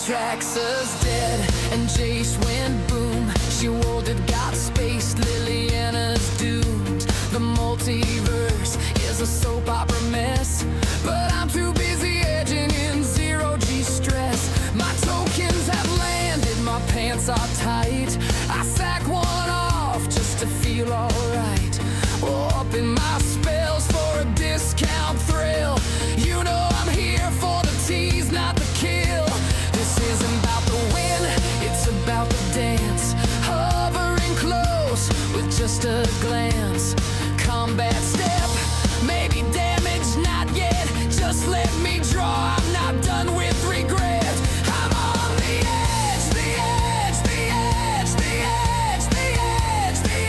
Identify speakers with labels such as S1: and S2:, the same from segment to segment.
S1: tracks us dead, and Jace went boom. She warded, got spaced, Liliana's doomed. The multiverse is a soap opera mess, but I'm too busy edging in zero-G stress. My tokens have landed, my pants are tight. I sack one off just to feel alright. Upping my spells for a discount thrill. You know I'm here for the tease, not the kill. This isn't about the win, it's about the dance. Hovering close with just a glance. Combat step, maybe damage, not yet. Just let me draw, I'm not done with regret. I'm on the edge, the edge, the edge, the edge, the edge, the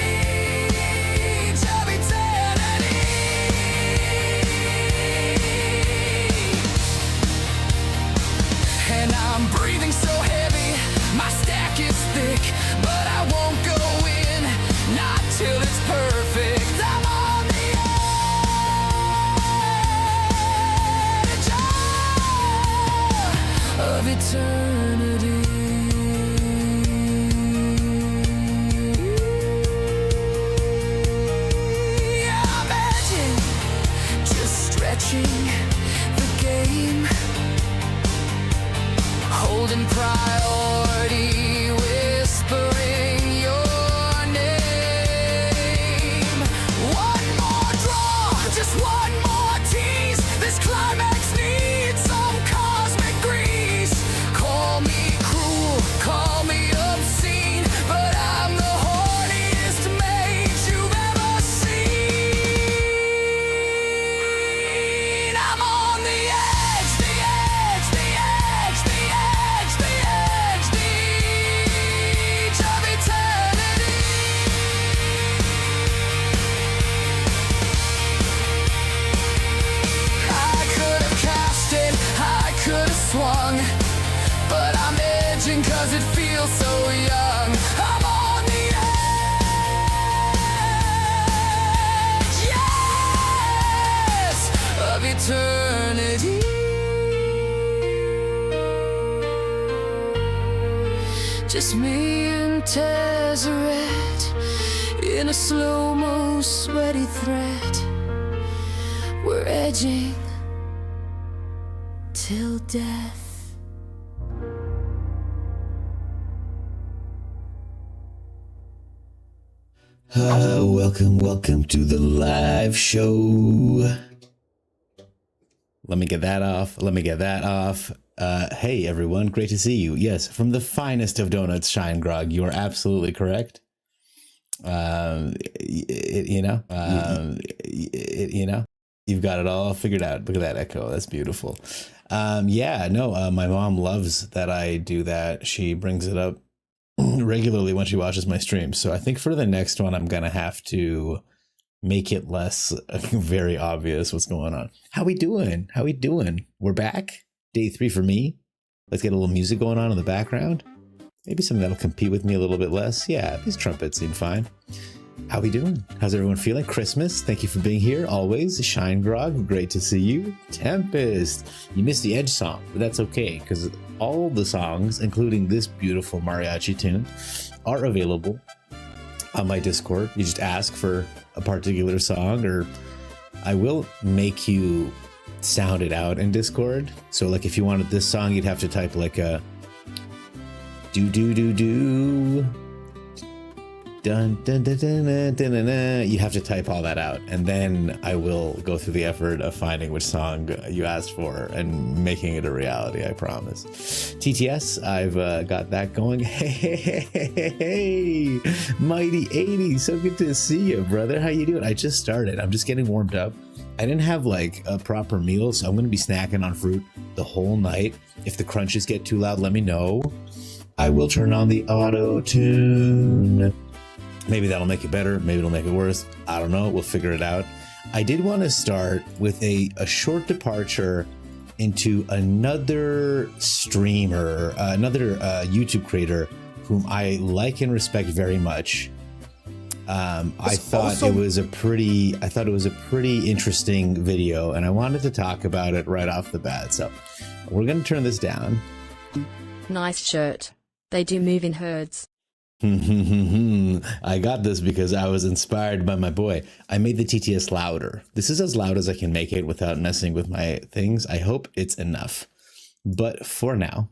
S1: edge of eternity. And I'm breathing so heavy, my stack is thick, but I won't go in, not till it's perfect. I'm on the edge of eternity. I'm edging, just stretching the game, holding priority, whispering your name. One more draw, just one more tease. This climax needs some cosmic grease. Call me cruel, call me obscene, but I'm the horniest mage you've ever seen. I'm on the edge, the edge, the edge, the edge, the edge, the edge of eternity. I could have cast it, I could have swung, but I'm edging 'cause it feels so young. I'm on the edge, yes, of eternity. Just me and Tezzeret in a slow-mo sweaty thread. We're edging till death.
S2: Welcome to the live show. Let me get that off. Hey everyone, great to see you. Yes, from the finest of donuts, Shine Grog, you are absolutely correct. You've got it all figured out. Look at that echo, that's beautiful. My mom loves that I do that. She brings it up regularly when she watches my streams. So I think for the next one, I'm gonna have to make it less very obvious what's going on. How we doing? We're back. Day 3 for me. Let's get a little music going on in the background. Maybe something that'll compete with me a little bit less. Yeah, these trumpets seem fine. How we doing? How's everyone feeling? Christmas, thank you for being here always. Shine Grog, great to see you. Tempest, you missed the Edge song, but that's okay, because all the songs, including this beautiful mariachi tune, are available on my Discord. You just ask for a particular song, or I will make you sound it out in Discord. So like if you wanted this song, you'd have to type like a do dun dun dun dun dun dun dun dun. You have to type all that out, and then I will go through the effort of finding which song you asked for and making it a reality. I promise. TTS, I've got that going. Hey, Mighty 80, so good to see you, brother. How you doing? I just started. I'm just getting warmed up. I didn't have like a proper meal, so I'm going to be snacking on fruit the whole night. If the crunches get too loud, let me know. I will turn on the auto tune. Maybe that'll make it better. Maybe it'll make it worse. I don't know. We'll figure it out. I did want to start with a short departure into another streamer, another YouTube creator whom I like and respect very much. I thought it was a pretty interesting video, and I wanted to talk about it right off the bat. So we're going to turn this down.
S3: Nice shirt. They do move in herds.
S2: I got this because I was inspired by my boy. I made the TTS louder. This is as loud as I can make it without messing with my things. I hope it's enough. But for now,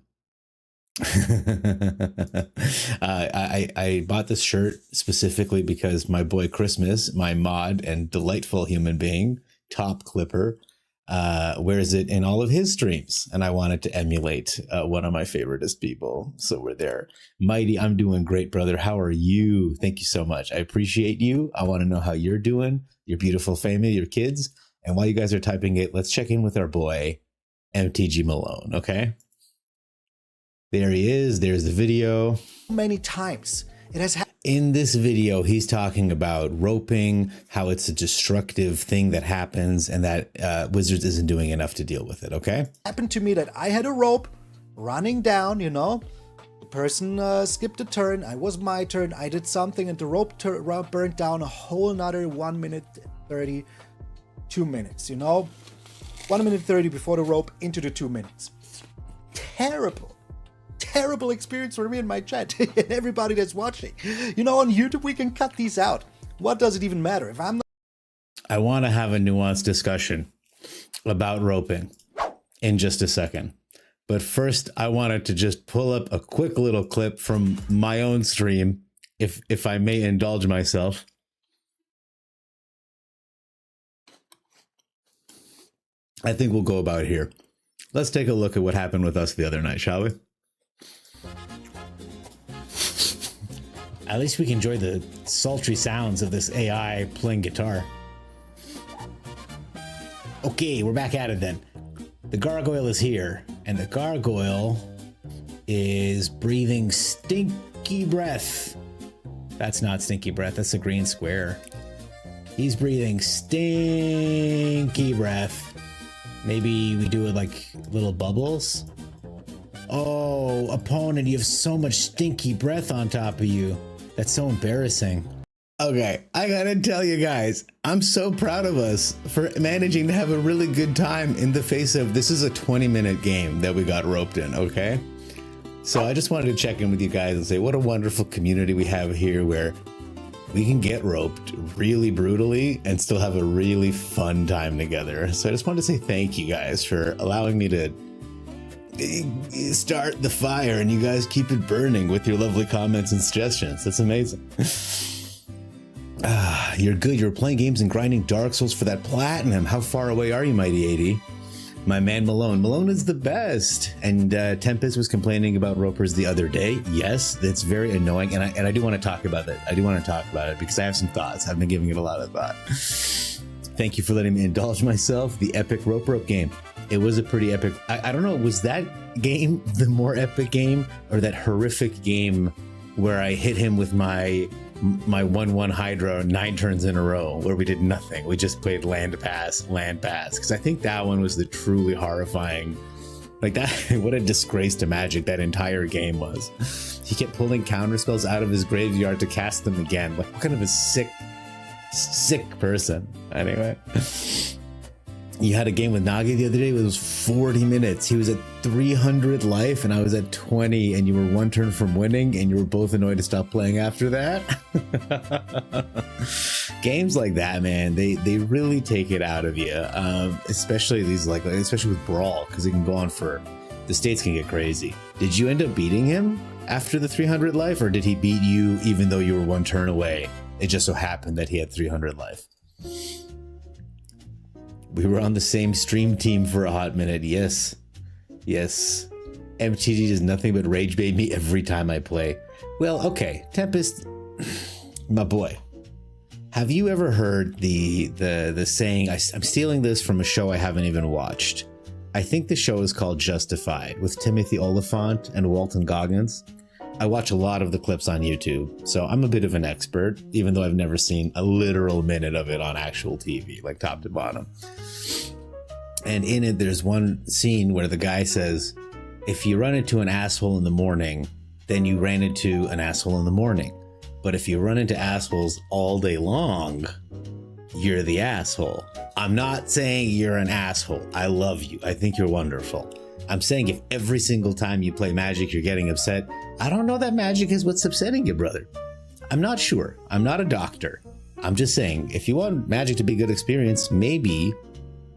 S2: I bought this shirt specifically because my boy Christmas, my mod and delightful human being, Top Clipper, wears it in all of his streams, and I wanted to emulate one of my favoriteest people. So we're there. Mighty, I'm doing great, brother. How are you? Thank you so much. I appreciate you. I want to know how you're doing, your beautiful family, your kids. And while you guys are typing it, let's check in with our boy, MTG Malone, okay? There he is. There's the video.
S4: Many times it has
S2: in this video, he's talking about roping, how it's a destructive thing that happens, and that Wizards isn't doing enough to deal with it, okay?
S4: happened to me that I had a rope running down, you know, the person skipped a turn, it was my turn, I did something, and the rope burned down a whole another 1 minute 30, 2 minutes, you know, 1 minute 30 before the rope into the 2 minutes. Terrible experience for me and my chat and everybody that's watching. You know, on YouTube we can cut these out. What does it even matter if I'm not?
S2: I want to have a nuanced discussion about roping in just a second. But first, I wanted to just pull up a quick little clip from my own stream, if I may indulge myself. I think we'll go about here. Let's take a look at what happened with us the other night, shall we? At least we can enjoy the sultry sounds of this AI playing guitar. Okay, we're back at it then. The gargoyle is here, and the gargoyle is breathing stinky breath. That's not stinky breath, that's a green square. He's breathing stinky breath. Maybe we do it like little bubbles. Oh, opponent, you have so much stinky breath on top of you. That's so embarrassing. Okay, I gotta tell you guys, I'm so proud of us for managing to have a really good time in the face of, this is a 20-minute game that we got roped in, okay? So I just wanted to check in with you guys and say what a wonderful community we have here where we can get roped really brutally and still have a really fun time together. So I just wanted to say thank you guys for allowing me to start the fire and you guys keep it burning with your lovely comments and suggestions. That's amazing. You're good. You're playing games and grinding Dark Souls for that platinum. How far away are you, Mighty 80? My man Malone. Malone is the best. And Tempest was complaining about ropers the other day. Yes, that's very annoying. And I do want to talk about it. I do want to talk about it because I have some thoughts. I've been giving it a lot of thought. Thank you for letting me indulge myself. The epic rope game. It was a pretty epic. I don't know. Was that game the more epic game or that horrific game where I hit him with my 1/1 Hydra 9 turns in a row where we did nothing? We just played land pass. Because I think that one was the truly horrifying. Like that, what a disgrace to Magic that entire game was. He kept pulling counter spells out of his graveyard to cast them again. Like what kind of a sick person. Anyway. You had a game with Nagi the other day. It was 40 minutes. He was at 300 life and I was at 20 and you were one turn from winning and you were both annoyed to stop playing after that. Games like that, man, they really take it out of you. Especially these especially with Brawl, because it can go on for, the states can get crazy. Did you end up beating him after the 300 life or did he beat you even though you were one turn away? It just so happened that he had 300 life. We were on the same stream team for a hot minute. Yes. MTG does nothing but rage bait me every time I play. Well, okay. Tempest, my boy. Have you ever heard the saying, I'm stealing this from a show I haven't even watched. I think the show is called Justified with Timothy Oliphant and Walton Goggins. I watch a lot of the clips on YouTube, so I'm a bit of an expert, even though I've never seen a literal minute of it on actual TV, like top to bottom. And in it, there's one scene where the guy says, if you run into an asshole in the morning, then you ran into an asshole in the morning. But if you run into assholes all day long, you're the asshole. I'm not saying you're an asshole. I love you. I think you're wonderful. I'm saying if every single time you play Magic you're getting upset, I don't know that Magic is what's upsetting you, brother. I'm not sure. I'm not a doctor. I'm just saying, if you want Magic to be a good experience, maybe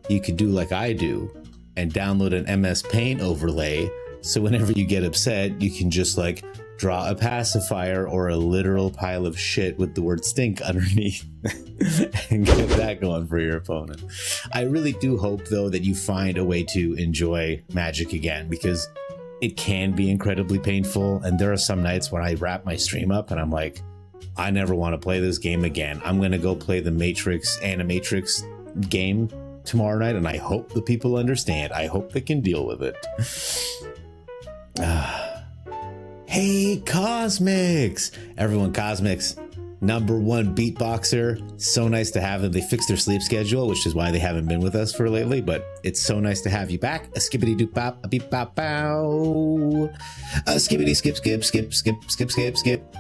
S2: you could do like I do and download an MS Paint overlay, so whenever you get upset, you can just like draw a pacifier or a literal pile of shit with the word stink underneath and get that going for your opponent. I really do hope, though, that you find a way to enjoy Magic again, because it can be incredibly painful. And there are some nights when I wrap my stream up and I'm like, I never want to play this game again. I'm going to go play the Matrix Animatrix game tomorrow night, and I hope the people understand. I hope they can deal with it. Hey, Cosmics! Everyone, Cosmics, #1 beatboxer. So nice to have them. They fixed their sleep schedule, which is why they haven't been with us for lately, but it's so nice to have you back. A skippity doop bop, a beep bop bow. A skippity skip, skip, skip, skip, skip, skip, skip.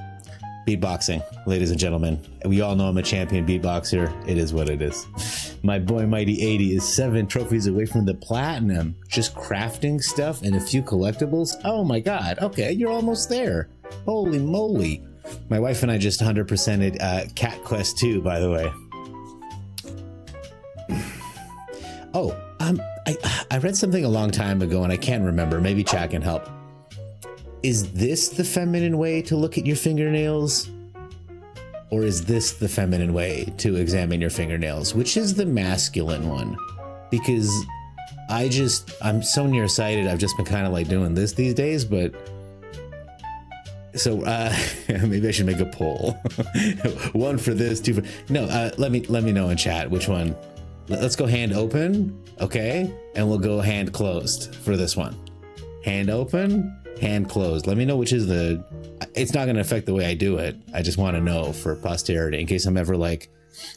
S2: Beatboxing, ladies and gentlemen. We all know I'm a champion beatboxer. It is what it is. My boy Mighty 80 is 7 trophies away from the platinum. Just crafting stuff and a few collectibles. Oh my god. Okay, you're almost there. Holy moly. My wife and I just 100%ed Cat Quest 2, by the way. Oh, I read something a long time ago and I can't remember. Maybe chat can help. Is this the feminine way to look at your fingernails? Or is this the feminine way to examine your fingernails? Which is the masculine one? Because I'm so nearsighted, I've just been kind of like doing this these days, but... So, maybe I should make a poll. 1 for this, 2 for... No, let me know in chat which one. Let's go hand open, okay? And we'll go hand closed for this one. Hand open, hand closed. Let me know which is the... It's not going to affect the way I do it. I just want to know for posterity in case I'm ever like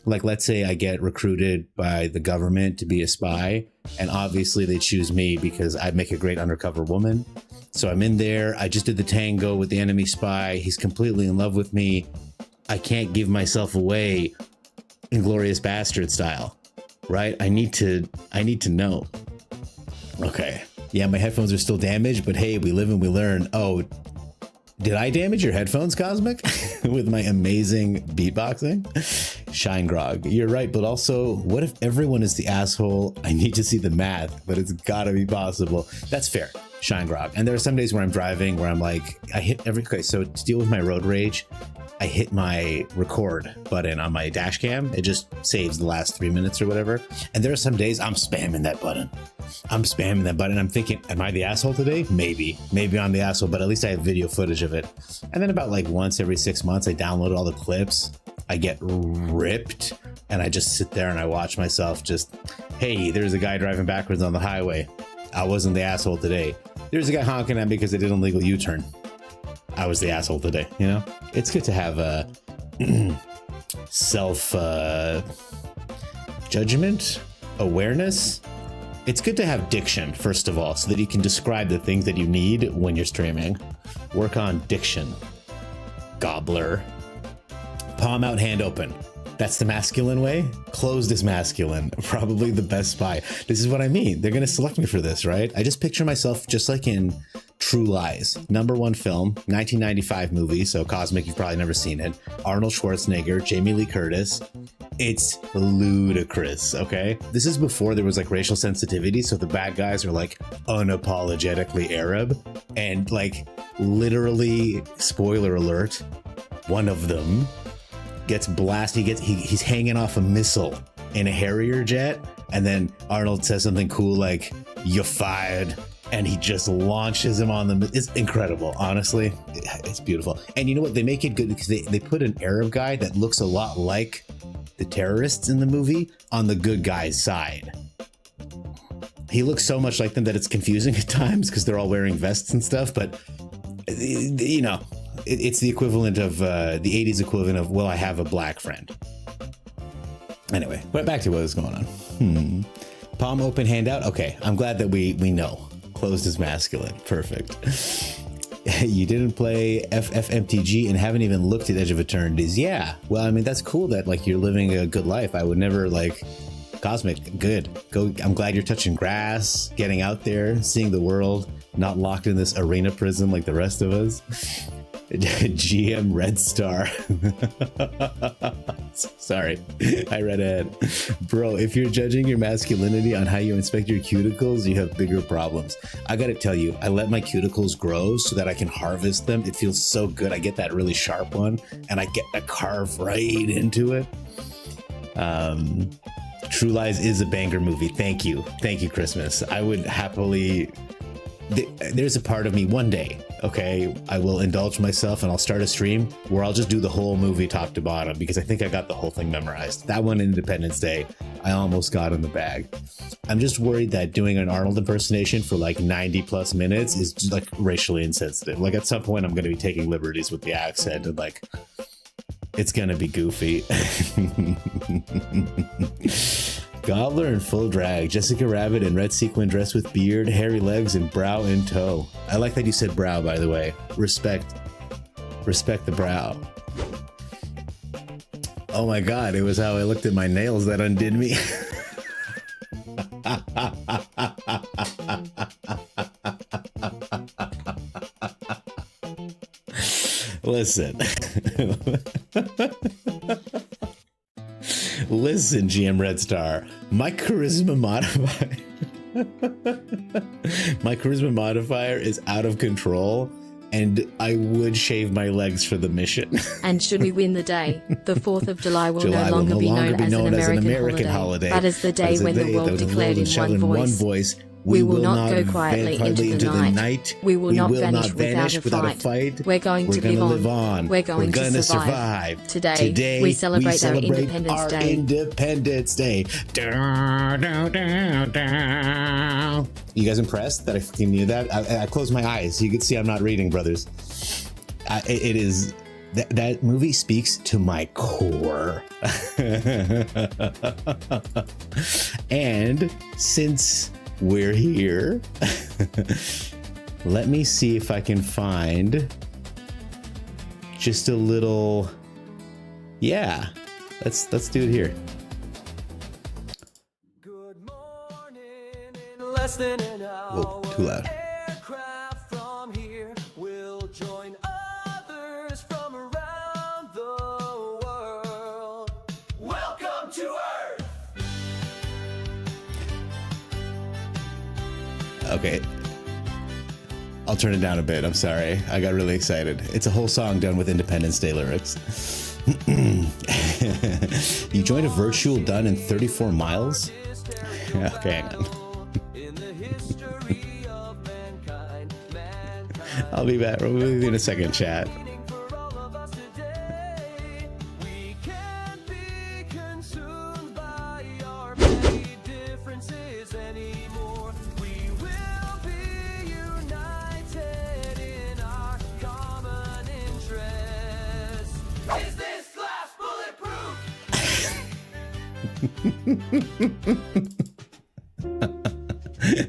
S2: let's say I get recruited by the government to be a spy, and obviously they choose me because I make a great undercover woman. So I'm in there. I just did the tango with the enemy spy. He's completely in love with me. I can't give myself away, Inglourious Bastard style, right? I need to know. Okay. Yeah, my headphones are still damaged, but hey, we live and we learn. Oh, did I damage your headphones, Cosmic? With my amazing beatboxing? Shine grog. You're right, but also, what if everyone is the asshole? I need to see the math, but it's gotta be possible. That's fair. Shine grog. And there are some days where I'm driving where I'm like, okay, so to deal with my road rage, I hit my record button on my dash cam. It just saves the last 3 minutes or whatever. And there are some days I'm spamming that button. I'm thinking, am I the asshole today? Maybe I'm the asshole, but at least I have video footage of it. And then about like once every 6 months, I download all the clips. I get ripped and I just sit there and I watch myself just, hey, there's a guy driving backwards on the highway. I wasn't the asshole today. There's a guy honking at me because I did an illegal U-turn. I was the asshole today, you know? It's good to have a self judgment, awareness. It's good to have diction, first of all, so that you can describe the things that you need when you're streaming. Work on diction. Gobbler. Palm out, hand open. That's the masculine way. Closed is masculine. Probably the best spy. This is what I mean. They're going to select me for this, right? I just picture myself just like in True Lies. #1 film, 1995 movie. So Cosmic, you've probably never seen it. Arnold Schwarzenegger, Jamie Lee Curtis. It's ludicrous, okay? This is before there was like racial sensitivity. So the bad guys are like unapologetically Arab. And like literally, spoiler alert, one of them gets blasted. He's hanging off a missile in a Harrier jet, and then Arnold says something cool like, "You're fired," and he just launches him on the... It's incredible, honestly. It's beautiful. And you know what? They make it good because they put an Arab guy that looks a lot like the terrorists in the movie on the good guy's side. He looks so much like them that it's confusing at times because they're all wearing vests and stuff, but you know, it's the equivalent of the 80s equivalent of, well, I have a black friend. Anyway, but back to what was going on. Palm open, hand out. Okay, I'm glad that we know. Closed is masculine. Perfect. You didn't play FFMTG and haven't even looked at Edge of Eternities. Yeah, well, I mean, that's cool that like you're living a good life. I would never like Cosmic, good. Go. I'm glad you're touching grass, getting out there, seeing the world, not locked in this arena prison like the rest of us. GM Red Star. Sorry, I read ahead. Bro, if you're judging your masculinity on how you inspect your cuticles, you have bigger problems. I gotta tell you, I let my cuticles grow so that I can harvest them. It feels so good. I get that really sharp one and I get to carve right into it. True Lies is a banger movie. Thank you, Christmas. I would happily. There's a part of me one day, okay, I will indulge myself and I'll start a stream where I'll just do the whole movie top to bottom because I think I got the whole thing memorized. That one, Independence Day, I almost got in the bag. I'm just worried that doing an Arnold impersonation for like 90 plus minutes is just like racially insensitive. Like at some point I'm going to be taking liberties with the accent and like it's going to be goofy. Gobbler in full drag, Jessica Rabbit in red sequin dress with beard, hairy legs, and brow in tow. I like that you said brow, by the way. Respect the brow. Oh my god, it was how I looked at my nails that undid me. Listen. Listen, GM Red Star, my charisma modifier is out of control, and I would shave my legs for the mission.
S3: And should we win the day, the 4th of July will no longer be known as an American holiday. That is the day when the world declared in one voice, we will not go quietly into the night. We will not vanish without a fight. We're going to live on. We're going to survive. Today, we celebrate our Independence Day.
S2: You guys impressed that I fucking knew that? I closed my eyes. You can see I'm not reading, brothers. It is... That movie speaks to my core. And since we're here, let me see if I can find just a little... Yeah, let's do it here.
S1: Good morning, in less than an hour.
S2: Whoa, too loud.
S1: Aircraft from here will join others from around the world. Welcome to Earth.
S2: Okay, I'll turn it down a bit. I'm sorry. I got really excited. It's a whole song done with Independence Day lyrics. You joined a virtual done in 34 miles? Okay, hang on. I'll be back. We'll be in a second, chat.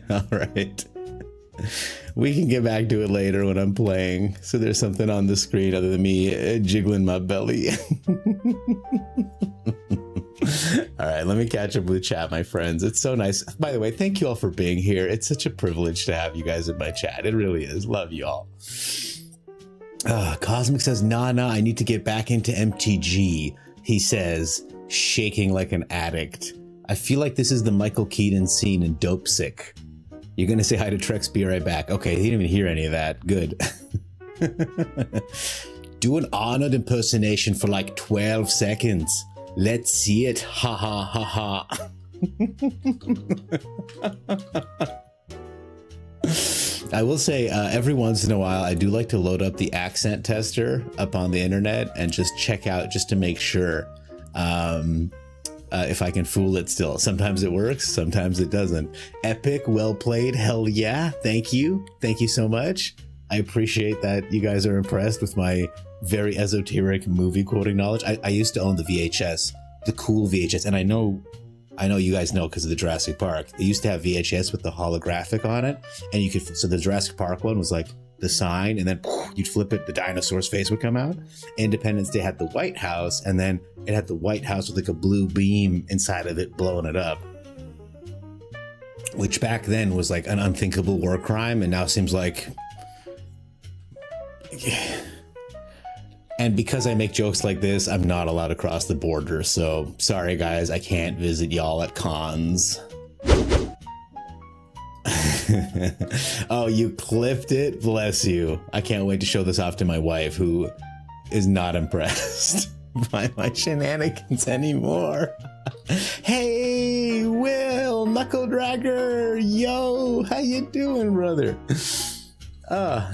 S2: All right, we can get back to it later when I'm playing, so there's something on the screen other than me jiggling my belly. All right, let me catch up with chat, my friends. It's so nice. By the way, thank you all for being here. It's such a privilege to have you guys in my chat. It really is. Love you all. Cosmic says, nah, I need to get back into MTG, he says, shaking like an addict. I feel like this is the Michael Keaton scene in Dope Sick. You're gonna say hi to Trex, be right back. Okay, he didn't even hear any of that. Good. Do an Arnold impersonation for like 12 seconds. Let's see it. Ha ha ha ha. I will say every once in a while, I do like to load up the accent tester up on the internet and just check out just to make sure if I can fool it still. Sometimes it works, sometimes it doesn't. Epic, well played, hell yeah. Thank you so much. I appreciate that you guys are impressed with my very esoteric movie quoting knowledge. I used to own the VHS, the cool VHS, and I know you guys know because of the Jurassic Park. They used to have VHS with the holographic on it, and you could, so the Jurassic Park one was like the sign, and then you'd flip it, the dinosaur's face would come out. Independence Day had the White House, and then it had the White House with like a blue beam inside of it blowing it up, which back then was like an unthinkable war crime, and now seems like, yeah. And because I make jokes like this, I'm not allowed to cross the border, so sorry guys, I can't visit y'all at cons. Oh, you clipped it? Bless you. I can't wait to show this off to my wife, who is not impressed by my shenanigans anymore. Hey, Will, Knuckle Dragger, yo, how you doing, brother?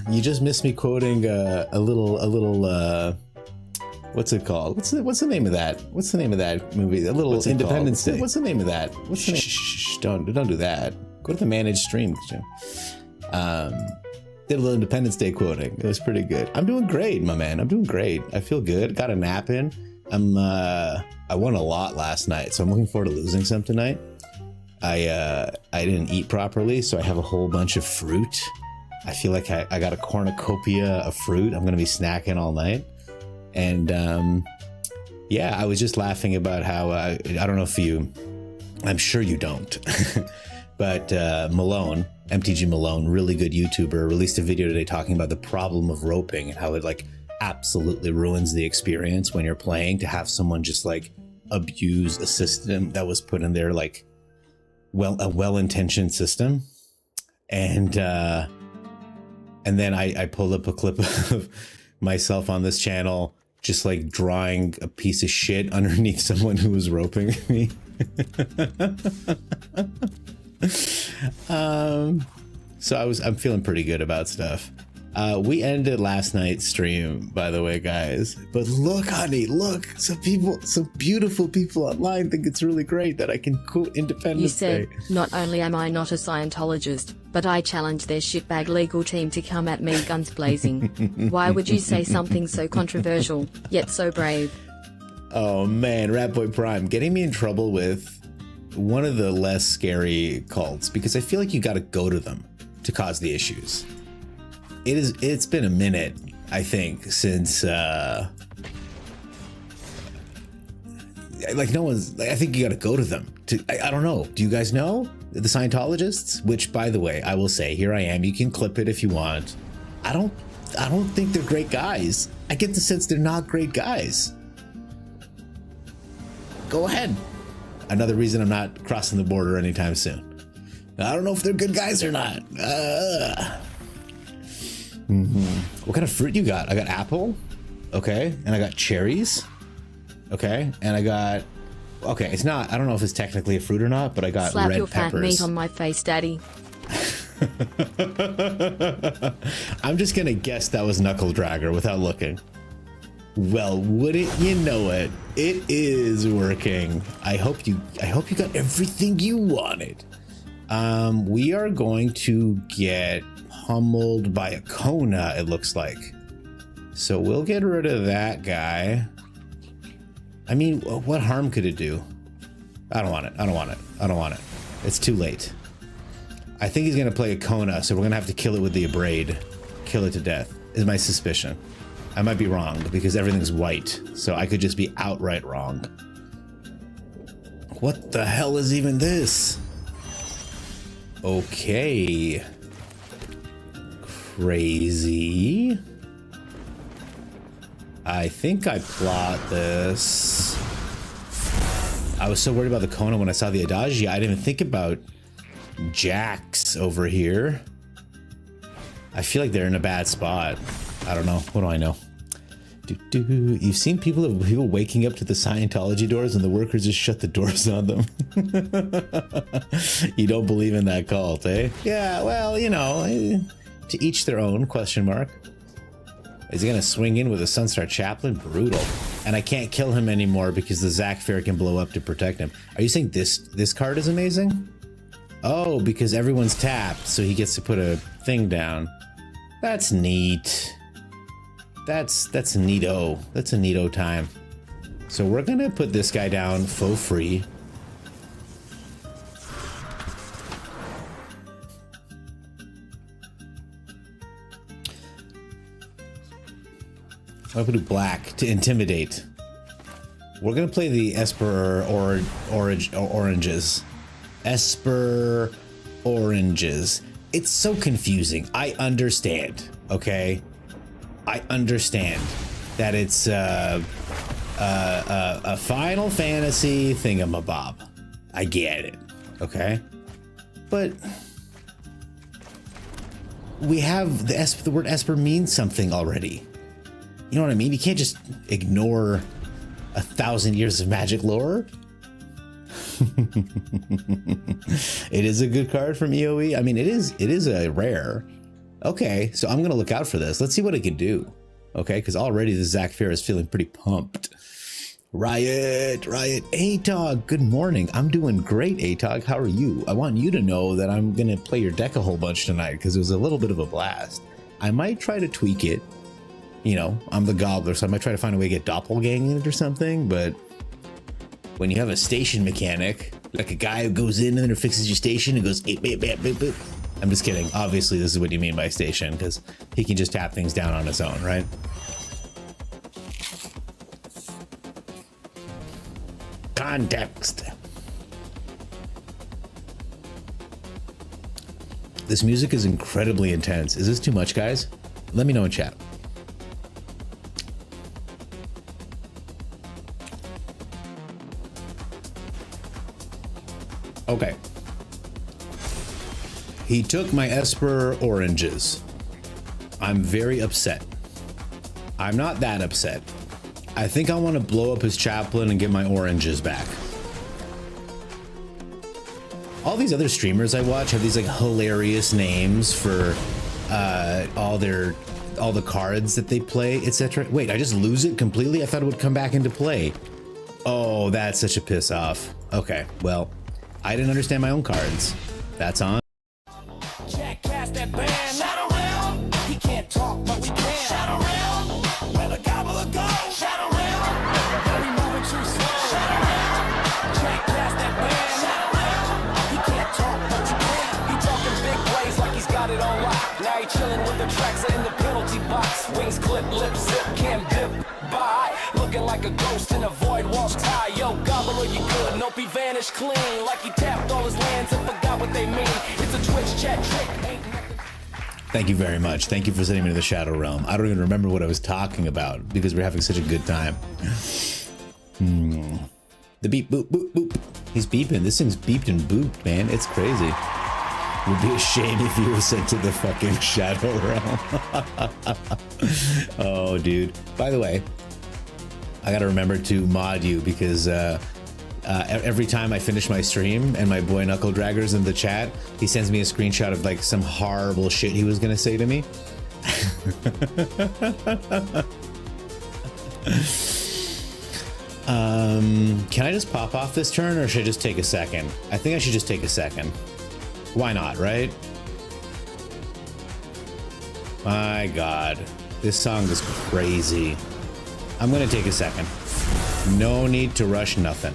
S2: You just missed me quoting a little what's it called? What's the name of that? What's the name of that movie? A little Independence Day. What's the name of that? What's the name? Shh, don't do that. Go to the managed stream, Jim. Did a little Independence Day quoting. It was pretty good. I'm doing great, my man. I'm doing great. I feel good. Got a nap in. I won a lot last night, so I'm looking forward to losing some tonight. I didn't eat properly, so I have a whole bunch of fruit. I feel like I got a cornucopia of fruit. I'm gonna be snacking all night. And yeah, I was just laughing about how I don't know if you, I'm sure you don't. But Malone, MTG Malone, really good YouTuber, released a video today talking about the problem of roping and how it like absolutely ruins the experience when you're playing, to have someone just like abuse a system that was put in there, like a well-intentioned system. And then I pulled up a clip of myself on this channel just like drawing a piece of shit underneath someone who was roping me. So I'm feeling pretty good about stuff. We ended last night's stream, by the way, guys. But look, honey, look. Some beautiful people online think it's really great that I can quote Independence Day.
S3: You said, not only am I not a Scientologist, but I challenge their shitbag legal team to come at me guns blazing. Why would you say something so controversial, yet so brave?
S2: Oh man, Ratboy Prime, getting me in trouble with one of the less scary cults, because I feel like you got to go to them to cause the issues. It's been a minute, I think, since like no one's, I think you got to go to them to, I don't know, do you guys know the Scientologists? Which, by the way, I will say, here I am, you can clip it if you want. I don't think they're great guys. I get the sense they're not great guys. Go ahead. Another reason I'm not crossing the border anytime soon. I don't know if they're good guys or not. What kind of fruit you got? I got apple. Okay. And I got cherries. Okay. And I got, okay, it's not, I don't know if it's technically a fruit or not, but I got
S3: Slap
S2: red
S3: your
S2: peppers.
S3: fat meat on my face, daddy.
S2: I'm just gonna guess that was Knuckle Dragger without looking. Well, wouldn't you know it? It is working. I hope you got everything you wanted. We are going to get pummeled by a Kona, it looks like. So we'll get rid of that guy. I mean, what harm could it do? I don't want it. I don't want it. I don't want it. It's too late. I think he's gonna play a Kona, so we're gonna have to kill it with the Abrade. Kill it to death, is my suspicion. I might be wrong because everything's white, so I could just be outright wrong. What the hell is even this? Okay. Crazy. I think I plot this. I was so worried about the Kona when I saw the Adagia. I didn't even think about Jax over here. I feel like they're in a bad spot. I don't know. What do I know? You've seen people waking up to the Scientology doors and the workers just shut the doors on them. You don't believe in that cult, eh? Yeah, well, you know, to each their own, question mark. Is he gonna swing in with a Sunstar Chaplain? Brutal. And I can't kill him anymore because the Zac Fair can blow up to protect him. Are you saying this card is amazing? Oh, because everyone's tapped, so he gets to put a thing down. That's neat. That's neato. That's a neato time. So we're gonna put this guy down for free. I'm gonna do black to intimidate. We're gonna play the Esper oranges. Esper oranges. It's so confusing. I understand, okay? I understand that it's a Final Fantasy thingamabob. I get it, okay? But we have the word Esper means something already. You know what I mean? You can't just ignore 1,000 years of Magic lore. It is a good card from EOE. I mean, it is a rare. Okay, so I'm gonna look out for this. Let's see what it can do. Okay, because already the Zach Fair is feeling pretty pumped. Riot. ATOG, good morning. I'm doing great, ATOG. How are you? I want you to know that I'm gonna play your deck a whole bunch tonight because it was a little bit of a blast. I might try to tweak it. You know, I'm the gobbler, so I might try to find a way to get doppelganging it or something, but when you have a station mechanic, like a guy who goes in and then fixes your station and goes, beep, beep, beep, beep, beep. I'm just kidding. Obviously, this is what you mean by station, because he can just tap things down on his own, right? Context. This music is incredibly intense. Is this too much, guys? Let me know in chat. Okay. He took my Esper oranges. I'm very upset. I'm not that upset. I think I want to blow up his chaplain and get my oranges back. All these other streamers I watch have these like hilarious names for all the cards that they play, etc. Wait, I just lose it completely? I thought it would come back into play. Oh, that's such a piss off. Okay, well, I didn't understand my own cards. That's on.
S1: Jack cast that band. Shadow realm. He can't talk, but we can. Shadow realm. Where the gobbler goes. Shadow realm. We moving too slow. Shadow realm. Jack cast that band. Shadow realm. He can't talk, but we can. He talking big plays like he's got it on lock. Now he chilling with the tracks in the penalty box. Wings clip, lip zip, can't dip by. Looking like a ghost in a void, walls tie. Yo, gobbler, you good? Nope, he vanished clean. Like he tapped all his lands and forgot what they mean. It's a Twitch chat trick.
S2: Thank you very much. Thank you for sending me to the Shadow Realm. I don't even remember what I was talking about because we're having such a good time. The beep, boop, boop, boop. He's beeping. This thing's beeped and booped, man. It's crazy. It would be a shame if you were sent to the fucking Shadow Realm. Oh, dude. By the way, I gotta remember to mod you because every time I finish my stream and my boy Knuckle Dragger's in the chat, he sends me a screenshot of like some horrible shit he was gonna say to me. Can I just pop off this turn or should I just take a second? I think I should just take a second. Why not, right? My God, this song is crazy. I'm gonna take a second. No need to rush nothing.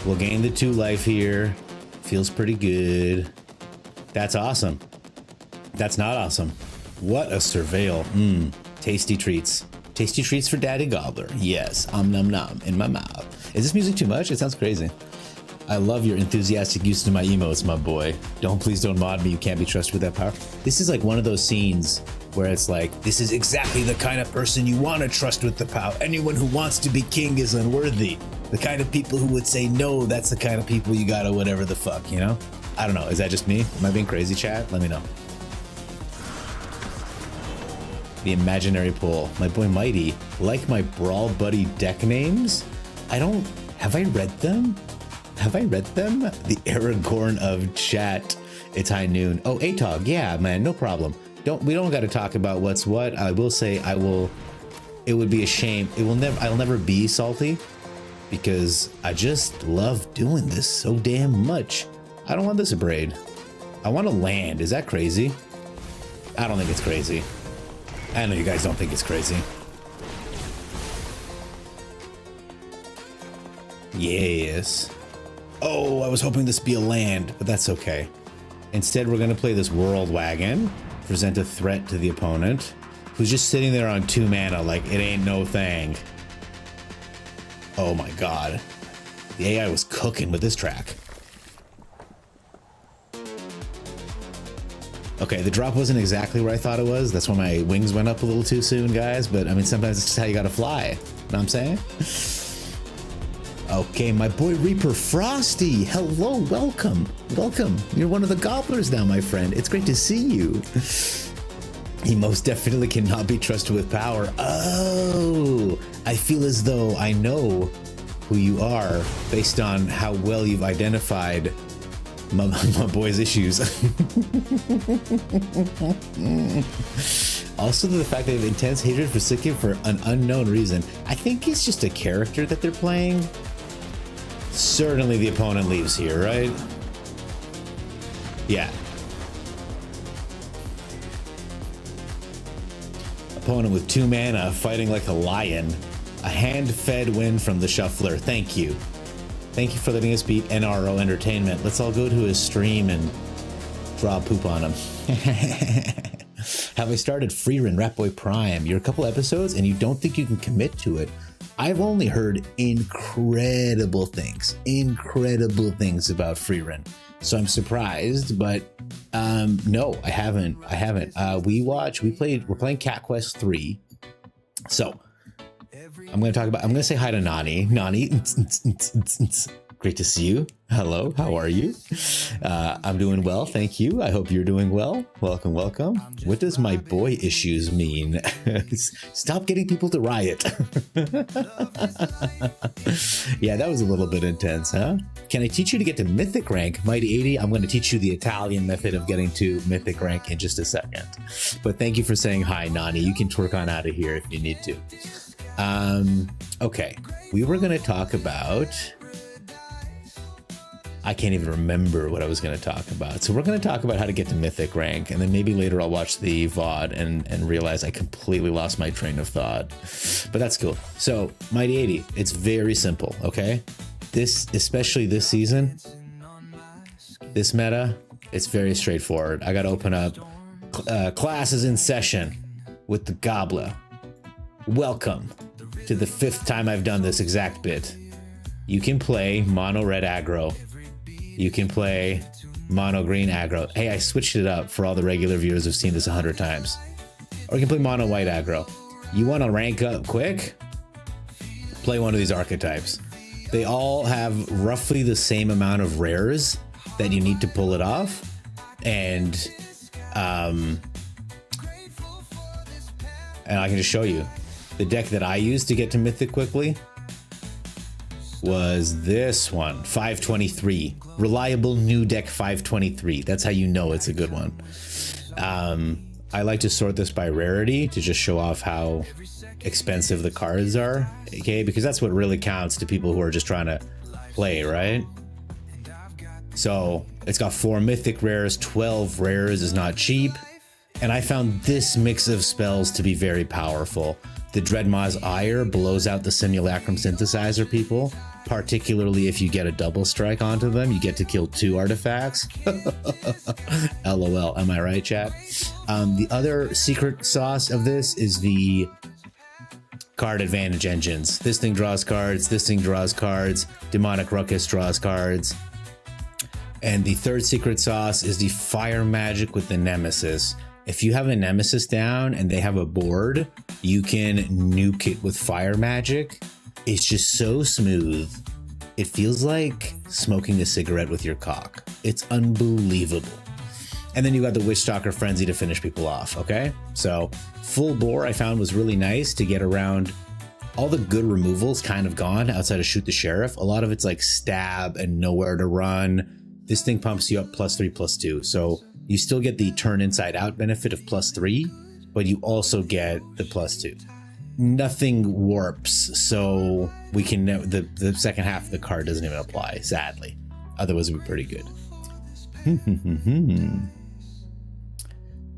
S2: We'll gain the 2 life here. Feels pretty good. That's awesome. That's not awesome. What a surveil. Tasty treats. Tasty treats for Daddy Gobbler. Yes, nom nom in my mouth. Is this music too much? It sounds crazy. I love your enthusiastic use of my emotes, my boy. Please don't mod me. You can't be trusted with that power. This is like one of those scenes where it's like, this is exactly the kind of person you want to trust with the power. Anyone who wants to be king is unworthy. The kind of people who would say no, that's the kind of people you gotta whatever the fuck, you know? I don't know. Is that just me? Am I being crazy, chat? Let me know. The imaginary pool. My boy Mighty. Like my Brawl Buddy deck names? Have I read them? Have I read them? The Aragorn of chat. It's high noon. Oh, ATOG. Yeah, man, no problem. We don't got to talk about what's what. I will say it would be a shame. I'll never be salty because I just love doing this so damn much. I don't want this braid. I want to land. Is that crazy? I don't think it's crazy. I know you guys don't think it's crazy. Yes. Oh, I was hoping this would be a land, but that's okay. Instead, we're going to play this World Wagon, present a threat to the opponent. who's just sitting there on 2 mana like it ain't no thing. Oh my god. The AI was cooking with this track. Okay, the drop wasn't exactly where I thought it was. That's why my wings went up a little too soon, guys. But I mean, sometimes it's just how you gotta fly. You know what I'm saying? Okay, my boy Reaper Frosty. Hello, welcome. Welcome. You're one of the gobblers now, my friend. It's great to see you. He most definitely cannot be trusted with power. Oh, I feel as though I know who you are based on how well you've identified my boy's issues. Also, the fact they have intense hatred for Sikkim for an unknown reason. I think it's just a character that they're playing. Certainly the opponent leaves here, right? Yeah. Opponent with 2 mana, fighting like a lion. A hand-fed win from the shuffler. Thank you. Thank you for letting us beat NRO Entertainment. Let's all go to his stream and draw poop on him. Have I started Freerun Ratboy Prime? You're a couple episodes and you don't think you can commit to it. I've only heard incredible things about Freerun. So I'm surprised, but no, I haven't. We're playing Cat Quest 3. So I'm going to say hi to Nani. Nani, great to see you. Hello, how are you? I'm doing well, thank you. I hope you're doing well. Welcome, welcome. What does my boy issues mean? Stop getting people to riot. Yeah, that was a little bit intense, huh? Can I teach you to get to Mythic rank? Mighty 80, I'm going to teach you the Italian method of getting to Mythic rank in just a second. But thank you for saying hi, Nani. You can twerk on out of here if you need to. Okay, we were going to talk about... I can't even remember what I was going to talk about. So we're going to talk about how to get to Mythic rank, and then maybe later I'll watch the VOD and realize I completely lost my train of thought. But that's cool. So Mighty 80, it's very simple, okay? Especially this season, this meta, it's very straightforward. I got to open up classes in session with the Gobbler. Welcome to the 5th time I've done this exact bit. You can play mono red aggro. You can play mono green aggro. Hey, I switched it up for all the regular viewers who've seen this 100 times. Or you can play mono white aggro. You want to rank up quick? Play one of these archetypes. They all have roughly the same amount of rares that you need to pull it off. And I can just show you. The deck that I used to get to Mythic quickly was this one, 523. Reliable new deck 523. That's how you know it's a good one. I like to sort this by rarity to just show off how expensive the cards are, okay? Because that's what really counts to people who are just trying to play, right? So it's got 4 Mythic rares, 12 rares is not cheap. And I found this mix of spells to be very powerful. The Dreadmaw's Ire blows out the Simulacrum Synthesizer people, particularly if you get a double strike onto them. You get to kill 2 artifacts. LOL, am I right, chat? The other secret sauce of this is the card advantage engines. This thing draws cards, this thing draws cards, Demonic Ruckus draws cards. And the third secret sauce is the fire magic with the Nemesis. If you have a Nemesis down and they have a board, you can nuke it with fire magic. It's just so smooth. It feels like smoking a cigarette with your cock. It's unbelievable. And then you got the Witchstalker Frenzy to finish people off, okay? So full bore I found was really nice to get around. All the good removals kind of gone outside of Shoot the Sheriff. A lot of it's like stab and nowhere to run. This thing pumps you up +3/+2. So you still get the turn inside out benefit of +3, but you also get the +2. Nothing warps, so we can the second half of the card doesn't even apply, sadly. Otherwise it would be pretty good.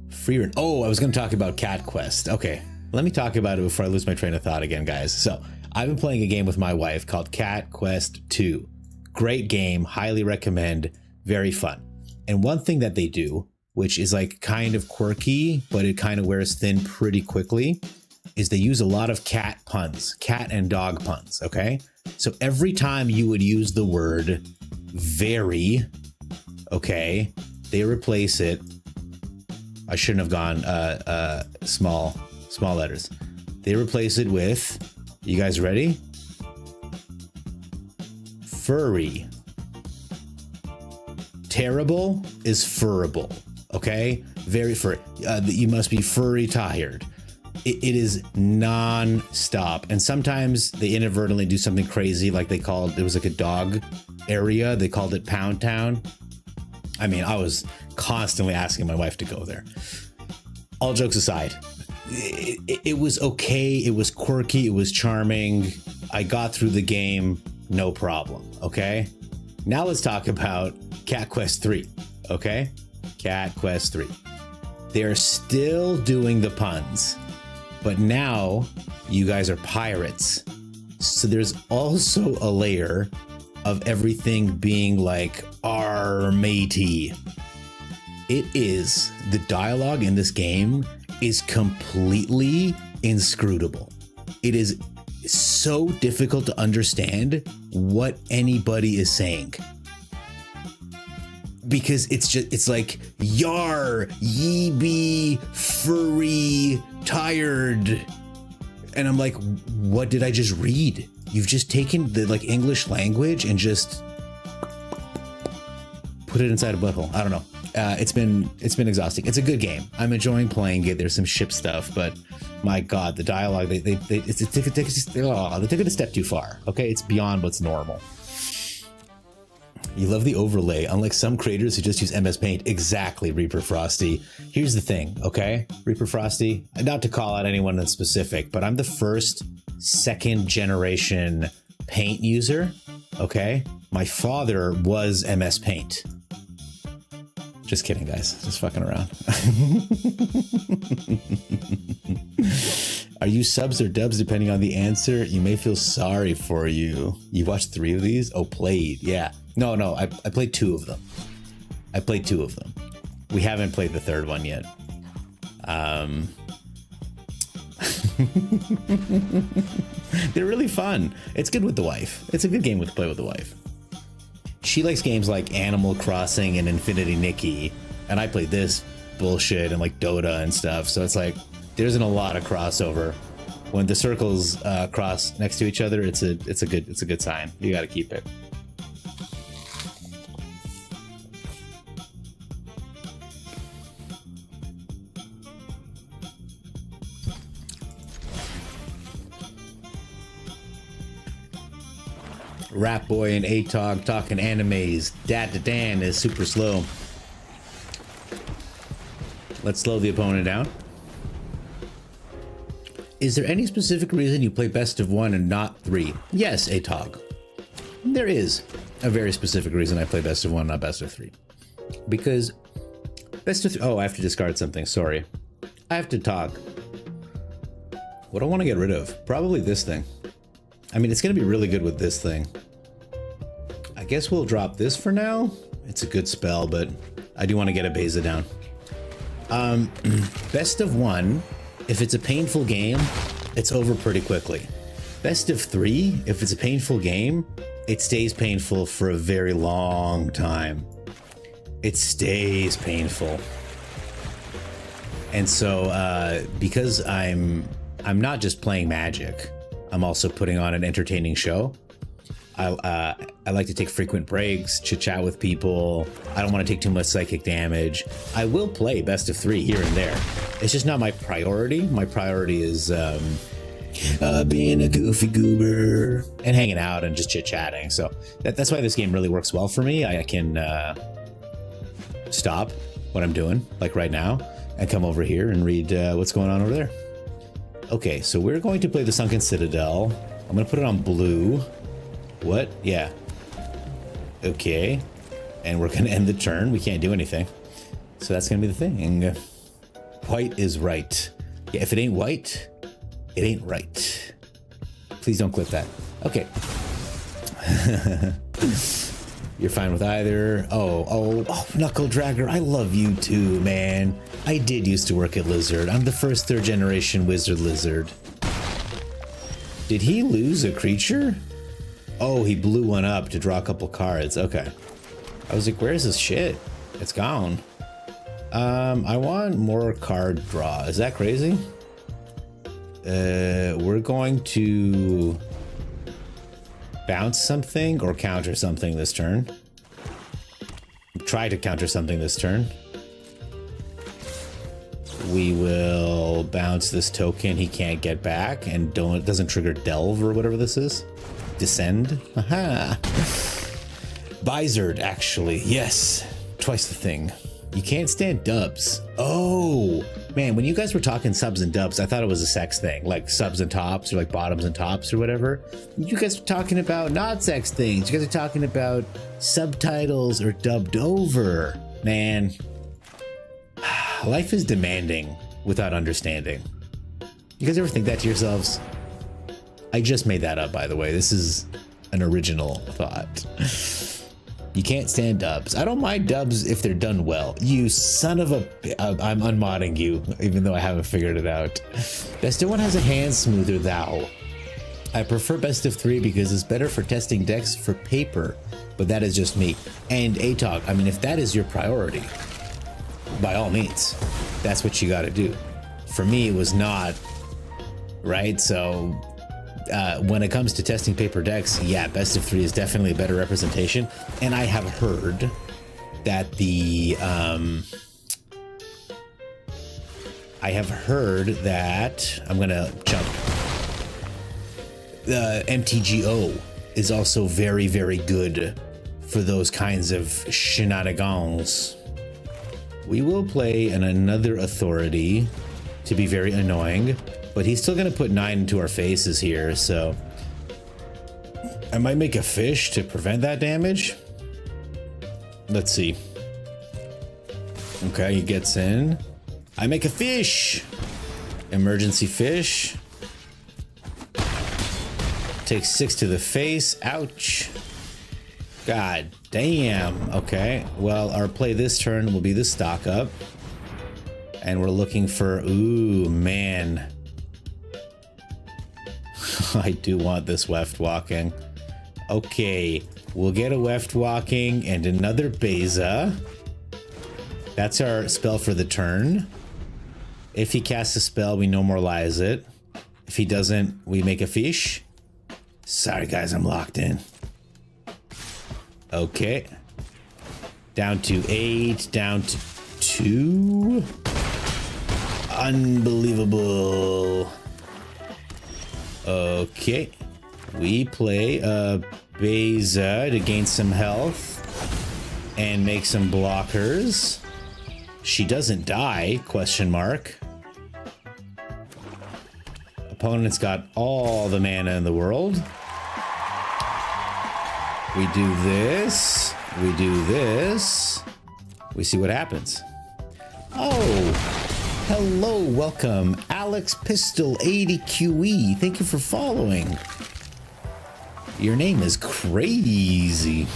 S2: Freerun. Oh, I was going to talk about Cat Quest. Okay, let me talk about it before I lose my train of thought again, guys. So I've been playing a game with my wife called Cat Quest 2. Great game, highly recommend, very fun. And one thing that they do which is like kind of quirky, but it kind of wears thin pretty quickly, is they use a lot of cat puns, cat and dog puns, okay? So every time you would use the word very, okay, they replace it. I shouldn't have gone small letters. They replace it with, you guys ready? Furry. Terrible is furrable, okay? Very furry. You must be furry tired. It is non-stop. And sometimes they inadvertently do something crazy, like it was like a dog area. They called it Pound Town. I mean, I was constantly asking my wife to go there. All jokes aside, it was okay. It was quirky. It was charming. I got through the game, no problem, okay? Now let's talk about Cat Quest 3, okay? Cat Quest 3. They're still doing the puns, but now you guys are pirates. So there's also a layer of everything being like, "Arr, matey." It is, the dialogue in this game is completely inscrutable. It is so difficult to understand what anybody is saying. Because it's like, "Yar, ye be furry tired." And I'm like, what did I just read? You've just taken the like English language and just put it inside a butthole. I don't know. It's been exhausting. It's a good game. I'm enjoying playing it. There's some ship stuff, but my God, the dialogue, they took it a step too far. Okay, it's beyond what's normal. You love the overlay, unlike some creators who just use MS Paint. Exactly, Reaper Frosty. Here's the thing, okay? Reaper Frosty, not to call out anyone in specific, but I'm the first second generation Paint user, okay? My father was MS Paint. Just kidding, guys. Just fucking around. Are you subs or dubs depending on the answer? You may feel sorry for you. You watched 3 of these? Oh, played. Yeah. No, I played 2 of them. We haven't played the 3rd one yet. They're really fun. It's good with the wife. It's a good game to play with the wife. She likes games like Animal Crossing and Infinity Nikki, and I played this bullshit and like Dota and stuff. So it's like there isn't a lot of crossover. When the circles cross next to each other, it's a good sign. You got to keep it. Rap Boy and Atog talking animes. Dat to Dan is super slow. Let's slow the opponent down. Is there any specific reason you play best of 1 and not 3? Yes, Atog. There is a very specific reason I play best of 1, not best of 3. Because best of 3... Oh, I have to discard something. Sorry. I have to talk. What do I want to get rid of? Probably this thing. I mean, it's going to be really good with this thing. I guess we'll drop this for now. It's a good spell, but I do want to get a Beza down. Best of 1, if it's a painful game, it's over pretty quickly. Best of 3, if it's a painful game, it stays painful for a very long time. It stays painful. And so, because I'm not just playing Magic, I'm also putting on an entertaining show. I like to take frequent breaks, chit-chat with people. I don't want to take too much psychic damage. I will play best of 3 here and there. It's just not my priority. My priority is being a goofy goober and hanging out and just chit-chatting. So that's why this game really works well for me. I can stop what I'm doing, like right now, and come over here and read what's going on over there. Okay, so we're going to play the Sunken Citadel. I'm going to put it on blue. What? Yeah. Okay. And we're going to end the turn. We can't do anything. So that's going to be the thing. White is right. Yeah, if it ain't white, it ain't right. Please don't clip that. Okay. You're fine with either. Oh, Knuckle Dragger, I love you too, man. I did used to work at Lizard. I'm the first 3rd generation wizard lizard. Did he lose a creature? Oh, he blew one up to draw a couple cards. Okay. I was like, where's his shit? It's gone. I want more card draw. Is that crazy? We're going to bounce something or counter something this turn. Try to counter something this turn. We will bounce this token he can't get back and doesn't trigger delve or whatever this is. Descend. Aha. Bizard, actually. Yes. Twice the thing. You can't stand dubs. Oh, man, when you guys were talking subs and dubs, I thought it was a sex thing, like subs and tops or like bottoms and tops or whatever. You guys are talking about not sex things. You guys are talking about subtitles or dubbed over. Man, life is demanding without understanding. You guys ever think that to yourselves? I just made that up, by the way. This is an original thought. You can't stand dubs. I don't mind dubs if they're done well. You son of a... I'm unmodding you, even though I haven't figured it out. Best of 1 has a hand smoother, thou. I prefer best of 3 because it's better for testing decks for paper, but that is just me. And ATOG, I mean, if that is your priority, by all means, that's what you gotta do. For me, it was not, right? So... when it comes to testing paper decks, yeah, best of 3 is definitely a better representation. And I have heard that I'm gonna jump. The MTGO is also very, very good for those kinds of shenanigans. We will play another authority to be very annoying. But he's still gonna put 9 into our faces here, so I might make a fish to prevent that damage. Let's see. Okay, he gets in. I make a fish. Emergency fish. Takes 6 to the face. Ouch. God damn. Okay, well, our play this turn will be the stock up. And we're looking for, ooh, man. I do want this weft walking. Okay, we'll get a weft walking and another Beza. That's our spell for the turn. If he casts a spell, we normalize it. If he doesn't, we make a fish. Sorry guys, I'm locked in. Okay. Down to 8, down to 2. Unbelievable. Okay, we play Beza to gain some health and make some blockers. She doesn't die, question mark. Opponent's got all the mana in the world. We do this, we do this. We see what happens. Oh! Hello, welcome, Alex Pistol 80 QE. Thank you for following. Your name is crazy.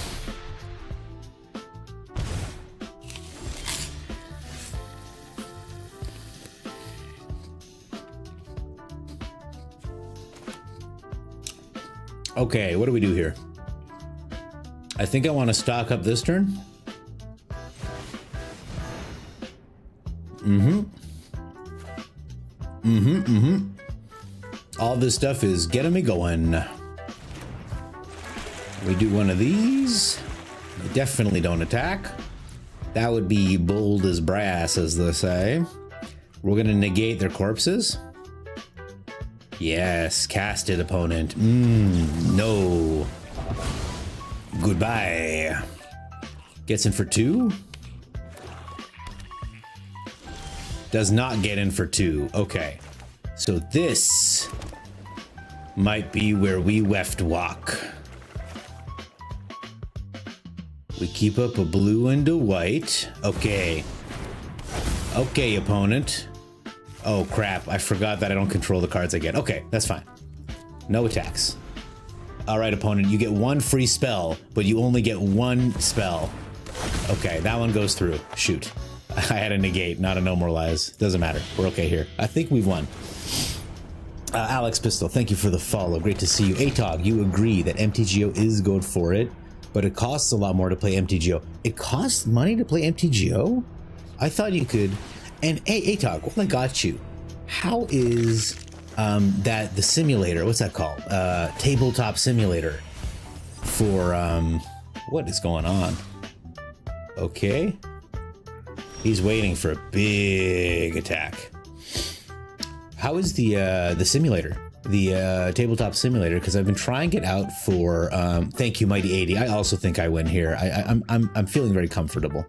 S2: Okay, what do we do here? I think I want to stock up this turn. All this stuff is getting me going. We do one of these. We definitely don't attack. That would be bold as brass, as they say. We're gonna negate their corpses. Yes, cast it, opponent. No. Goodbye. Gets in for 2. Does not get in for 2. Okay. So this might be where we weft walk. We keep up a blue and a white. Okay. Okay, opponent. Oh, crap. I forgot that I don't control the cards I get. Okay, that's fine. No attacks. All right, opponent, you get 1 free spell, but you only get 1 spell. Okay, that one goes through. Shoot. I had a negate, not a no more lies. Doesn't matter. We're okay here. I think we've won. Alex Pistol, thank you for the follow. Great to see you. Atog, you agree that MTGO is good for it, but it costs a lot more to play MTGO. It costs money to play MTGO? I thought you could. And hey, Atog, well, I got you. How is that the simulator? What's that called? Tabletop simulator for what is going on? Okay. He's waiting for a big attack. How is the simulator? The tabletop simulator? Because I've been trying it out for. Thank you, Mighty 80. I also think I win here. I'm feeling very comfortable.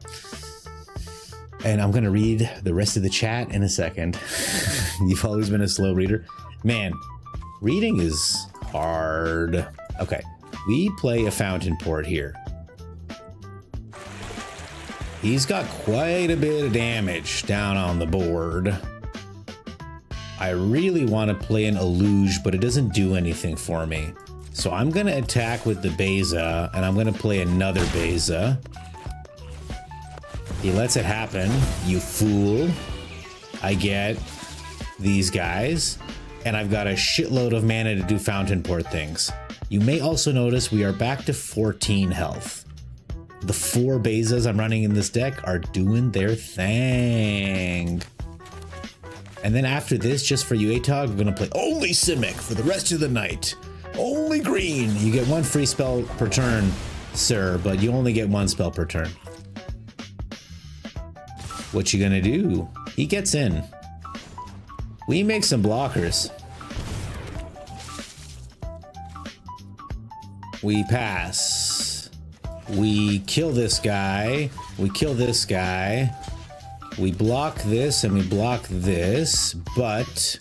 S2: And I'm gonna read the rest of the chat in a second. You've always been a slow reader, man. Reading is hard. Okay, we play a fountain port here. He's got quite a bit of damage down on the board. I really want to play an Illuge, but it doesn't do anything for me. So I'm going to attack with the Beza, and I'm going to play another Beza. He lets it happen, you fool. I get these guys, and I've got a shitload of mana to do fountain port things. You may also notice we are back to 14 health. The 4 Bezas I'm running in this deck are doing their thing. And then after this, just for you, Atog, we're gonna play only Simic for the rest of the night. Only green. You get 1 free spell per turn, sir, but you only get 1 spell per turn. What you gonna do? He gets in. We make some blockers. We pass. We kill this guy. We kill this guy. We block this and we block this, but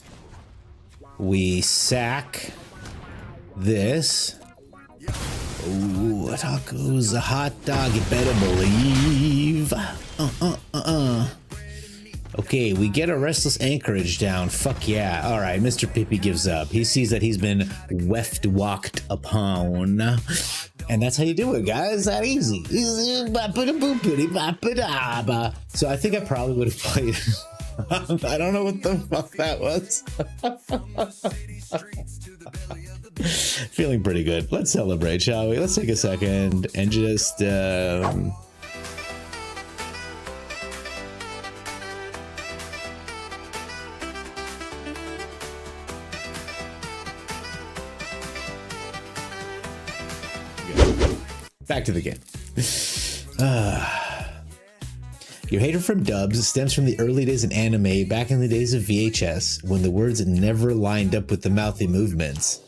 S2: we sack this. Ooh, tacos, a hot dog, you better believe. Okay, we get a restless anchorage down. Fuck yeah. All right, Mr. Pippi gives up. He sees that he's been walked upon. And that's how you do it, guys. That easy. So I think I probably would have played. I don't know what the fuck that was. Feeling pretty good. Let's celebrate, shall we? Let's take a second and just back to the game. Your hatred from dubs stems from the early days in anime, back in the days of VHS, when the words never lined up with the mouthy movements.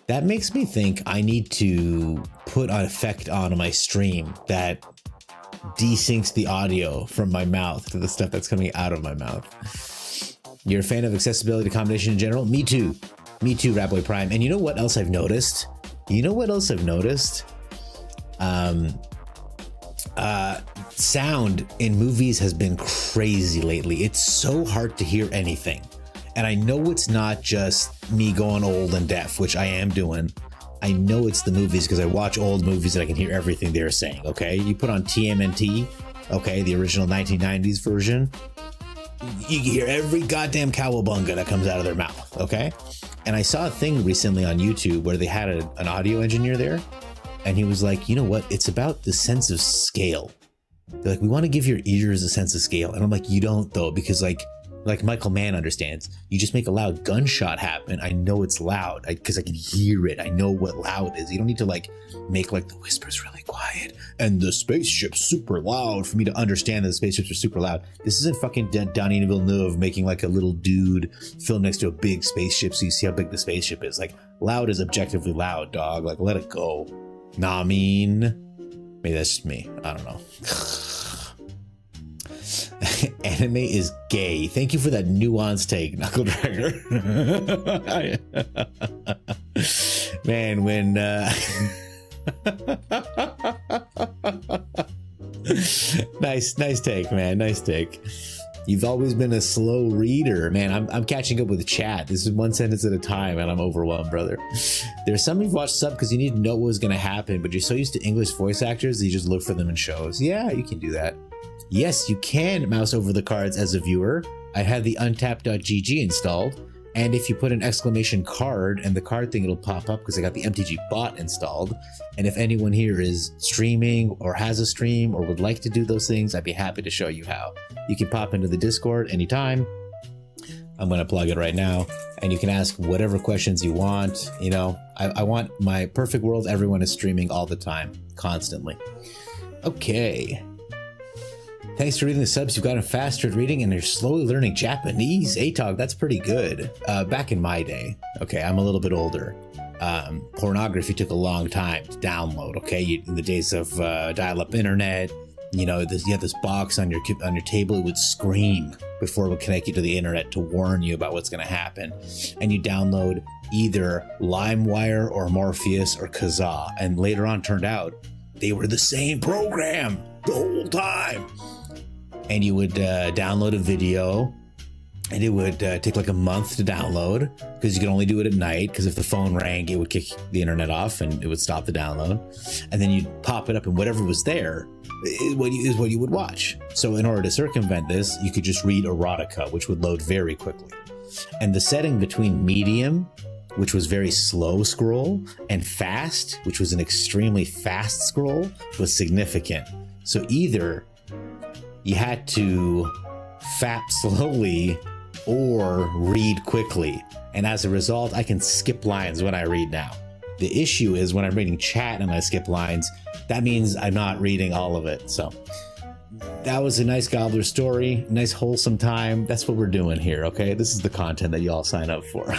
S2: That makes me think I need to put an effect on my stream that desyncs the audio from my mouth to the stuff that's coming out of my mouth. You're a fan of accessibility to combination in general? Me too. Me too, Ratboy Prime. And you know what else I've noticed? Sound in movies has been crazy lately. It's so hard to hear anything. And I know it's not just me going old and deaf, which I am doing. I know it's the movies because I watch old movies and I can hear everything they're saying, okay? You put on TMNT, okay, the original 1990s version, you can hear every goddamn cowabunga that comes out of their mouth, okay? And I saw a thing recently on YouTube where they had an audio engineer there, and he was like, you know what? It's about the sense of scale. They're like, we want to give your ears a sense of scale. And I'm like, you don't though, because like Michael Mann understands, you just make a loud gunshot happen. I know it's loud because I can hear it. I know what loud is. You don't need to like make like the whispers really quiet and the spaceship's super loud for me to understand that the spaceships are super loud. This isn't fucking Denis Villeneuve making like a little dude film next to a big spaceship so you see how big the spaceship is. Like loud is objectively loud, dog. Like let it go. Nah, I mean, maybe that's just me. I don't know. Anime is gay. Thank you for that nuanced take, Knuckle Dragger. Man, when nice take, man. Nice take. You've always been a slow reader. Man, I'm catching up with chat. This is one sentence at a time, and I'm overwhelmed, brother. There's some who've watched sub because you need to know what was going to happen, but you're so used to English voice actors that you just look for them in shows. Yeah, you can do that. Yes, you can mouse over the cards as a viewer. I had the untap.gg installed, and if you put an exclamation card and the card thing, it'll pop up because I got the MTG bot installed. And if anyone here is streaming or has a stream or would like to do those things, I'd be happy to show you how. You can pop into the Discord anytime. I'm going to plug it right now, and you can ask whatever questions you want. You know, I want my perfect world. Everyone is streaming all the time, constantly. Okay. Thanks for reading the subs. You've gotten faster at reading and you're slowly learning Japanese. ATOG, that's pretty good. Back in my day, okay, I'm a little bit older. Pornography took a long time to download, okay? In the days of dial-up internet, you know, you had this box on your table, it would scream before it would connect you to the internet to warn you about what's going to happen. And you download either LimeWire or Morpheus or Kazaa. And later on turned out they were the same program the whole time. And you would download a video, and it would take like a month to download because you could only do it at night, because if the phone rang, it would kick the internet off and it would stop the download. And then you'd pop it up, and whatever was there is what you would watch. So in order to circumvent this, you could just read erotica, which would load very quickly. And the setting between medium, which was very slow scroll, and fast, which was an extremely fast scroll, was significant. So either you had to fap slowly or read quickly. And as a result, I can skip lines when I read now. The issue is when I'm reading chat and I skip lines, that means I'm not reading all of it. So that was a nice Gobbler story, nice wholesome time. That's what we're doing here, okay? This is the content that you all sign up for.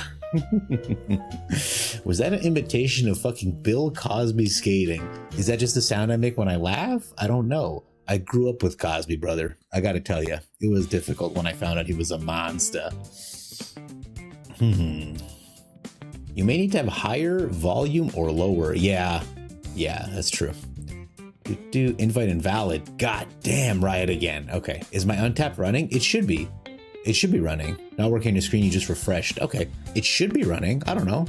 S2: Was that an imitation of fucking Bill Cosby skating? Is that just the sound I make when I laugh? I don't know. I grew up with Cosby, brother. I gotta tell you, it was difficult when I found out he was a monster. You may need to have higher volume or lower. Yeah, that's true. Invite invalid. God damn, Riot again. Okay, is my untap running? It should be. It should be running. Not working on your screen, you just refreshed. Okay, it should be running. I don't know.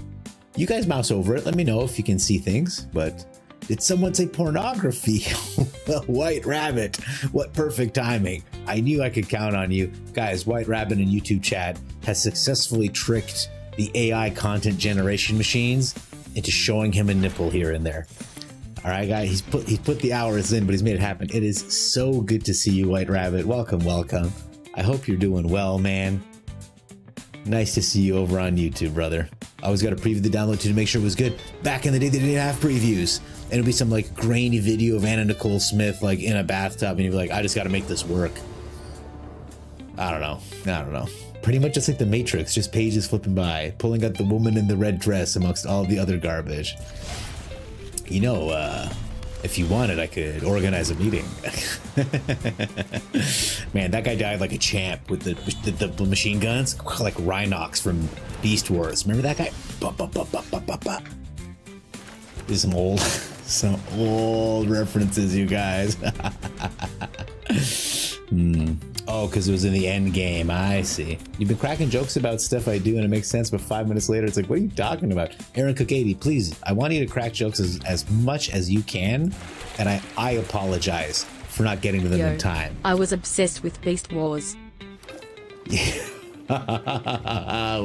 S2: You guys mouse over it. Let me know if you can see things, but did someone say pornography? White Rabbit. What perfect timing. I knew I could count on you. Guys, White Rabbit in YouTube chat has successfully tricked the AI content generation machines into showing him a nipple here and there. All right, guys, he's put the hours in, but he's made it happen. It is so good to see you, White Rabbit. Welcome, welcome. I hope you're doing well, man. Nice to see you over on YouTube, brother. I always got to preview the download to make sure it was good. Back in the day, they didn't have previews. And it'd be some like grainy video of Anna Nicole Smith like in a bathtub, and you'd be like, I just got to make this work. I don't know. Pretty much just like the Matrix, just pages flipping by, pulling out the woman in the red dress amongst all the other garbage. You know, if you wanted, I could organize a meeting. Man, that guy died like a champ with the machine guns, like Rhinox from Beast Wars. Remember that guy? These are some old references, you guys. Oh, because it was in the end game. I see. You've been cracking jokes about stuff I do, and it makes sense, but 5 minutes later, it's like, what are you talking about? Aaron Cook 80, please, I want you to crack jokes as much as you can, and I apologize for not getting to them in time.
S3: I was obsessed with Beast Wars.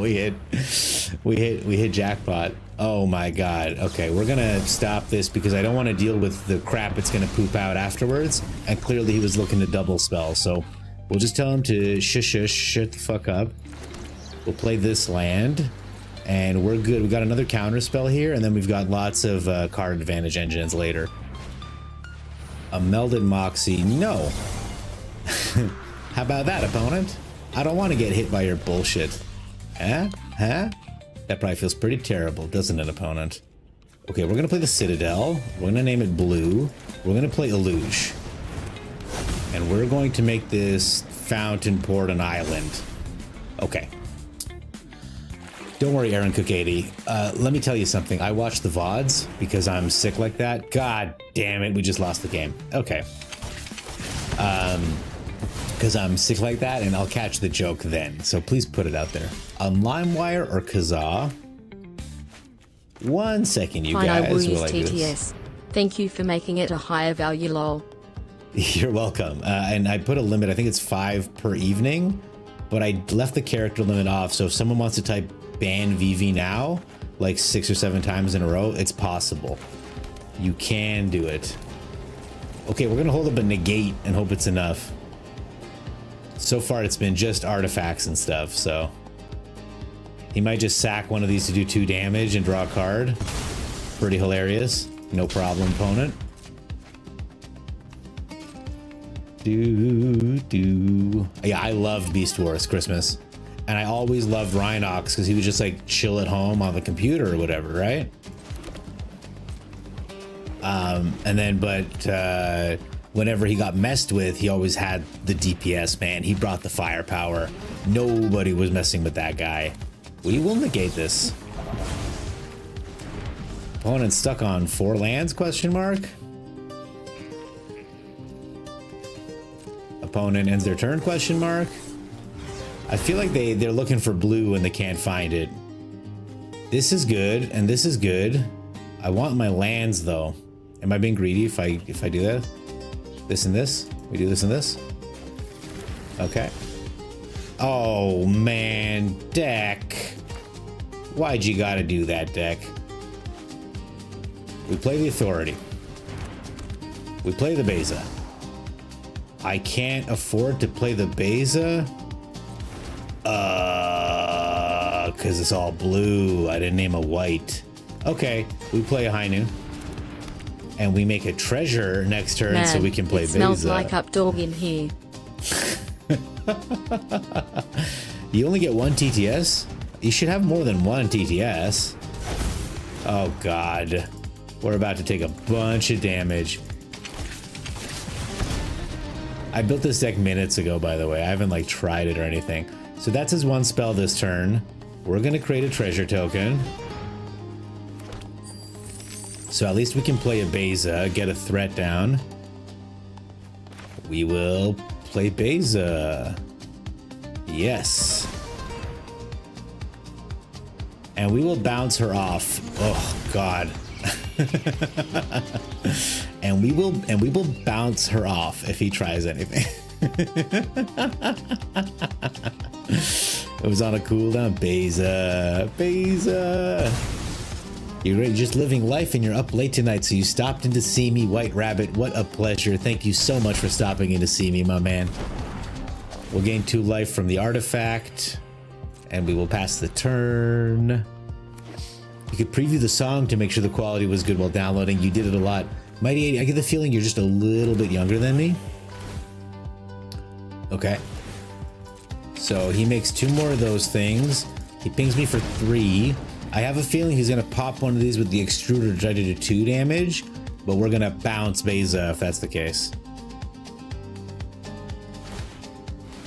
S2: we hit jackpot. Oh my god. Okay, we're gonna stop this because I don't want to deal with the crap it's gonna poop out afterwards, and clearly he was looking to double spell, so we'll just tell him to shut the fuck up. We'll play this land, and we're good. We got another counter spell here, and then we've got lots of card advantage engines later. A melded Moxie, no. How about that, opponent? I don't want to get hit by your bullshit. Huh? That probably feels pretty terrible, doesn't it, opponent? Okay, we're gonna play the Citadel. We're gonna name it Blue. We're gonna play Illuge. And we're going to make this fountain port an island. Okay. Don't worry, Aaron Cook 80. Let me tell you something. I watch the VODs because I'm sick like that. God damn it, we just lost the game. Okay. because I'm sick like that, and I'll catch the joke then. So please put it out there. On LimeWire or Kazaa? 1 second, you
S3: Fine,
S2: guys.
S3: I will use
S2: while I do this.
S3: TTS. Thank you for making it a higher value, lol.
S2: You're welcome. And I put a limit, I think it's 5 per evening, but I left the character limit off. So if someone wants to type ban VV now, like 6 or 7 times in a row, it's possible. You can do it. Okay, we're gonna hold up a negate and hope it's enough. So far it's been just artifacts and stuff, so. He might just sack one of these to do 2 damage and draw a card. Pretty hilarious. No problem, opponent. Yeah, I loved Beast Wars Christmas. And I always loved Rhinox because he would just like chill at home on the computer or whatever, right? But whenever he got messed with, he always had the DPS, man. He brought the firepower. Nobody was messing with that guy. We will negate this. Opponent stuck on 4 lands, question mark? Opponent ends their turn, question mark? I feel like they're looking for blue and they can't find it. This is good, and this is good. I want my lands, though. Am I being greedy if I do that? This and this? We do this and this? Okay. Oh, man. Deck. Why'd you gotta do that, deck? We play the Authority. We play the Beza. I can't afford to play the Beza. Because it's all blue. I didn't name a white. Okay, we play a high noon. And we make a treasure next turn. Man, so we can play Beza.
S3: Smells like updog in here.
S2: You only get 1 TTS? You should have more than 1 TTS. Oh god. We're about to take a bunch of damage. I built this deck minutes ago, by the way. I haven't like tried it or anything. So that's his 1 spell this turn. We're gonna create a treasure token. So at least we can play a Beza, get a threat down. We will play Beza. Yes. And we will bounce her off. Oh god. and we will bounce her off if he tries anything. It was on a cooldown. Beza. Beza. You're just living life and you're up late tonight, so you stopped in to see me, White Rabbit. What a pleasure. Thank you so much for stopping in to see me, my man. We'll gain 2 life from the artifact, and we will pass the turn. You could preview the song to make sure the quality was good while downloading. You did it a lot. Mighty 80, I get the feeling you're just a little bit younger than me. Okay. So he makes 2 more of those things. He pings me for 3. I have a feeling he's gonna pop one of these with the extruder to try to do 2 damage, but we're gonna bounce Beza if that's the case.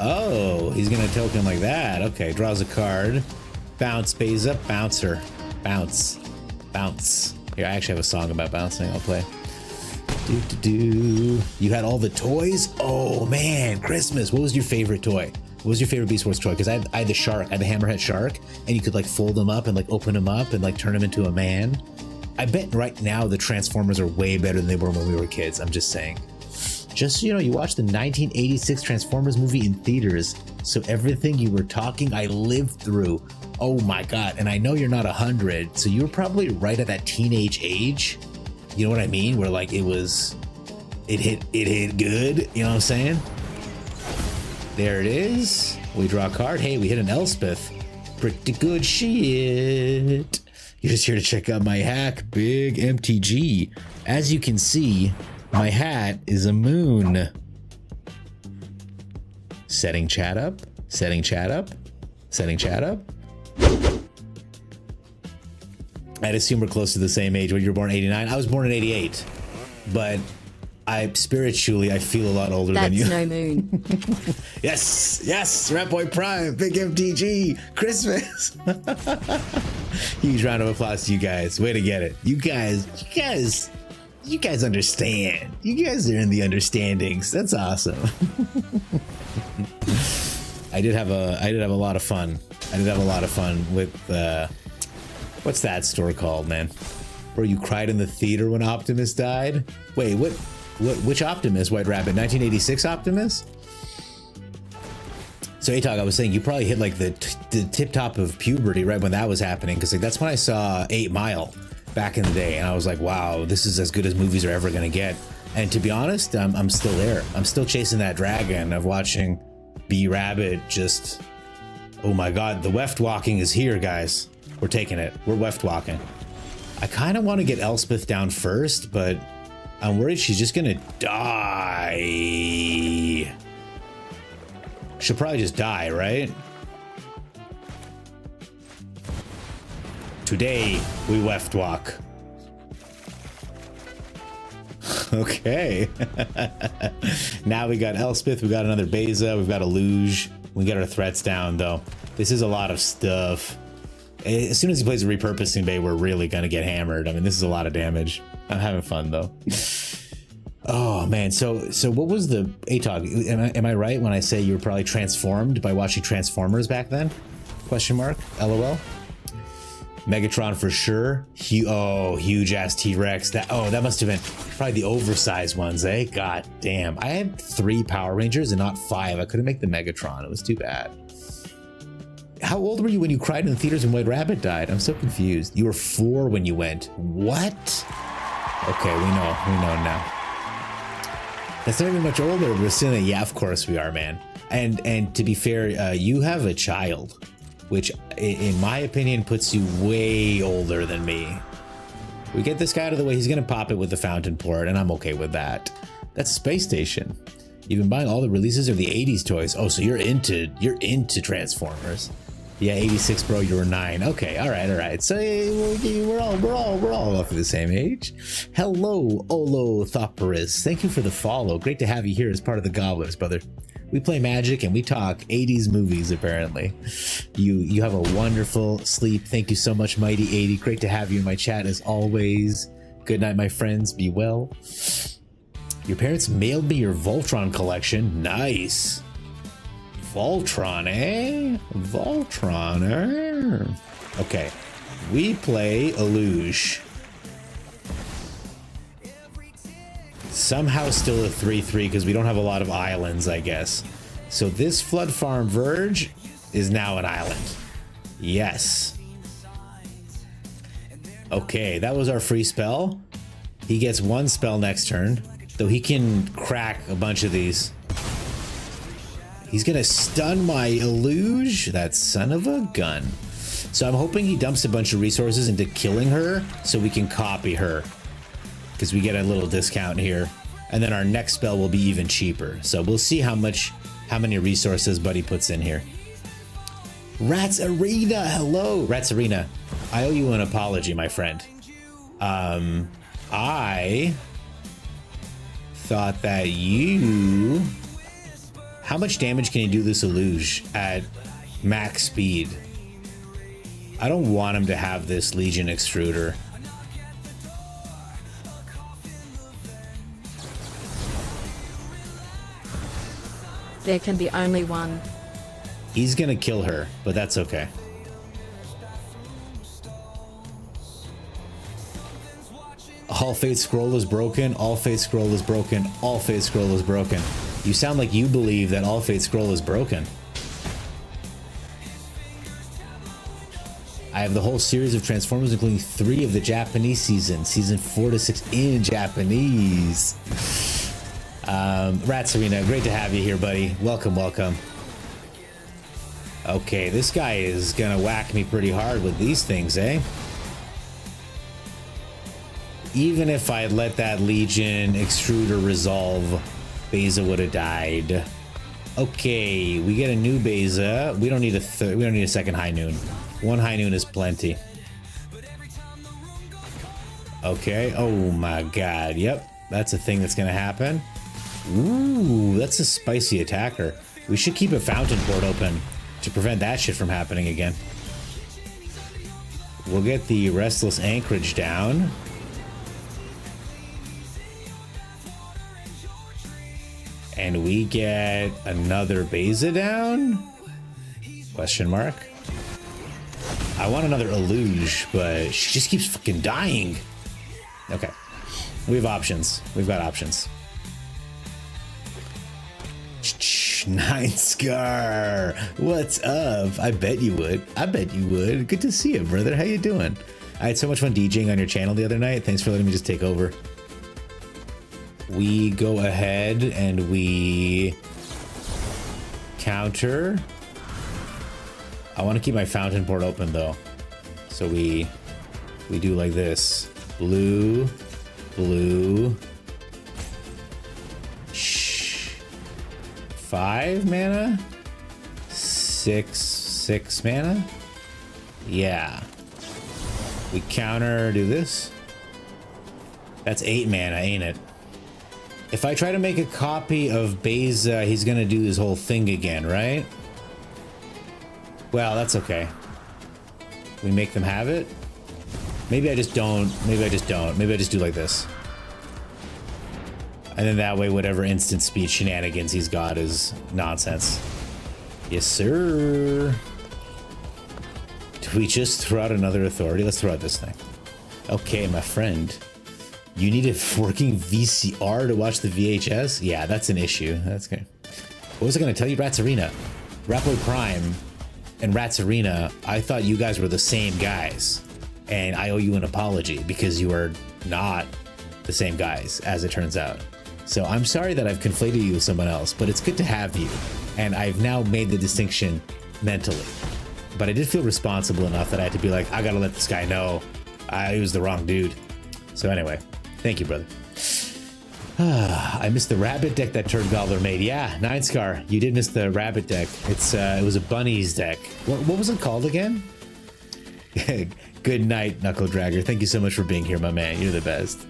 S2: Oh, he's gonna token like that. Okay, draws a card. Bounce Beza, bounce her. Bounce. Bounce. Here, I actually have a song about bouncing. I'll play. You had all the toys? Oh man, Christmas. What was your favorite toy? What was your favorite Beast Wars toy? Because I had the shark. I had the hammerhead shark, and you could like fold them up and like open them up and like turn them into a man. I bet right now the Transformers are way better than they were when we were kids. I'm just saying. Just so you know, you watched the 1986 Transformers movie in theaters, so everything you were talking, I lived through. Oh my god, and I know you're not 100, so you were probably right at that teenage age. You know what I mean? Where like it hit good, you know what I'm saying? There it is. We draw a card. Hey, we hit an Elspeth. Pretty good shit. You're just here to check out my hack, Big MTG. As you can see, my hat is a moon. Setting chat up. Setting chat up. Setting chat up. I'd assume we're close to the same age. When you were born in 89, I was born in 88, but I spiritually feel a lot older than you.
S3: That's no moon.
S2: Yes, Rat Boy Prime, Big MTG, Christmas. Huge round of applause to you guys. Way to get it. You guys understand. You guys are in the understandings. That's awesome. I did have a lot of fun. I did have a lot of fun with what's that store called, man? Where you cried in the theater when Optimus died? Wait, which Optimus, White Rabbit? 1986 Optimus? So Atog, I was saying you probably hit like the tip top of puberty right when that was happening, because like that's when I saw 8 Mile back in the day, and I was like, wow, this is as good as movies are ever gonna get. And to be honest, I'm still there. I'm still chasing that dragon of watching B Rabbit just, oh my god, the weft walking is here, guys. We're taking it. We're weft walking. I kind of want to get Elspeth down first, but I'm worried she's just gonna die. She'll probably just die, right? Today, we weft walk. Okay. Now we got Elspeth, we got another Beza, we've got a Luge. We got our threats down, though. This is a lot of stuff. As soon as he plays a repurposing bay, we're really gonna get hammered. I mean, this is a lot of damage. I'm having fun, though. Oh man, so what was the ATOG? Am I right when I say you were probably transformed by watching Transformers back then? Question mark. LOL. Megatron for sure. Huge ass T-Rex. That must have been probably the oversized ones, eh? God damn. I had 3 Power Rangers and not 5. I couldn't make the Megatron. It was too bad. How old were you when you cried in the theaters when White Rabbit died? I'm so confused. You were 4 when you went. What? Okay, we know now. That's not even much older. We're still in, yeah, of course we are, man. And to be fair, you have a child, which in my opinion puts you way older than me. We get this guy out of the way, he's gonna pop it with the fountain port, and I'm okay with that. That's Space Station. You've been buying all the releases of the 80s toys. Oh, so you're into Transformers. Yeah, 86, bro, you were 9. Okay, all right. So we're all roughly the same age. Hello, Olo Thoperis. Thank you for the follow. Great to have you here as part of the Gobblers, brother. We play Magic and we talk 80s movies, apparently. You have a wonderful sleep. Thank you so much, Mighty 80. Great to have you in my chat as always. Good night, my friends. Be well. Your parents mailed me your Voltron collection. Nice. Voltron, eh? Voltron, eh? Okay. We play a luge. Somehow still a 3-3 because we don't have a lot of islands, I guess. So this Flood Farm Verge is now an island. Yes. Okay, that was our free spell. He gets 1 spell next turn, though he can crack a bunch of these. He's gonna stun my Illuge, that son of a gun. So I'm hoping he dumps a bunch of resources into killing her so we can copy her, because we get a little discount here. And then our next spell will be even cheaper. So we'll see how many resources Buddy puts in here. Rats Arena, hello. Rats Arena, I owe you an apology, my friend. I thought that you... How much damage can you do this Illuge at max speed? I don't want him to have this Legion Extruder.
S3: There can be only one.
S2: He's gonna kill her, but that's okay. All Fate Scroll is broken. All Fate Scroll is broken. All Fate Scroll is broken. You sound like you believe that All Fate Scroll is broken. I have the whole series of Transformers, including 3 of the Japanese season 4 to 6 in Japanese. Rat Serena, great to have you here, buddy. Welcome. Okay, this guy is gonna whack me pretty hard with these things, eh? Even if I let that Legion Extruder resolve, Beza would have died. Okay, we get a new Beza. We don't need a second High Noon. 1 High Noon is plenty. Okay, oh my god, yep. That's a thing that's gonna happen. Ooh, that's a spicy attacker. We should keep a fountain port open to prevent that shit from happening again. We'll get the Restless Anchorage down. And we get another Beza down? Question mark. I want another Illuge, but she just keeps fucking dying. Okay. We have options. We've got options. 9 Scar. What's up? I bet you would. I bet you would. Good to see you, brother. How you doing? I had so much fun DJing on your channel the other night. Thanks for letting me just take over. We go ahead and we counter. I want to keep my fountain port open though. So we do like this. Blue, blue. 5 mana? 6 mana? Yeah. We counter, do this. That's 8 mana, ain't it? If I try to make a copy of Beza, he's gonna do his whole thing again, right? Well, that's okay. We make them have it? Maybe I just don't. Maybe I just don't. Maybe I just do like this. And then that way, whatever instant speed shenanigans he's got is nonsense. Yes, sir. Do we just throw out another authority? Let's throw out this thing. Okay, my friend. You need a working VCR to watch the VHS? Yeah, that's an issue. That's good. What was I going to tell you? Rats Arena. Rapboy Prime and Rats Arena, I thought you guys were the same guys. And I owe you an apology because you are not the same guys, as it turns out. So I'm sorry that I've conflated you with someone else, but it's good to have you. And I've now made the distinction mentally. But I did feel responsible enough that I had to be like, I gotta let this guy know I was the wrong dude. So anyway, thank you, brother. I missed the rabbit deck that Turd Gobbler made. Yeah, 9 Scar, you did miss the rabbit deck. It was a bunnies deck. What was it called again? Good night, Knuckle Dragger. Thank you so much for being here, my man. You're the best.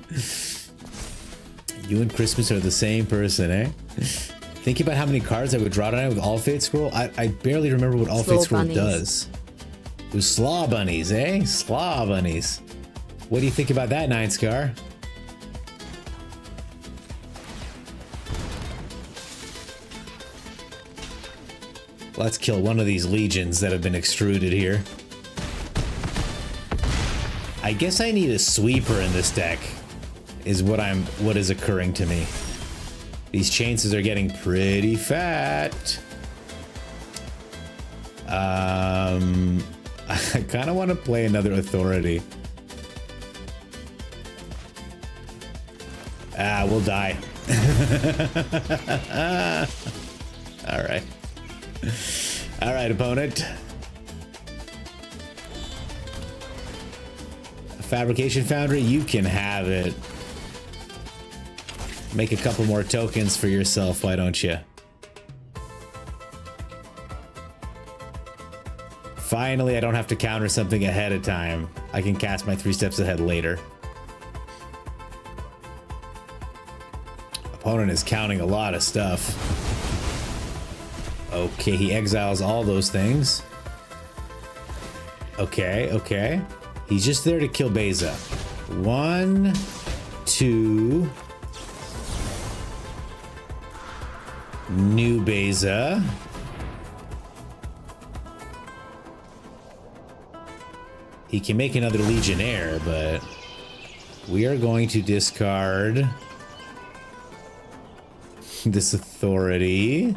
S2: You and Christmas are the same person, eh? Think about how many cards I would draw tonight with All Fate Scroll. I barely remember what All Fate Scroll does. It was Slaw Bunnies, eh? Slaw Bunnies. What do you think about that, 9 Scar? Let's kill one of these legions that have been extruded here. I guess I need a sweeper in this deck, is what is occurring to me. These chances are getting pretty fat. I kind of want to play another authority. We'll die. All right. All right, opponent. Fabrication Foundry, you can have it. Make a couple more tokens for yourself, why don't you? Finally, I don't have to counter something ahead of time. I can cast my 3 steps ahead later. Opponent is counting a lot of stuff. Okay, he exiles all those things. Okay, okay. He's just there to kill Beza. 1, 2. New Beza. He can make another Legionnaire, but we are going to discard this authority.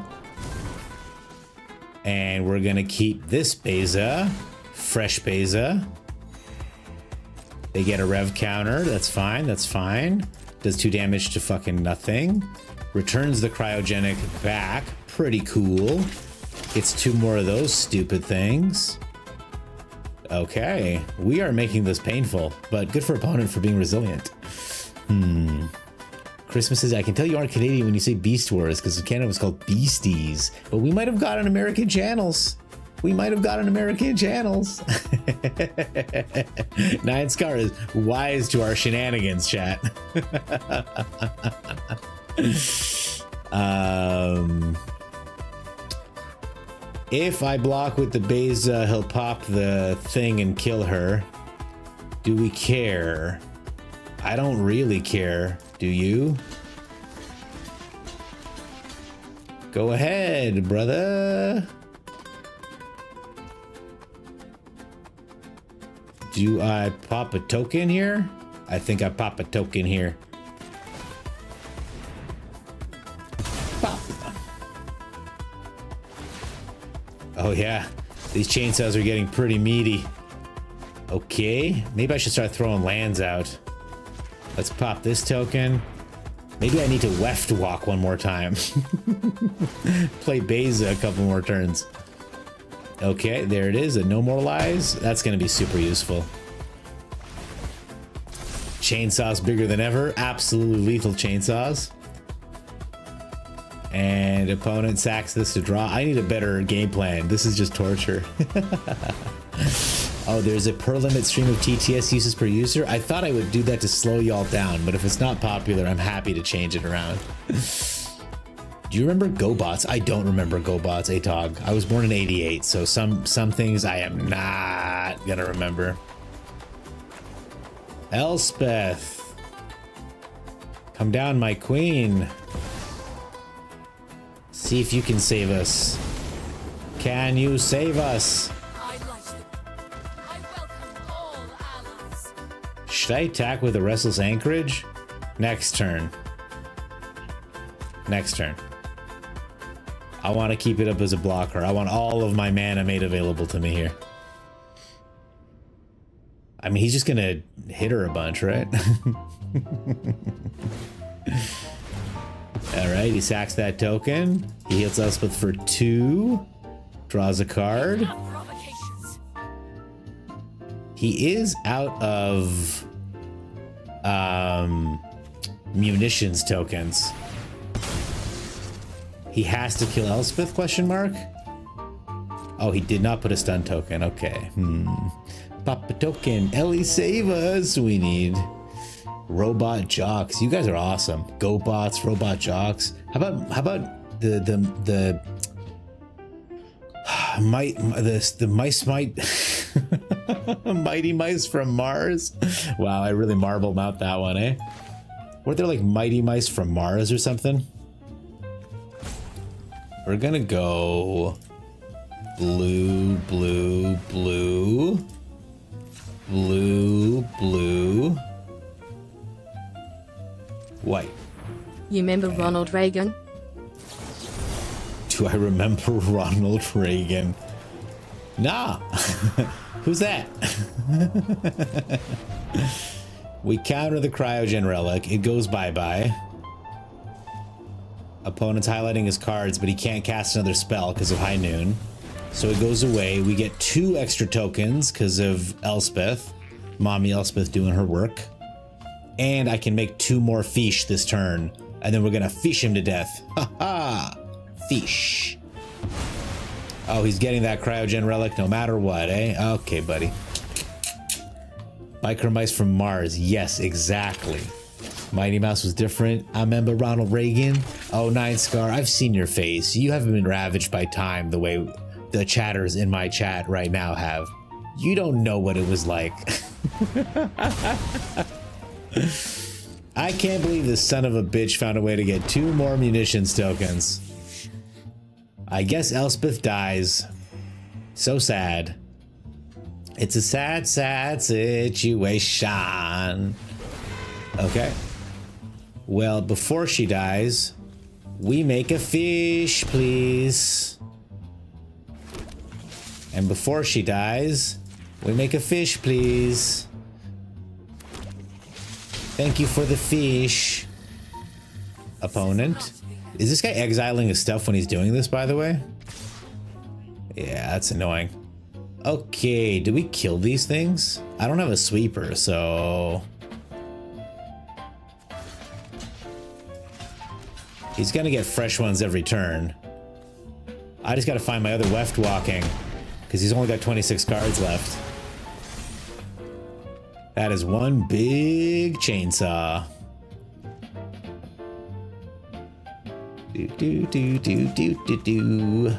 S2: And we're gonna keep this Beza. Fresh Beza. They get a rev counter. That's fine. That's fine. Does 2 damage to fucking nothing. Returns the cryogenic back. Pretty cool. Gets 2 more of those stupid things. Okay. We are making this painful, but good for opponent for being resilient. Christmas is... I can tell you aren't Canadian when you say Beast Wars, because Canada was called Beasties. But we might have gotten American channels. We might have gotten American channels. 9 Scar is wise to our shenanigans, chat. If I block with the Beza, he'll pop the thing and kill her. Do we care? I don't really care. Do you? Go ahead, brother. Do I pop a token here? I think I pop a token here. Pop. Oh yeah, these chainsaws are getting pretty meaty. Okay, maybe I should start throwing lands out. Let's pop this token. Maybe I need to weft walk one more time. Play Beza a couple more turns. Okay, there it is. A no more lies. That's going to be super useful. Chainsaws bigger than ever. Absolutely lethal chainsaws. And opponent sacks this to draw. I need a better game plan. This is just torture. Oh, there's a per limit stream of TTS uses per user. I thought I would do that to slow y'all down, but if it's not popular, I'm happy to change it around. Do you remember GoBots? I don't remember GoBots, ATOG. I was born in 88, so some things I am not gonna remember. Elspeth. Come down, my queen. See if you can save us. Can you save us? Should I attack with a Restless Anchorage? Next turn. Next turn. I want to keep it up as a blocker. I want all of my mana made available to me here. I mean, he's just gonna hit her a bunch, right? Alright, he sacks that token. He hits Elspeth for 2. Draws a card. He is out of munitions tokens. He has to kill Elspeth, question mark? Oh, he did not put a stun token. Okay. Pop a token. Ellie, save us. We need robot jocks. You guys are awesome. GoBots, robot jocks. How about the mice might Mighty Mice from Mars? Wow, I really marbled out that one, eh? Weren't there like Mighty Mice from Mars or something? We're gonna go blue, blue, blue, blue, blue, white.
S3: You remember Ronald Reagan?
S2: Do I remember Ronald Reagan? Nah. Who's that? We counter the Cryogen Relic. It goes bye-bye. Opponent's highlighting his cards, but he can't cast another spell because of High Noon. So it goes away. We get 2 extra tokens because of Elspeth. Mommy Elspeth doing her work. And I can make 2 more fish this turn. And then we're going to fish him to death. Ha ha! Fish. Oh, he's getting that Cryogen Relic no matter what, eh? Okay, buddy. Micromice from Mars. Yes, exactly. Mighty Mouse was different. I remember Ronald Reagan. Oh, Nine Scar, I've seen your face. You haven't been ravaged by time the way the chatters in my chat right now have. You don't know what it was like. I can't believe this son of a bitch found a way to get 2 more munitions tokens. I guess Elspeth dies. So sad. It's a sad, sad situation. Okay. Well, before she dies, we make a fish, please. And before she dies, we make a fish, please. Thank you for the fish. Opponent. Is this guy exiling his stuff when he's doing this, by the way? Yeah, that's annoying. Okay, do we kill these things? I don't have a sweeper, so... He's gonna get fresh ones every turn. I just gotta find my other weft walking, because he's only got 26 cards left. That is one big chainsaw.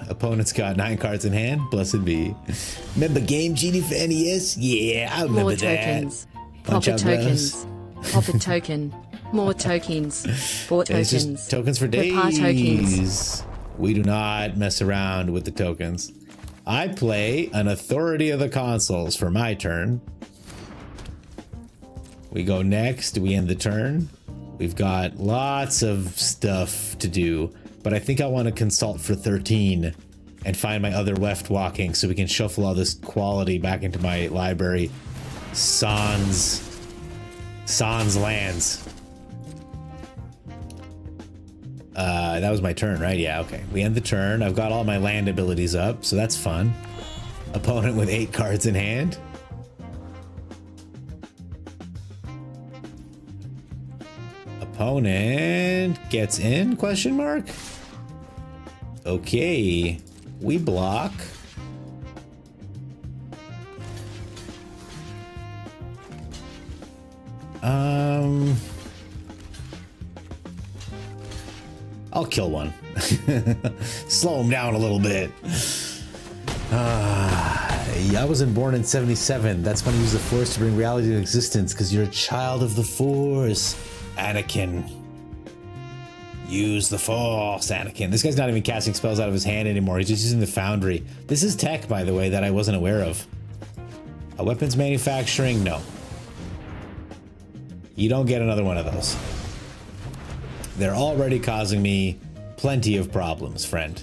S2: Opponent's got 9 cards in hand. Blessed be. Remember Game Genie for NES? Yeah, I remember
S3: More tokens. Pop a tokens. Pop a token. More tokens. 4 tokens.
S2: It's just tokens for days.
S3: Prepare tokens.
S2: We do not mess around with the tokens. I play an authority of the consoles for my turn. We go next. We end the turn. We've got lots of stuff to do, but I think I want to consult for 13 and find my other left walking so we can shuffle all this quality back into my library. Sans lands. That was my turn, right? Yeah, okay. We end the turn. I've got all my land abilities up, so that's fun. Opponent with 8 cards in hand. Opponent gets in, question mark? Okay. We block. I'll kill one. Slow him down a little bit. I wasn't born in 77. That's when you use the Force to bring reality to existence because you're a child of the Force. Anakin. Use the Force, Anakin. This guy's not even casting spells out of his hand anymore. He's just using the Foundry. This is tech, by the way, that I wasn't aware of. A weapons manufacturing? No. You don't get another one of those. They're already causing me plenty of problems, friend.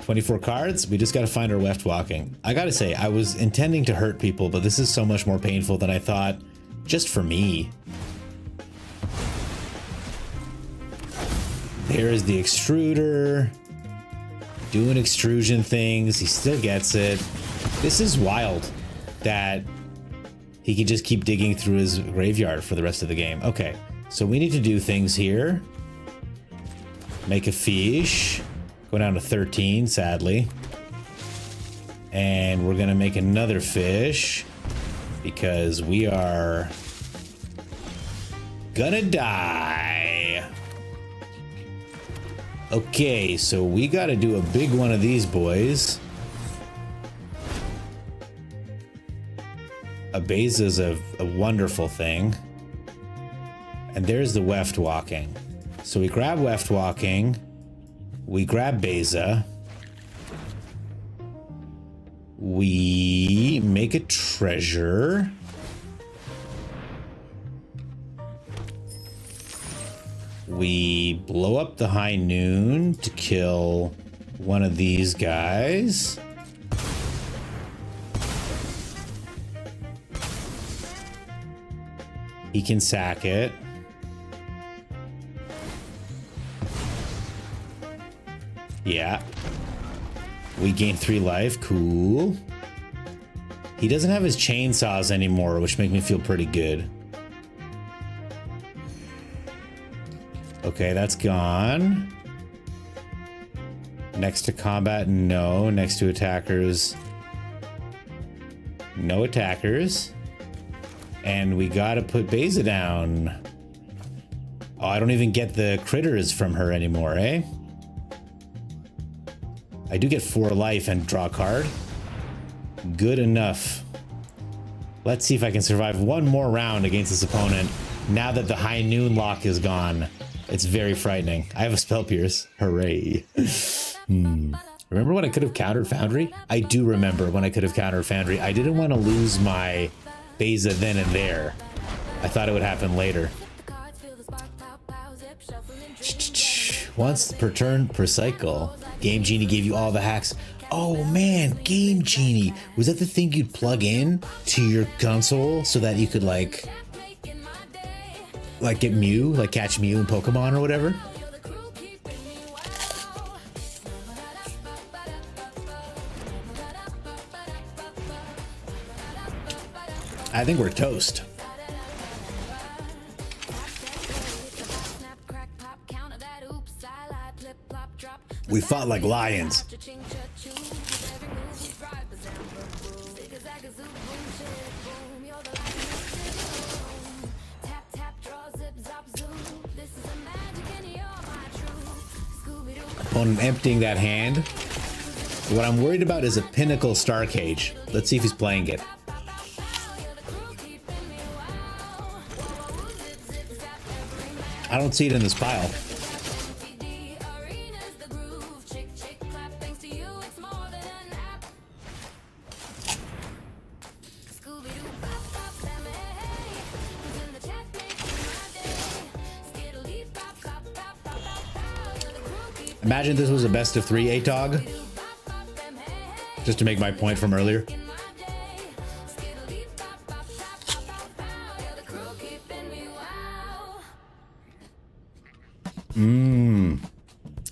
S2: 24 cards? We just gotta find our left walking. I gotta say, I was intending to hurt people, but this is so much more painful than I thought, just for me. There is the extruder. Doing extrusion things. He still gets it. This is wild that he can just keep digging through his graveyard for the rest of the game. Okay, so we need to do things here. Make a fish. Go down to 13, sadly. And we're gonna make another fish because we are gonna die. Okay, so we gotta do a big one of these boys. A Beza is a wonderful thing. And there's the Weft walking. So we grab Weft walking. We grab Beza. We make a treasure. We blow up the High Noon to kill one of these guys. He can sack it. Yeah. We gain 3 life. Cool. He doesn't have his chainsaws anymore, which make me feel pretty good. Okay, that's gone. Next to combat, no. Next to attackers, no attackers. And we gotta put Beza down. Oh, I don't even get the critters from her anymore, eh? I do get 4 life and draw a card. Good enough. Let's see if I can survive one more round against this opponent now that the High Noon lock is gone. It's very frightening. I have a Spell Pierce. Hooray. Remember when I could have countered Foundry? I do remember when I could have countered Foundry. I didn't want to lose my Beza then and there. I thought it would happen later. Once per turn per cycle. Game Genie gave you all the hacks. Oh man, Game Genie. Was that the thing you'd plug in to your console so that you could like get Mew, like catch Mew in Pokemon or whatever? I think we're toast. We fought like lions. Opponent emptying that hand. What I'm worried about is a Pinnacle Star Cage. Let's see if he's playing it. I don't see it in this pile. Imagine this was a best of 3 ATOG. Just to make my point from earlier.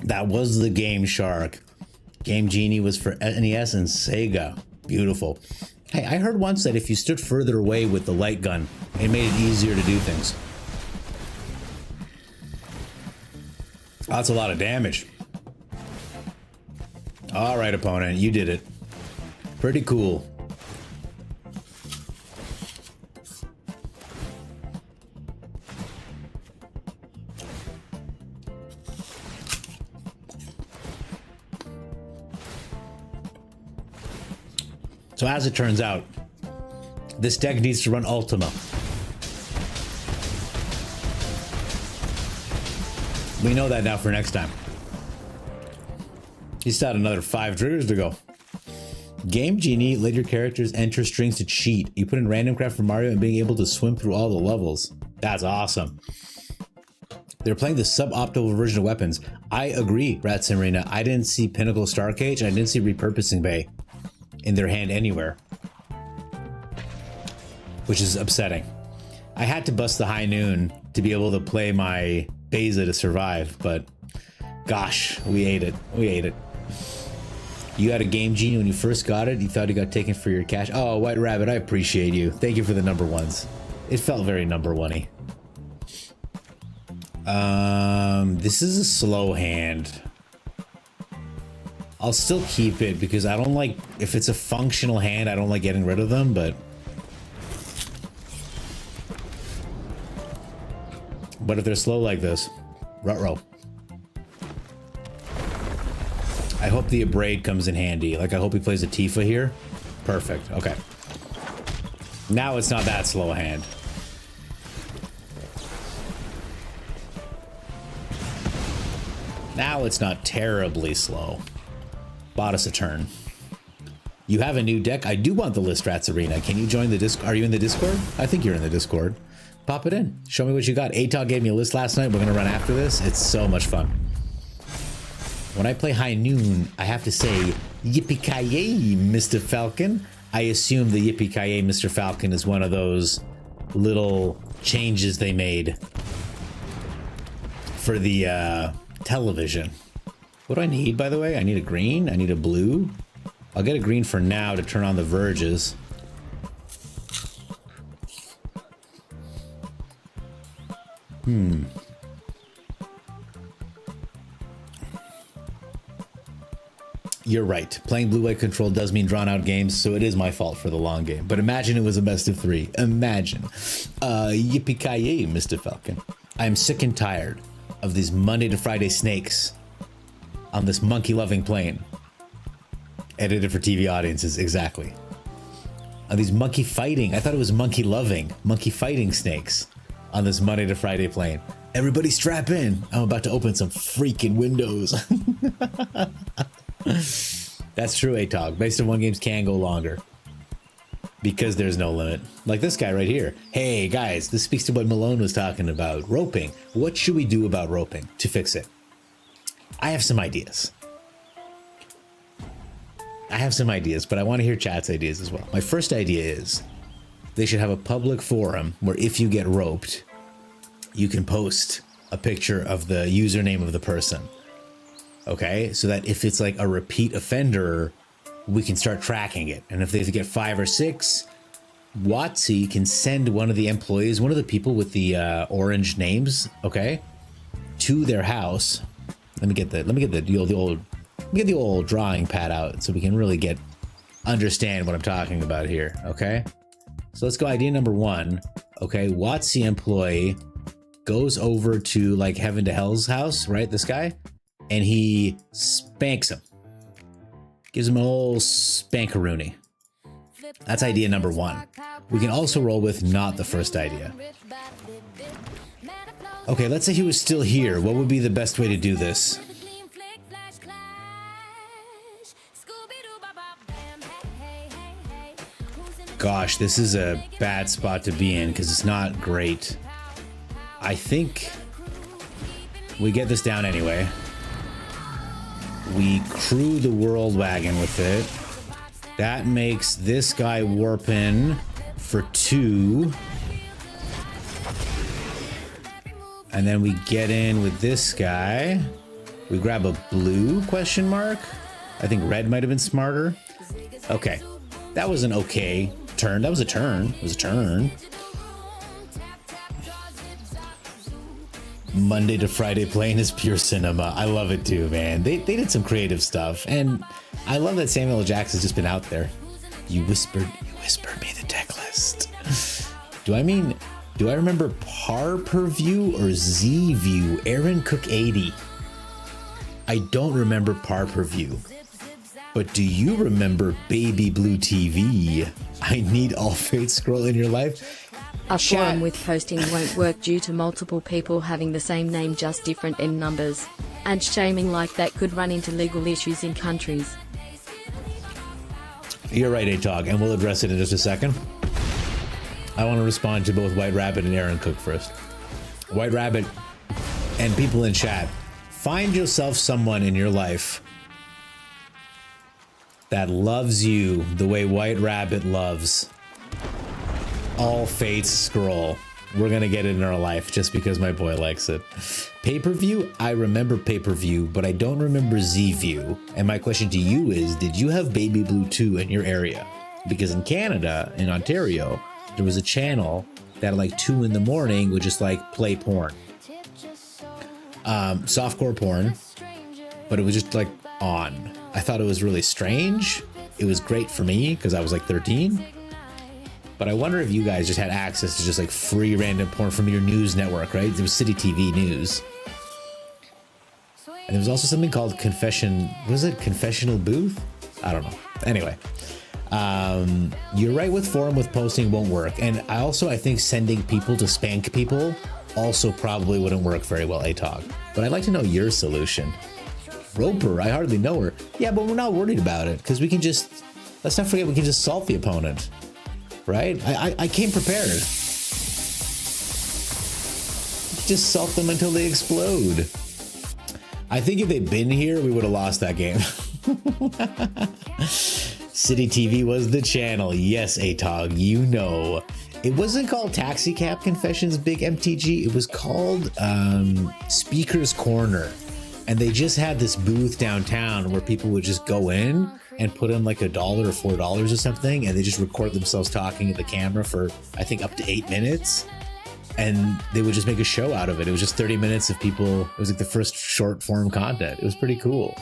S2: That was the Game Shark. Game Genie was for NES and Sega. Beautiful. Hey, I heard once that if you stood further away with the light gun, it made it easier to do things. Oh, that's a lot of damage. All right, opponent, you did it. Pretty cool. So as it turns out, this deck needs to run Ultima. We know that now for next time. He's got another 5 triggers to go. Game Genie let your characters enter strings to cheat. You put in random craft for Mario and being able to swim through all the levels. That's awesome. They're playing the suboptimal version of weapons. I agree, Rats Arena. I didn't see Pinnacle Star Cage. I didn't see Repurposing Bay in their hand anywhere, which is upsetting. I had to bust the High Noon to be able to play my Beza to survive, but gosh, we ate it. We ate it. You had a Game Genie when you first got it. You thought you got taken for your cash. Oh, White Rabbit, I appreciate you. Thank you for the number ones. It felt very number one-y. This is a slow hand. I'll still keep it because I don't like, if it's a functional hand, I don't like getting rid of them, but if they're slow like this, ruh-roh. I hope the Abrade comes in handy. Like, I hope he plays a Tifa here. Perfect. Okay. Now it's not that slow a hand. Now it's not terribly slow. Bought us a turn. You have a new deck. I do want the List Rats Arena. Can you join the Discord? Are you in the Discord? I think you're in the Discord. Pop it in. Show me what you got. ATOG gave me a list last night. We're going to run after this. It's so much fun. When I play High Noon, I have to say, yippee-ki-yay, Mr. Falcon. I assume the yippee-ki-yay, Mr. Falcon is one of those little changes they made for the television. What do I need, by the way? I need a green. I need a blue. I'll get a green for now to turn on the verges. You're right. Playing blue-white control does mean drawn-out games, so it is my fault for the long game. But imagine it was a best of 3. Imagine. Yippee-ki-yay, Mr. Falcon. I am sick and tired of these Monday to Friday snakes on this monkey-loving plane. Edited for TV audiences, exactly. On these monkey fighting, I thought it was monkey-loving, monkey fighting snakes on this Monday to Friday plane. Everybody strap in. I'm about to open some freaking windows. That's true, ATOG. Based on one games can go longer. Because there's no limit. Like this guy right here. Hey, guys, this speaks to what Malone was talking about. Roping. What should we do about roping to fix it? I have some ideas. But I want to hear chat's ideas as well. My first idea is they should have a public forum where if you get roped, you can post a picture of the username of the person. Okay? So that if it's like a repeat offender, we can start tracking it. And if they get 5 or 6, WotC can send one of the employees, one of the people with the orange names, okay, to their house. Let me get the old drawing pad out so we can really understand what I'm talking about here, okay? So let's go idea number 1. Okay, WotC employee goes over to like Heaven to Hell's house, right? This guy, and he spanks him. Gives him an old spankaroony. That's idea number 1. We can also roll with not the first idea. Okay, let's say he was still here. What would be the best way to do this? Gosh, this is a bad spot to be in because it's not great. I think we get this down anyway. We crew the world wagon with it. That makes this guy warp in for 2. And then we get in with this guy. We grab a blue question mark. I think red might have been smarter. Okay. That was an okay turn. That was a turn. It was a turn. Monday to Friday playing is pure cinema. I love it too, man. They did some creative stuff. And I love that Samuel L. Jackson's just been out there. You whispered me the deck list. Do I remember par per view or Z view? Aaron Cook 80. I don't remember par per view. But do you remember Baby Blue TV? I need all fates scroll in your life.
S3: A forum with posting won't work due to multiple people having the same name, just different in numbers. And shaming like that could run into legal issues in countries.
S2: You're right, A-Tog, and we'll address it in just a second. I want to respond to both White Rabbit and Aaron Cook first. White Rabbit and people in chat, find yourself someone in your life that loves you the way White Rabbit loves all fates scroll. We're gonna get it in our life just because my boy likes it. Pay-per-view, I remember pay-per-view, but I don't remember Z-View. And my question to you is, did you have Baby Blue 2 in your area? Because in Canada, in Ontario, there was a channel that at like 2 in the morning would just like play porn. Softcore porn, but it was just like on. I thought it was really strange. It was great for me because I was like 13. But I wonder if you guys just had access to just like free random porn from your news network, right? It was City TV News. And there was also something called Confessional Booth? I don't know. Anyway, you're right with forum with posting won't work. And I think sending people to spank people also probably wouldn't work very well, A-Tog. But I'd like to know your solution. Roper, I hardly know her. Yeah, but we're not worried about it because let's not forget we can just salt the opponent. Right? I came prepared. Just salt them until they explode. I think if they'd been here, we would have lost that game. City TV was the channel. Yes, A-Tog, you know. It wasn't called Taxi Cab Confessions Big MTG. It was called Speaker's Corner. And they just had this booth downtown where people would just go in and put in like $1 or $4 or something, and they just record themselves talking at the camera for I think up to 8 minutes, and they would just make a show out of it. It was just 30 minutes of people. It was like the first short form content. It was pretty cool.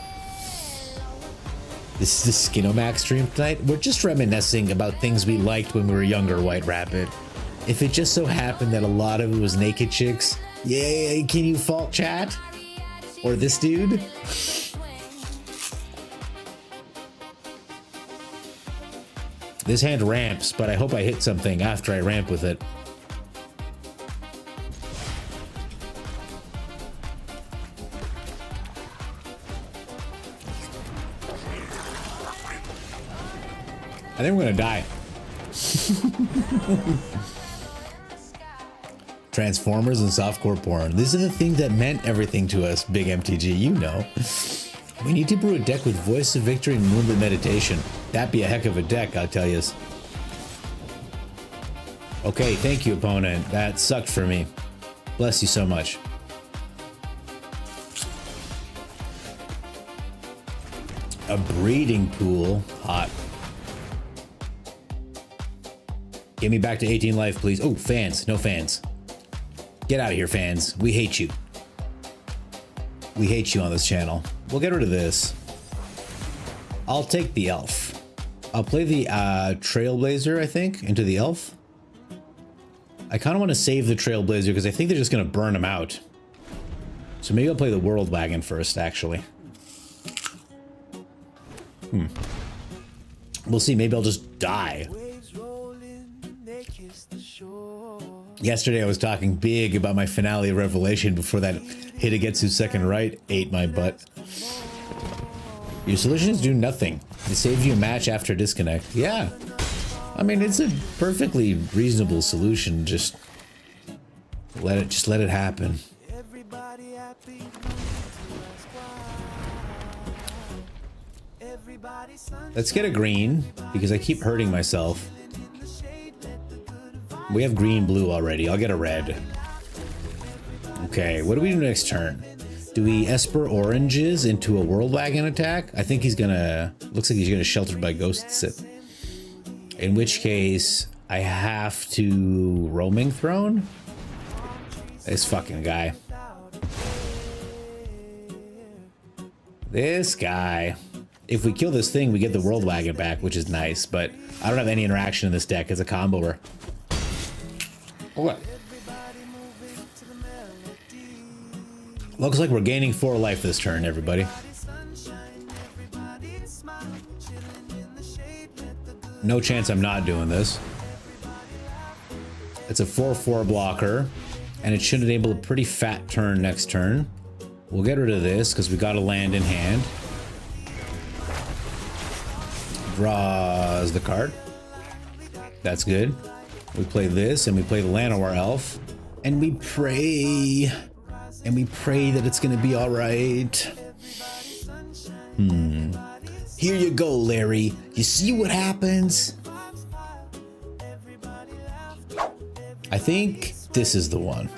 S2: This is the Skinomax stream tonight. We're just reminiscing about things we liked when we were younger, White Rabbit. If it just so happened that a lot of it was naked chicks, yay, can you fault chat? Or this dude? This hand ramps, but I hope I hit something after I ramp with it. I think we're gonna die. Transformers and softcore porn. These are the things that meant everything to us, Big MTG, you know. We need to brew a deck with Voice of Victory and Moonlit Meditation. That'd be a heck of a deck, I'll tell you. Okay, thank you, opponent. That sucked for me. Bless you so much. A breeding pool. Hot. Get me back to 18 life, please. Oh, fans. No fans. Get out of here, fans. We hate you. We hate you on this channel. We'll get rid of this. I'll take the elf. I'll play the Trailblazer, I think, into the elf. I kind of want to save the Trailblazer because I think they're just going to burn him out. So maybe I'll play the World Wagon first, actually. We'll see. Maybe I'll just die. Yesterday I was talking big about my finale of Revelation before that Hitagetsu second right ate my butt. Your solutions do nothing. They save you a match after disconnect. Yeah. I mean, it's a perfectly reasonable solution. Just let it happen. Let's get a green, because I keep hurting myself. We have green, blue already. I'll get a red. Okay, what do we do next turn? Do we Esper oranges into a World Wagon attack? I think he's gonna... Looks like he's gonna Sheltered by Ghosts it. In which case, I have to Roaming Throne? This fucking guy. This guy. If we kill this thing, we get the World Wagon back, which is nice, but I don't have any interaction in this deck. It's a comboer. Okay. Looks like we're gaining 4 life this turn, everybody. No chance I'm not doing this. It's a 4/4 blocker, and it should enable a pretty fat turn next turn. We'll get rid of this, because we got a land in hand. Draws the card. That's good. We play this, and we play the Llanowar Elf, and we pray that it's gonna be all right. Here you go, Larry. You see what happens? I think this is the one.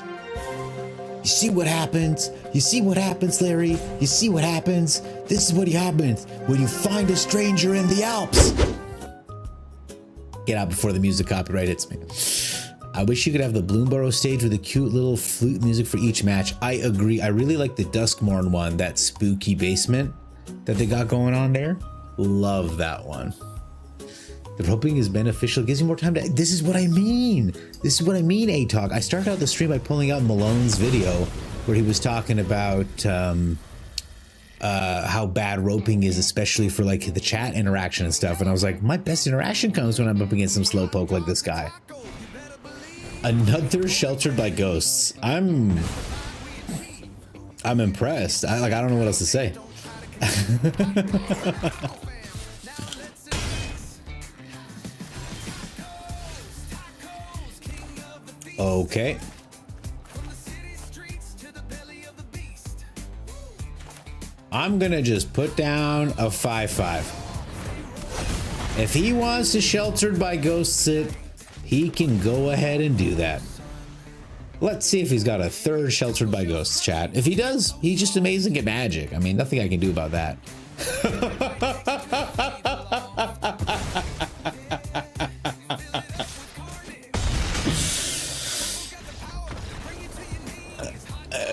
S2: You see what happens? You see what happens, Larry? You see what happens? This is what happens when you find a stranger in the Alps. Get out before the music copyright hits me. I wish you could have the Bloomborough stage with a cute little flute music for each match. I agree. I really like the Duskmorn one, that spooky basement that they got going on there. Love that one. The roping is beneficial. It gives you more time to... This is what I mean. This is what I mean, A-Talk. I started out the stream by pulling out Malone's video where he was talking about how bad roping is, especially for like the chat interaction and stuff. And I was like, my best interaction comes when I'm up against some slowpoke like this guy. Another Sheltered by Ghosts. I'm impressed. I don't know what else to say. Okay. I'm gonna just put down a 5/5. If he wants to Sheltered by Ghosts it, he can go ahead and do that. Let's see if he's got a third Sheltered by Ghosts, chat. If he does, he's just amazing at Magic. I mean, nothing I can do about that.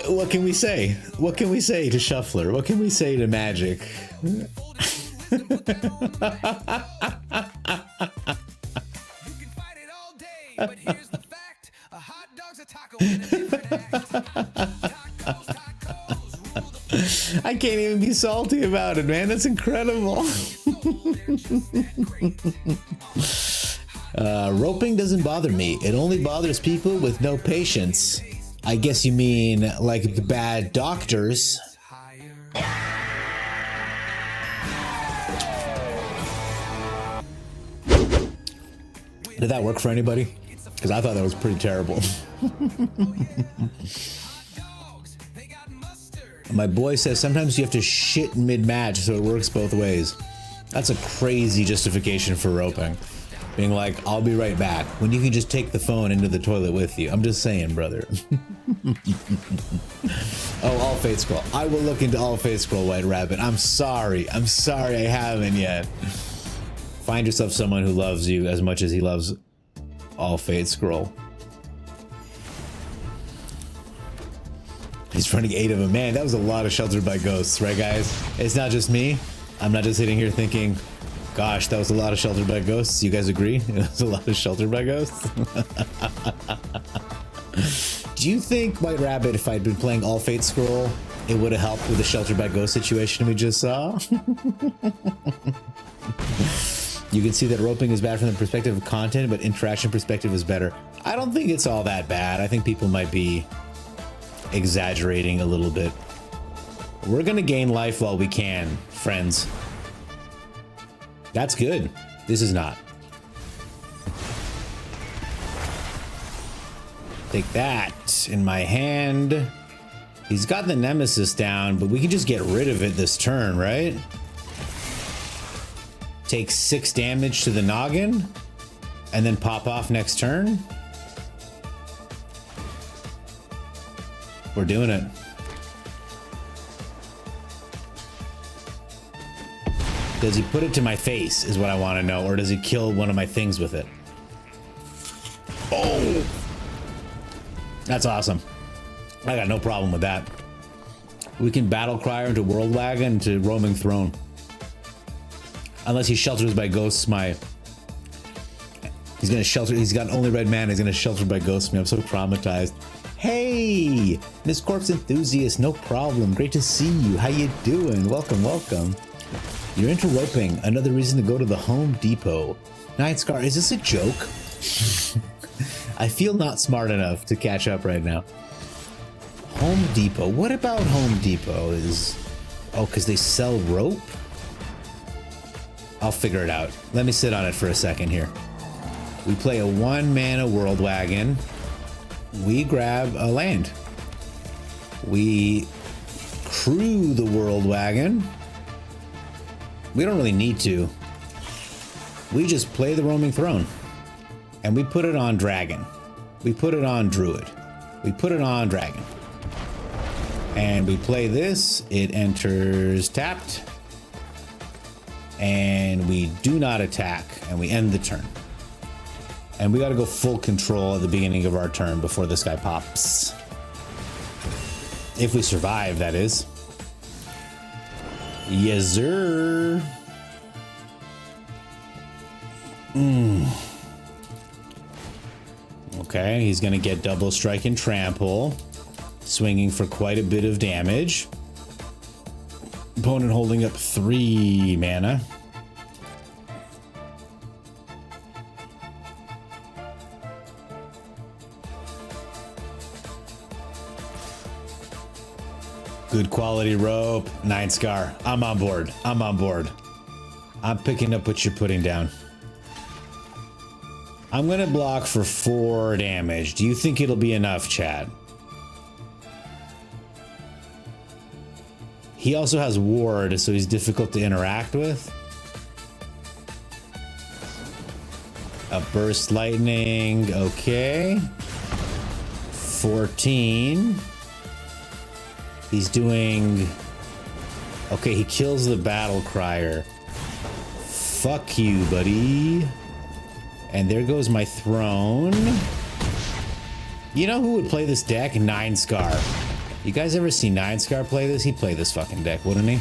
S2: What can we say? What can we say to Shuffler? What can we say to Magic? I can't even be salty about it, man. That's incredible. Roping doesn't bother me. It only bothers people with no patience. I guess you mean like the bad doctors. Did that work for anybody? Because I thought that was pretty terrible. My boy says sometimes you have to shit mid-match so it works both ways. That's a crazy justification for roping. Being like, I'll be right back, when you can just take the phone into the toilet with you. I'm just saying, brother. Oh, All Fate Scroll. I will look into All Fate Scroll, White Rabbit. I'm sorry. I'm sorry I haven't yet. Find yourself someone who loves you as much as he loves All Fate Scroll. He's running 8 of them. Man, that was a lot of Sheltered by Ghosts, right, guys? It's not just me. I'm not just sitting here thinking, gosh, that was a lot of Sheltered by Ghosts. You guys agree? It was a lot of Sheltered by Ghosts. Do you think, White Rabbit, if I'd been playing All Fate Scroll, it would have helped with the Sheltered by Ghost situation we just saw? You can see that roping is bad from the perspective of content, but interaction perspective is better. I don't think it's all that bad. I think people might be exaggerating a little bit. We're gonna gain life while we can, friends. That's good. This is not. Take that in my hand. He's got the Nemesis down, but we can just get rid of it this turn, right? take 6 damage to the noggin, and then pop off next turn. We're doing it. Does he put it to my face is what I want to know, or does he kill one of my things with it? Oh! That's awesome. I got no problem with that. We can battle Crier into World Wagon into Roaming Throne. Unless he shelters by ghosts my... He's gonna shelter... He's got only red mana. He's gonna shelter by ghosts me. I'm so traumatized. Hey! Miss Corpse Enthusiast, no problem. Great to see you. How you doing? Welcome, welcome. You're into roping. Another reason to go to the Home Depot. Night Scar, is this a joke? I feel not smart enough to catch up right now. Home Depot. What about Home Depot is... Oh, because they sell rope? I'll figure it out. Let me sit on it for a second here. We play a 1-mana World Wagon. We grab a land. We crew the World Wagon. We don't really need to. We just play the Roaming Throne. And we put it on Dragon. We put it on Druid. We put it on Dragon. And we play this. It enters tapped. And we do not attack. And we end the turn. And we got to go full control at the beginning of our turn before this guy pops. If we survive, that is. Yes, sir. Okay, he's going to get double strike and trample. Swinging for quite a bit of damage. Opponent holding up 3 mana. Good quality rope. 9 Scar. I'm on board. I'm on board. I'm picking up what you're putting down. I'm gonna block for 4 damage. Do you think it'll be enough, Chad? He also has ward, so he's difficult to interact with. A burst lightning. Okay. 14. He's doing... Okay, he kills the battle crier. Fuck you, buddy. And there goes my throne. You know who would play this deck? 9 Scar. You guys ever see 9 Scar play this? He'd play this fucking deck, wouldn't he?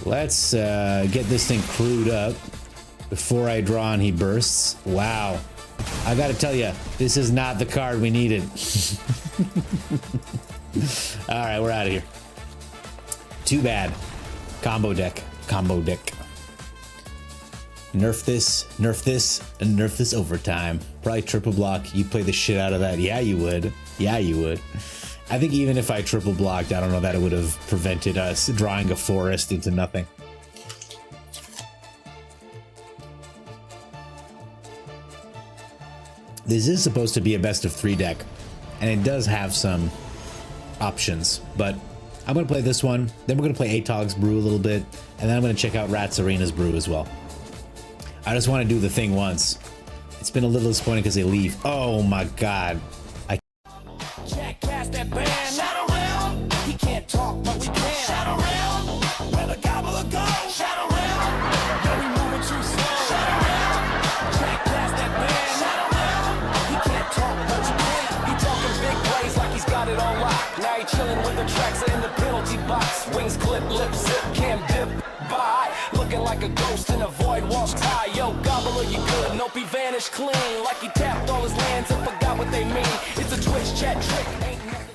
S2: Let's get this thing crewed up before I draw and he bursts. Wow. I gotta tell you, this is not the card we needed. Alright, we're out of here. Too bad. Combo deck. Combo deck. Nerf this, and nerf this overtime. Probably triple block. You play the shit out of that. Yeah, you would. Yeah, you would. I think even if I triple blocked, I don't know that it would have prevented us drawing a forest into nothing. This is supposed to be a best of 3 deck, and it does have some options, but I'm going to play this one, then we're going to play Atog's Brew a little bit, and then I'm going to check out Rat's Arena's Brew as well. I just want to do the thing once. It's been a little disappointing because they leave. Oh my god.
S1: Jack cast that band. Shout around. He can't talk, but we can. Shout around. Where the gobbler go. Shout around. Yo, we moving too slow. Shout around. Jack cast that band. Shout around. He can't talk, but you can. He talking big plays like he's got it on lock. Now he chilling with the tracks in the penalty box. Wings clip, lip zip, can't dip by. Looking like a ghost in a void, walks high. Yo, gobbler, you good. Nope, he vanished clean. Like he tapped all his lands and forgot what they mean. It's a Twitch chat trick. Ain't nothing.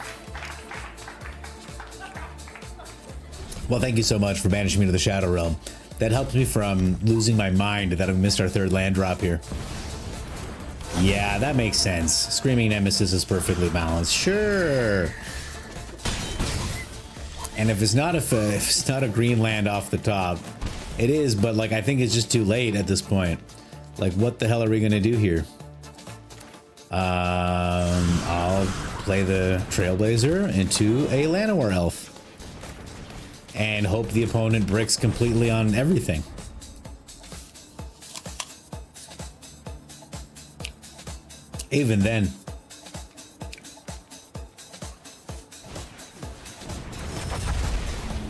S2: Well, thank you so much for banishing me to the Shadow Realm. That helped me from losing my mind that I missed our 3rd land drop here. Yeah, that makes sense. Screaming Nemesis is perfectly balanced. Sure. And if it's not a green land off the top, it is, but like I think it's just too late at this point. Like, what the hell are we gonna do here? I'll play the Trailblazer into a Llanowar Elf and hope the opponent bricks completely on everything. Even then.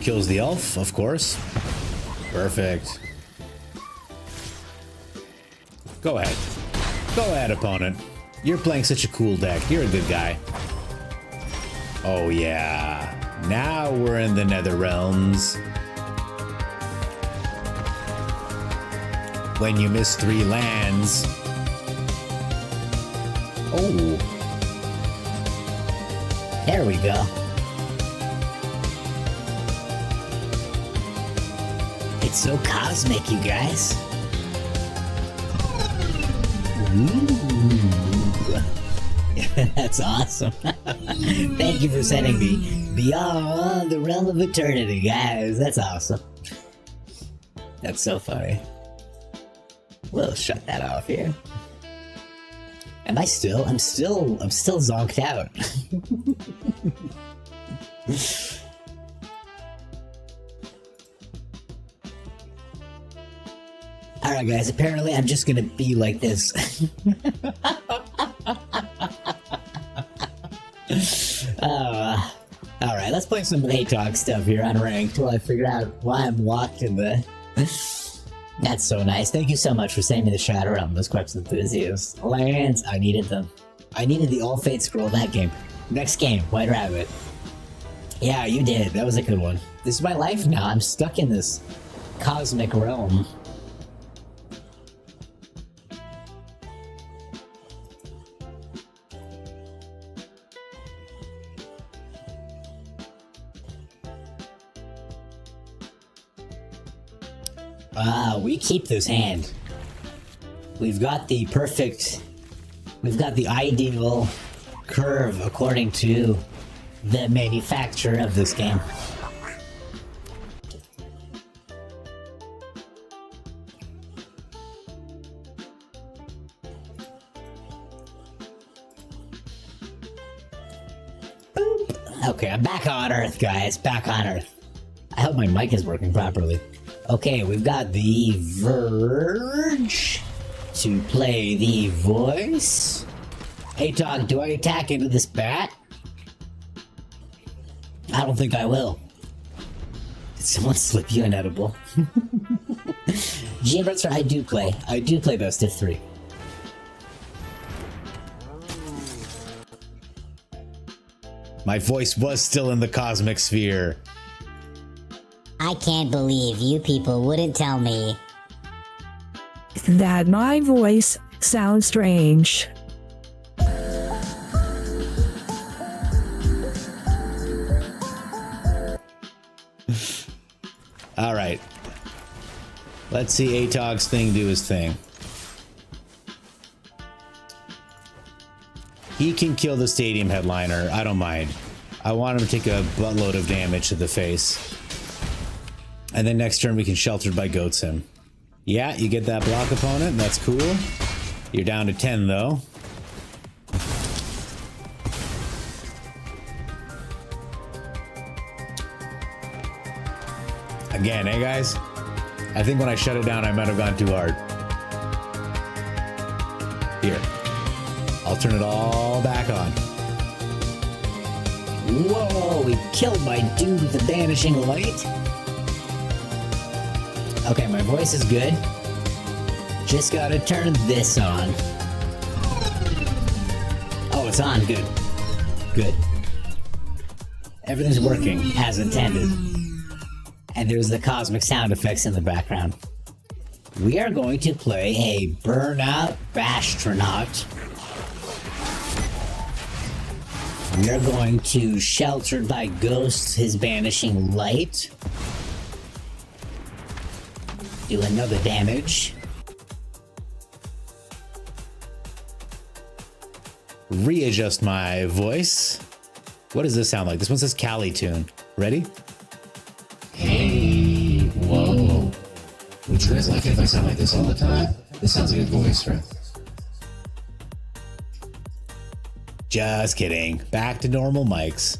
S2: Kills the elf, of course. Perfect. Go ahead. Go ahead, opponent. You're playing such a cool deck. You're a good guy. Oh, yeah. Now we're in the Nether Realms. When you miss 3 lands. Oh.
S5: There we go. It's so cosmic, you guys. Ooh. That's awesome. Thank you for sending me beyond the realm of eternity, guys. That's awesome. That's so funny. We'll shut that off here. Am I still? I'm still zonked out. Alright guys, apparently I'm just gonna be like this. Alright, let's play some Mythic stuff here on ranked while I figure out why I'm locked in the... That's so nice. Thank you so much for sending me the Shadow Realm, those Queps enthusiasts. Lands, I needed them. I needed the All Fate Scroll that game. Next game, White Rabbit. Yeah, you did. That was a good one. This is my life now. I'm stuck in this cosmic realm. We keep this hand. We've got the perfect, we've got the ideal curve according to the manufacturer of this game. Boop. Okay, I'm back on Earth, guys. Back on Earth. I hope my mic is working properly. Okay, we've got the Verge to play the voice. Hey, Todd, do I attack into this bat? I don't think I will. Did someone slip you an edible? GM, I do play. I do play best of 3.
S2: My voice was still in the cosmic sphere.
S6: I can't believe you people wouldn't tell me
S7: that my voice sounds strange.
S2: All right. Let's see Atog's thing do his thing. He can kill the stadium headliner. I don't mind. I want him to take a buttload of damage to the face. And then next turn we can Sheltered by Goats him. Yeah, you get that block opponent. That's cool. You're down to 10 though. Again, eh guys? I think when I shut it down I might have gone too hard. Here. I'll turn it all back on.
S5: Whoa, we killed my dude with the Banishing Light. Okay, my voice is good. Just gotta turn this on. Oh, it's on. Good. Good. Everything's working as intended. And there's the cosmic sound effects in the background. We are going to play a Burnout Bastronaut. We are going to Sheltered by Ghosts his Banishing Light. Do another damage.
S2: Readjust my voice. What does this sound like? This one says Cali tune. Ready?
S8: Hey, whoa. Would you guys like it if I sound like this all the time? This sounds like a voice, right?
S2: Just kidding. Back to normal mics.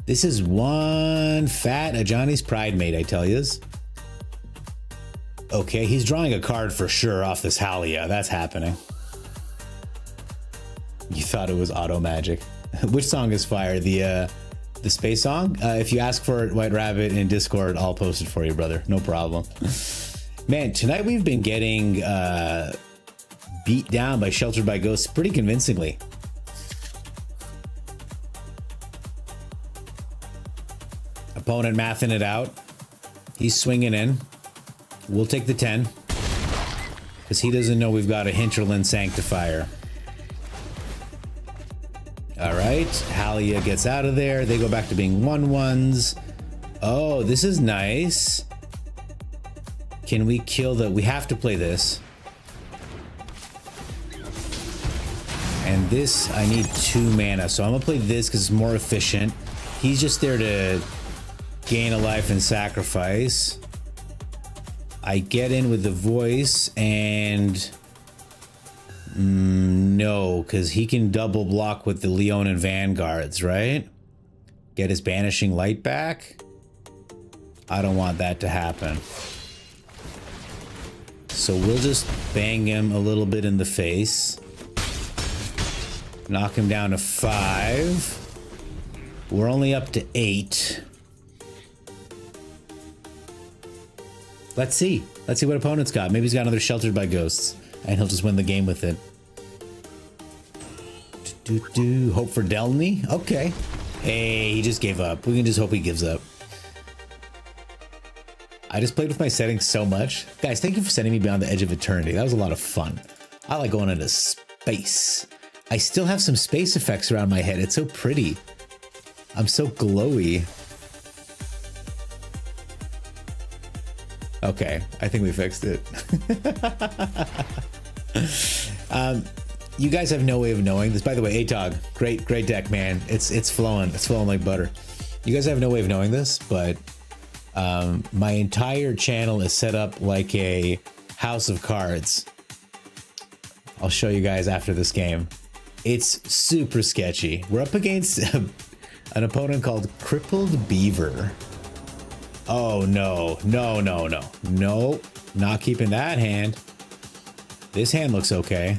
S2: This is one fat Johnny's Pride mate, I tell yous. Okay, he's drawing a card for sure off this Halia. That's happening. You thought it was auto magic. Which song is fire? The space song? If you ask for it, White Rabbit, in Discord, I'll post it for you, brother. No problem. Man, tonight we've been getting beat down by Sheltered by Ghosts pretty convincingly. Opponent mathing it out. He's swinging in. We'll take the 10. Because he doesn't know we've got a Hinterland Sanctifier. Alright, Halia gets out of there. They go back to being 1/1s. Oh, this is nice. Can we kill the... We have to play this. And this, I need 2 mana. So I'm going to play this because it's more efficient. He's just there to gain a life and sacrifice. I get in with the voice and... no, because he can double block with the Leonin Vanguards, right? Get his Banishing Light back? I don't want that to happen. So we'll just bang him a little bit in the face. Knock him down to 5. We're only up to 8. Let's see. Let's see what opponent's got. Maybe he's got another Sheltered by Ghosts. And he'll just win the game with it. Hope for Delny? Okay. Hey, he just gave up. We can just hope he gives up. I just played with my settings so much. Guys, thank you for sending me Beyond the Edge of Eternity. That was a lot of fun. I like going into space. I still have some space effects around my head. It's so pretty. I'm so glowy. Okay, I think we fixed it. You guys have no way of knowing this. By the way, Atog, great deck, man. It's flowing. It's flowing like butter. You guys have no way of knowing this, but my entire channel is set up like a house of cards. I'll show you guys after this game. It's super sketchy. We're up against an opponent called Crippled Beaver. Oh, no. No, no, no. No, not keeping that hand. This hand looks okay.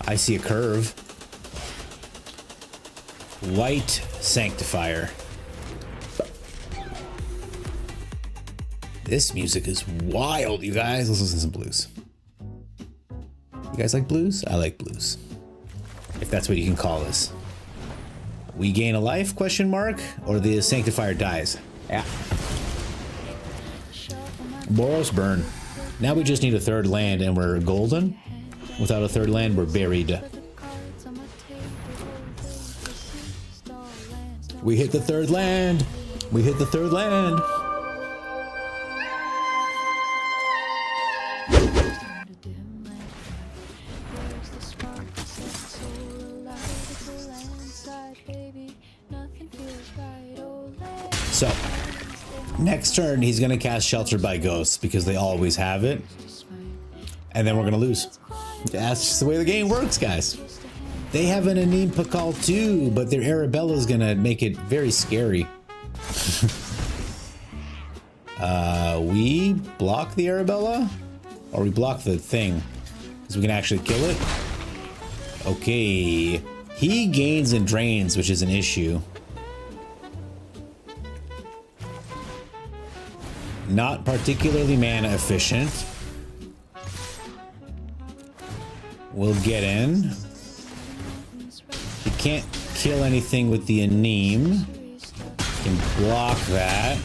S2: I see a curve. White Sanctifier. This music is wild, you guys. Let's listen to some blues. You guys like blues? I like blues. If that's what you can call this. We gain a life, question mark? Or the Sanctifier dies? Yeah. Boros burn. Now we just need a 3rd land and we're golden. Without a 3rd land, we're buried. We hit the 3rd land. We hit the 3rd land. So, next turn, he's going to cast Sheltered by Ghosts because they always have it. And then we're going to lose. That's just the way the game works, guys. They have an Anim Pakal too, but their Arabella is going to make it very scary. We block the Arabella? Or we block the thing? Because we can actually kill it? Okay. He gains and drains, which is an issue. Not particularly mana efficient. We'll get in. He can't kill anything with the Anim. Can block that.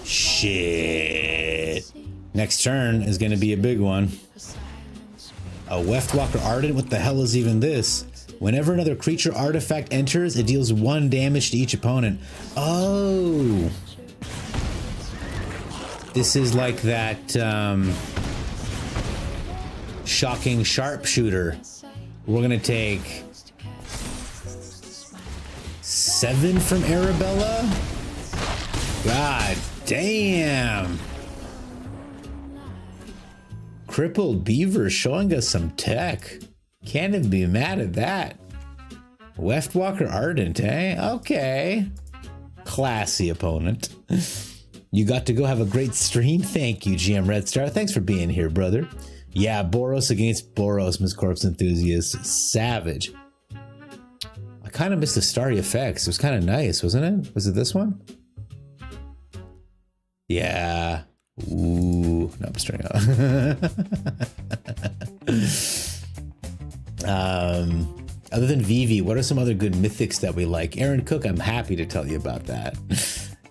S2: Shit. Next turn is going to be a big one. A Weftwalker Ardent? What the hell is even this? Whenever another creature artifact enters, it deals 1 damage to each opponent. Oh. This is like that shocking sharpshooter. We're going to take 7 from Arabella? God damn. Crippled Beaver showing us some tech. Can't even be mad at that. Weftwalker Ardent, eh? Okay. Classy opponent. You got to go have a great stream. Thank you, GM Red Star. Thanks for being here, brother. Yeah, Boros against Boros, Miss Corpse Enthusiast. Savage. kind of missed the starry effects. It was kind of nice, wasn't it? Was it this one? Yeah. Ooh. No, I'm straight up. Other than Vivi, what are some other good mythics that we like? Aaron Cook, I'm happy to tell you about that.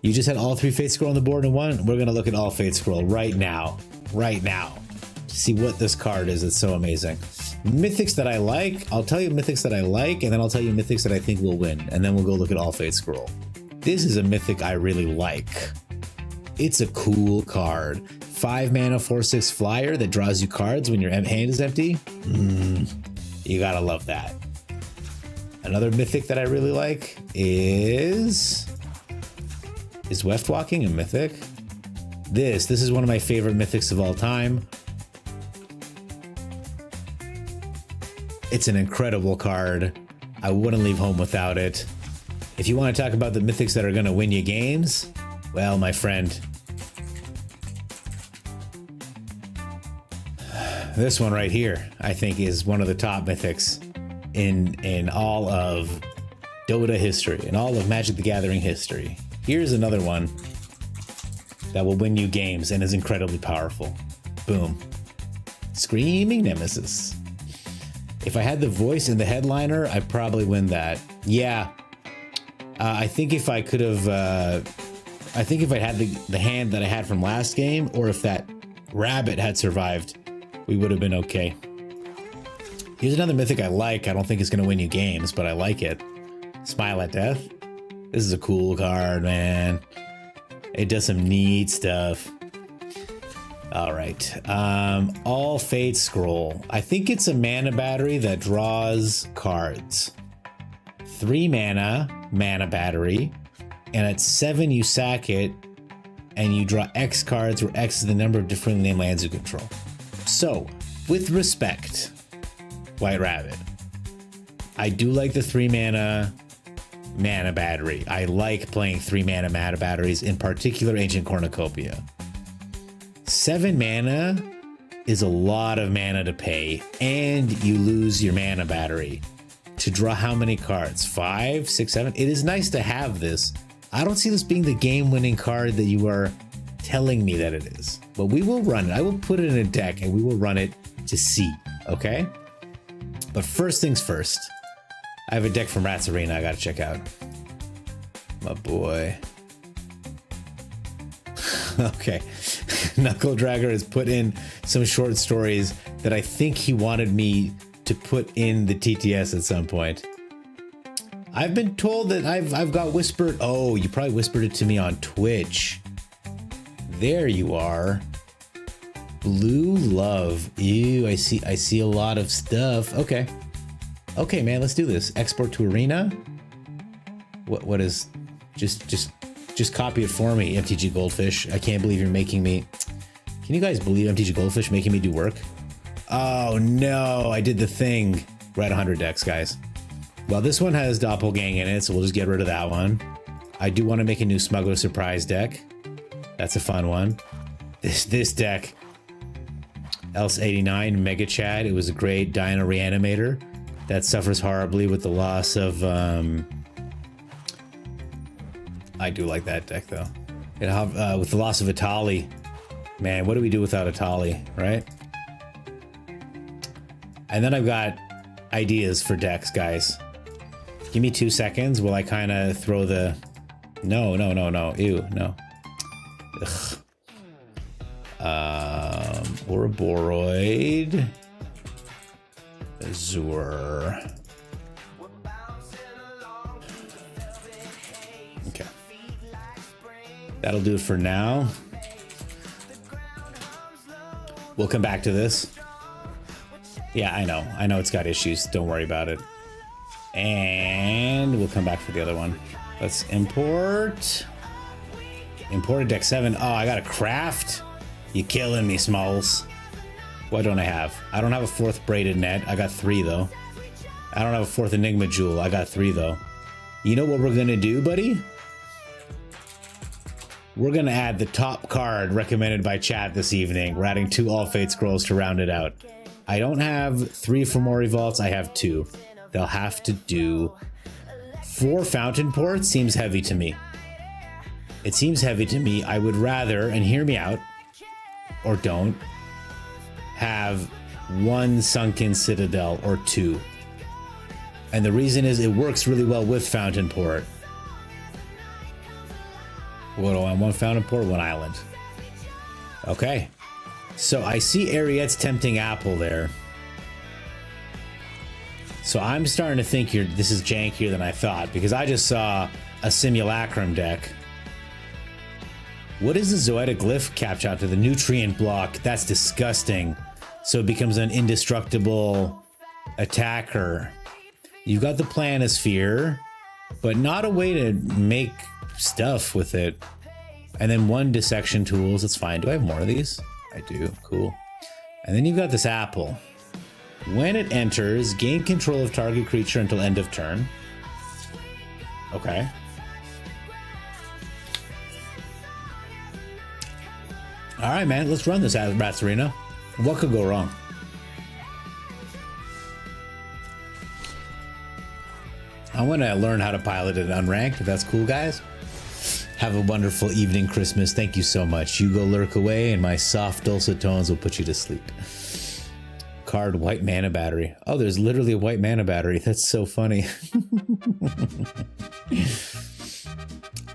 S2: You just had all 3 Fate Scroll on the board in one? We're going to look at all Fate Scroll right now. Right now. To see what this card is. It's so amazing. Mythics that I like. I'll tell you mythics that I like, and then I'll tell you mythics that I think will win. And then we'll go look at all Fate Scroll. This is a mythic I really like. It's a cool card. 5 mana, 4/6 flyer that draws you cards when your hand is empty. You gotta love that. Another mythic that I really like is Weft Walking a mythic? This is one of my favorite mythics of all time. It's an incredible card. I wouldn't leave home without it. If you want to talk about the mythics that are going to win you games, well, my friend, this one right here, I think, is one of the top mythics in all of Dota history, in all of Magic the Gathering history. Here's another one that will win you games and is incredibly powerful. Boom. Screaming Nemesis. If I had the voice in the headliner, I'd probably win that. Yeah. I think if I could have, I think if I had the hand that I had from last game, or if that rabbit had survived, we would have been okay. Here's another mythic I like. I don't think it's going to win you games, but I like it. Smile at Death. This is a cool card, man. It does some neat stuff. All right. All Fate Scroll. I think it's a mana battery that draws cards. 3 mana battery. And at 7, you sack it, and you draw X cards, where X is the number of differently named lands you control. So, with respect, White Rabbit, I do like the 3 mana battery. I like playing 3 mana batteries, in particular Ancient Cornucopia. 7 mana is a lot of mana to pay, and you lose your mana battery to draw how many cards? 5, 6, 7? It is nice to have this. I don't see this being the game-winning card that you are telling me that it is, but we will run it. I will put it in a deck, and we will run it to see, okay? But first things first, I have a deck from Rats Arena I gotta check out. My boy. Okay. Knuckle Dragger has put in some short stories that I think he wanted me to put in the TTS at some point. I've been told that I've got whispered. Oh, you probably whispered it to me on Twitch. There you are. Blue Love. Ew, I see a lot of stuff. Okay. Okay, man, let's do this. Export to Arena. What is just copy it for me, MTG Goldfish. I can't believe you're making me. Can you guys believe MTG Goldfish making me do work? Oh no, I did the thing. We're at 100 decks, guys. Well, this one has Doppelgang in it, so we'll just get rid of that one. I do want to make a new Smuggler Surprise deck. That's a fun one. This deck, Else 89 Mega Chad. It was a great Dino Reanimator that suffers horribly with the loss of. I do like that deck though. With the loss of Atali, man, what do we do without Atali, right? And then I've got ideas for decks, guys. Give me 2 seconds while I kind of throw the. No. Ew, no. Ugh. Ouroboros. Azure. Okay. That'll do it for now. We'll come back to this. Yeah, I know it's got issues. Don't worry about it. And we'll come back for the other one. Let's import. Imported deck 7. Oh, I got a craft. You killing me, Smalls. What don't I have? I don't have a 4th Braided Net. I got 3 though. I don't have a 4th Enigma Jewel. I got 3 though. You know what we're gonna do, buddy? We're gonna add the top card recommended by chat this evening. We're adding 2 All Fate Scrolls to round it out. I don't have 3 Fomori Vaults. I have 2. They'll have to do. 4 fountain ports seems heavy to me. It seems heavy to me. I would rather, and hear me out, or don't, have 1 sunken citadel or 2. And the reason is it works really well with fountain port. What do I want? 1 fountain port, 1 island. Okay. So I see Ariette's tempting apple there. So I'm starting to think this is jankier than I thought, because I just saw a simulacrum deck. What is the Zoetic Glyph capture out to the nutrient block? That's disgusting. So it becomes an indestructible attacker. You've got the planisphere, but not a way to make stuff with it. And then 1 dissection tools, that's fine. Do I have more of these? I do, cool. And then you've got this apple. When it enters, gain control of target creature until end of turn. Okay. All right, man, let's run this Rats Arena. What could go wrong? I want to learn how to pilot it unranked, if that's cool, guys. Have a wonderful evening, Christmas. Thank you so much. You go lurk away, and my soft, dulcet tones will put you to sleep. Card, white mana battery. Oh, there's literally a white mana battery. That's so funny.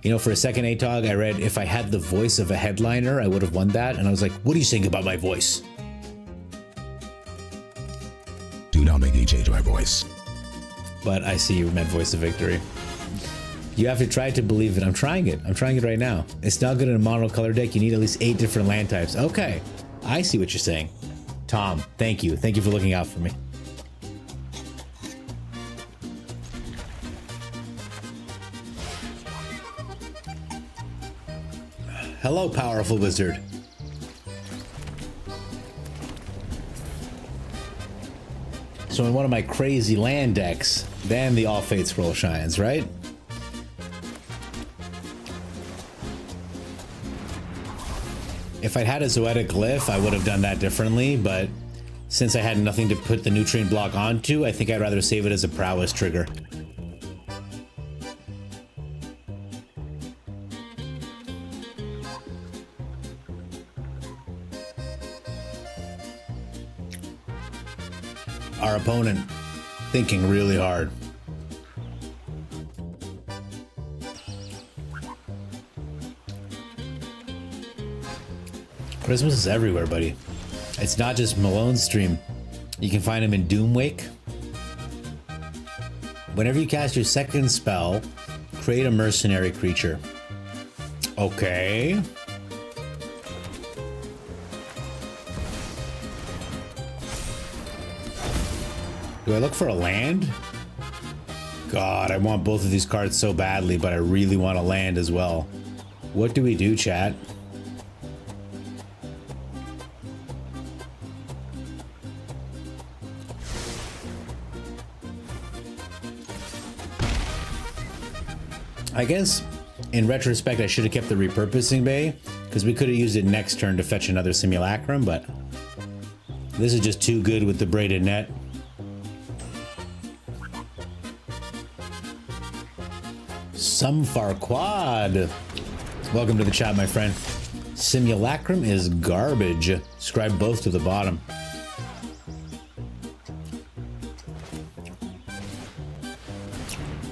S2: You know, for a second, ATOG, I read, if I had the voice of a headliner, I would have won that. And I was like, what do you think about my voice?
S8: Do not make any change to my voice.
S2: But I see you meant voice of victory. You have to try to believe it. I'm trying it. I'm trying it right now. It's not good in a monocolor deck. You need at least 8 different land types. Okay. I see what you're saying. Tom, thank you. Thank you for looking out for me. Hello, powerful wizard. So in one of my crazy land decks, then the All Fate Scroll shines, right? If I'd had a Zoetic Glyph, I would have done that differently, but since I had nothing to put the nutrient block onto, I think I'd rather save it as a prowess trigger. Our opponent thinking really hard. Christmas is everywhere, buddy. It's not just Malone's stream. You can find him in Doomwake. Whenever you cast your second spell, create a mercenary creature. Okay. Do I look for a land? God, I want both of these cards so badly, but I really want a land as well. What do we do, chat? I guess, in retrospect, I should have kept the repurposing bay, because we could have used it next turn to fetch another simulacrum, but this is just too good with the braided net. Some Farquad. Welcome to the chat, my friend. Simulacrum is garbage. Scribe both to the bottom.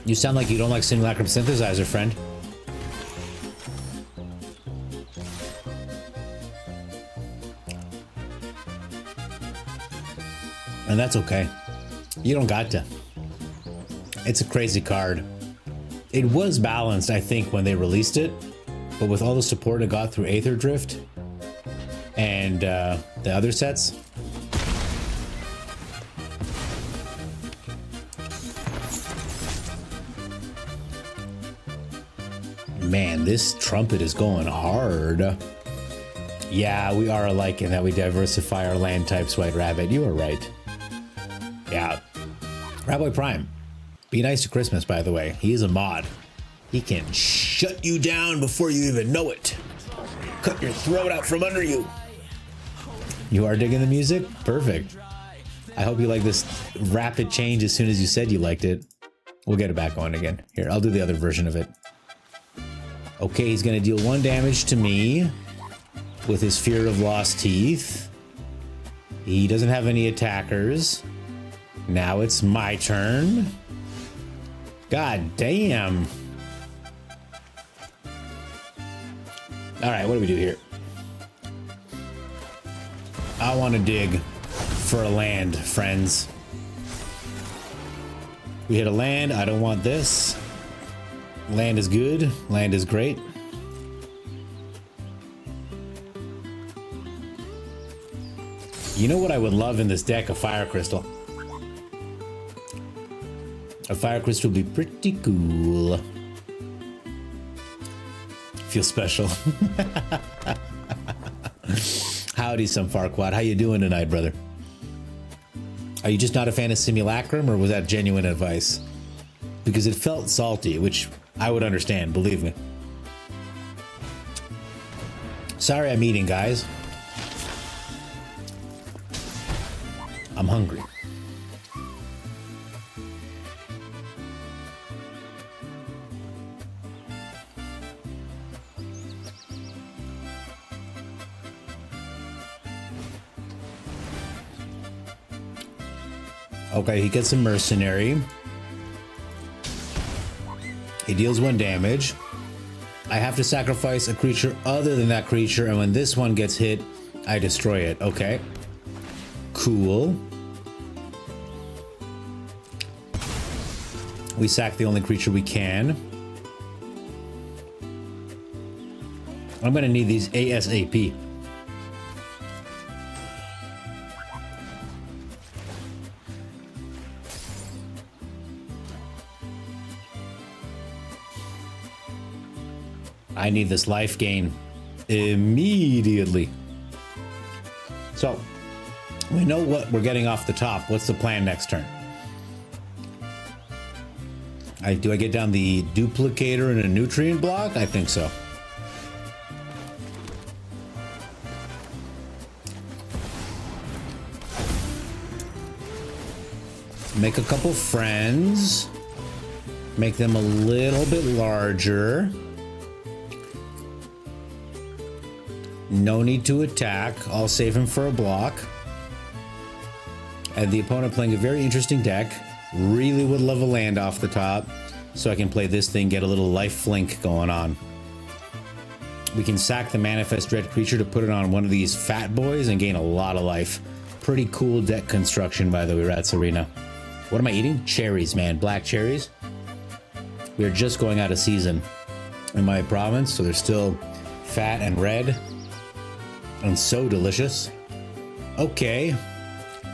S2: You sound like you don't like Simulacrum Synthesizer, friend. And that's okay. You don't got to. It's a crazy card. It was balanced, I think, when they released it, but with all the support it got through Aether Drift and the other sets, man, this trumpet is going hard. Yeah, we are alike in that we diversify our land types, White Rabbit. You are right. Yeah. Rabbi Prime. Be nice to Christmas, by the way. He is a mod. He can shut you down before you even know it. Cut your throat out from under you. You are digging the music? Perfect. I hope you like this rapid change as soon as you said you liked it. We'll get it back on again. Here, I'll do the other version of it. Okay, he's gonna deal 1 damage to me with his Fear of Lost Teeth. He doesn't have any attackers. Now it's my turn. God damn. All right, what do we do here? I want to dig for a land, friends. We hit a land. I don't want this. Land is good. Land is great. You know what I would love in this deck? A fire crystal. A fire crystal would be pretty cool. Feels special. Howdy, some Farquaad. How you doing tonight, brother? Are you just not a fan of Simulacrum, or was that genuine advice? Because it felt salty, which I would understand, believe me. Sorry I'm eating, guys. I'm hungry. Okay, he gets a mercenary. He deals 1 damage. I have to sacrifice a creature other than that creature, and when this one gets hit, I destroy it. Okay. Cool. We sack the only creature we can. I'm gonna need these ASAP. I need this life gain immediately. So, we know what we're getting off the top. What's the plan next turn? Do I get down the duplicator and a nutrient block? I think so. Make a couple friends. Make them a little bit larger. No need to attack. I'll save him for a block. And the opponent playing a very interesting deck. Really would love a land off the top, so I can play this thing, get a little life flink going on. We can sack the Manifest Dread creature to put it on one of these fat boys and gain a lot of life. Pretty cool deck construction, by the way, Rats Arena. What am I eating? Cherries, man. Black cherries. We are just going out of season in my province, so they're still fat and red. And so delicious. Okay.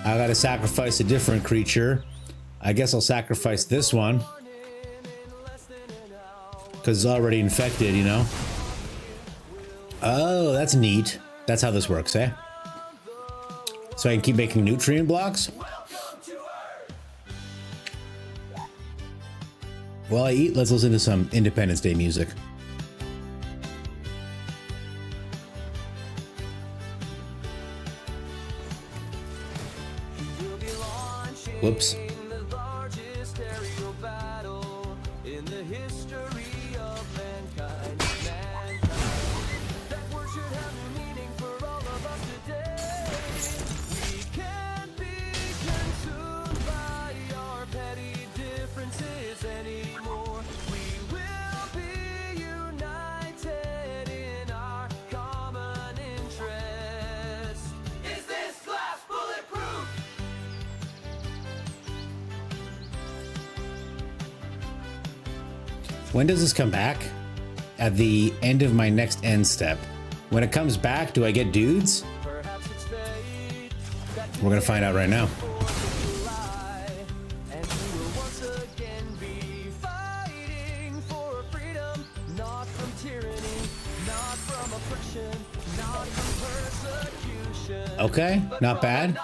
S2: I gotta sacrifice a different creature. I guess I'll sacrifice this one. Because it's already infected, you know? Oh, that's neat. That's how this works, eh? So I can keep making nutrient blocks? While I eat, let's listen to some Independence Day music. Whoops. When does this come back? At the end of my next end step. When it comes back, do I get dudes? We're gonna find out right now. Okay, not bad.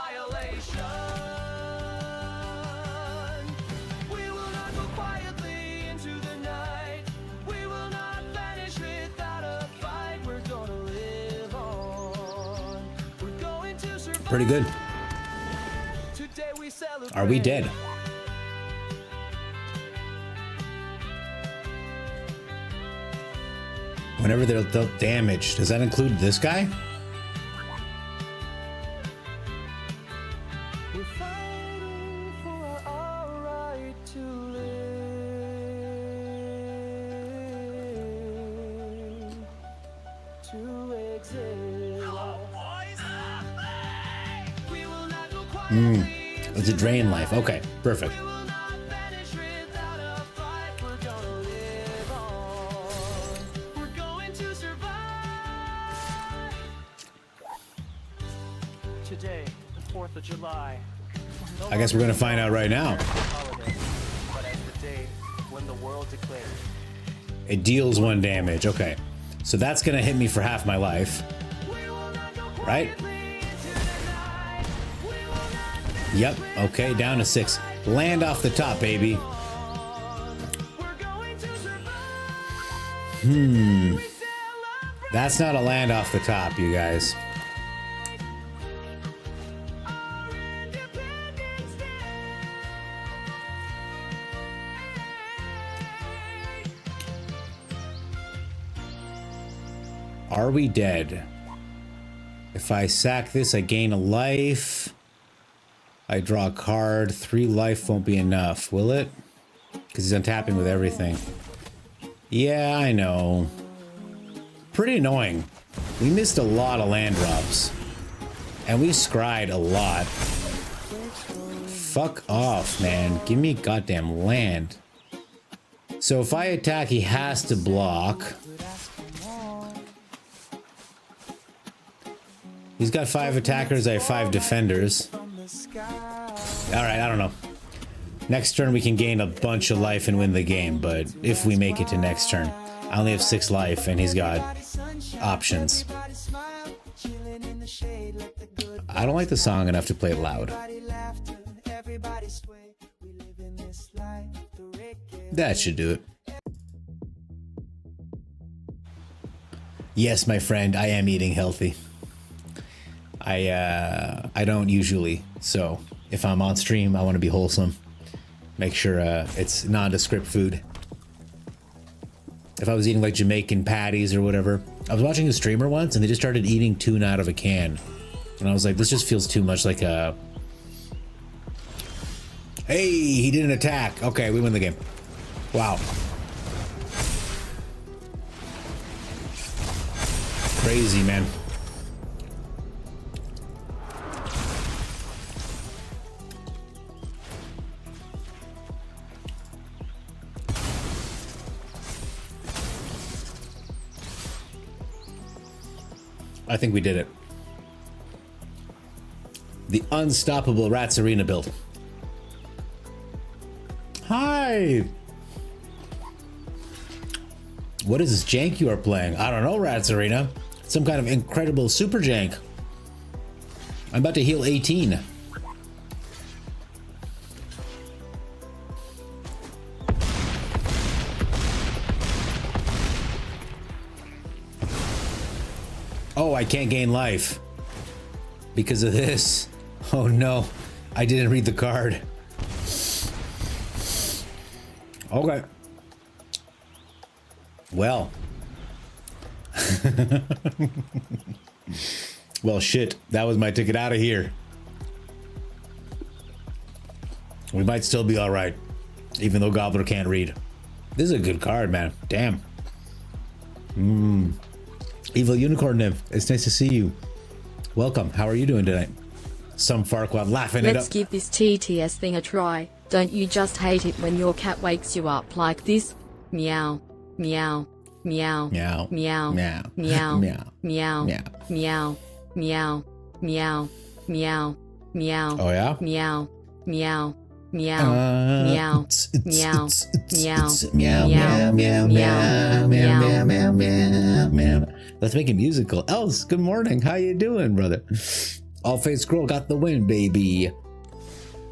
S2: Pretty good. Are we dead? Whenever they're dealt damage, does that include this guy? It's a drain life. Okay, perfect.
S9: Today, the 4th of July.
S2: I guess we're gonna find out right now.
S9: But as the day when the world declared.
S2: It deals 1 damage. Okay, so that's gonna hit me for half my life, right? Yep. Okay, down to 6. Land off the top, baby. That's not a land off the top, you guys. Are we dead? If I sack this, I gain a life. I draw a card. 3 life won't be enough, will it? Because he's untapping with everything. Yeah, I know. Pretty annoying. We missed a lot of land drops. And we scryed a lot. Fuck off, man. Give me goddamn land. So if I attack, he has to block. He's got 5 attackers, I have 5 defenders. Alright, I don't know. Next turn we can gain a bunch of life and win the game, but if we make it to next turn. I only have 6 life and he's got options. I don't like the song enough to play it loud. That should do it. Yes, my friend, I am eating healthy. I don't usually, so if I'm on stream, I want to be wholesome. Make sure it's nondescript food. If I was eating like Jamaican patties or whatever. I was watching a streamer once and they just started eating tuna out of a can. And I was like, this just feels too much like a... Hey, he didn't attack. Okay, we win the game. Wow. Crazy, man. I think we did it. The unstoppable Rats Arena build. Hi! What is this jank you are playing? I don't know, Rats Arena. Some kind of incredible super jank. I'm about to heal 18. Oh, I can't gain life because of this. Oh no, I didn't read the card. Okay. Well. Well, shit. That was my ticket out of here. We might still be all right, even though Gobbler can't read. This is a good card, man. Damn. Evil Unicorn Nymph, it's nice to see you. Welcome. How are you doing tonight? Some Farquaad laughing it up.
S3: Let's give this TTS thing a try. Don't you just hate it when your cat wakes you up like this? Meow, meow, meow,
S2: Meow.
S3: meow,
S2: Meow.
S3: meow,
S2: Meow.
S3: meow,
S2: Meow.
S3: meow, meow, meow, meow, meow.
S2: Oh yeah?
S3: Meow, meow, meow, meow, meow, meow,
S2: meow, meow, meow, meow, meow, meow, meow, meow. Let's make it musical. Else, good morning. How you doing, brother? All Face Scroll got the win, baby.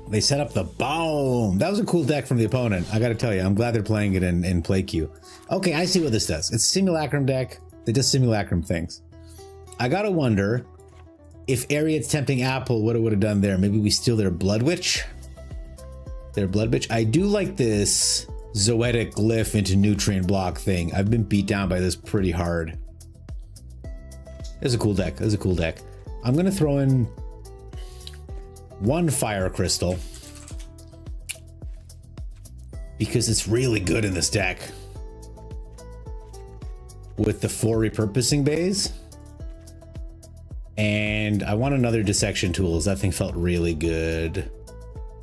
S2: They set up the bomb. That was a cool deck from the opponent. I gotta tell you, I'm glad they're playing it in play queue. Okay, I see what this does. It's a simulacrum deck that does simulacrum things. I gotta wonder if Ariad's Tempting Apple, what it would have done there. Maybe we steal their Blood Witch. Their Blood Witch. I do like this Zoetic Glyph into Nutrient Block thing. I've been beat down by this pretty hard. It's a cool deck. It's a cool deck. I'm gonna throw in 1 Fire Crystal because it's really good in this deck with the 4 repurposing bays. And I want another Dissection Tools. That thing felt really good.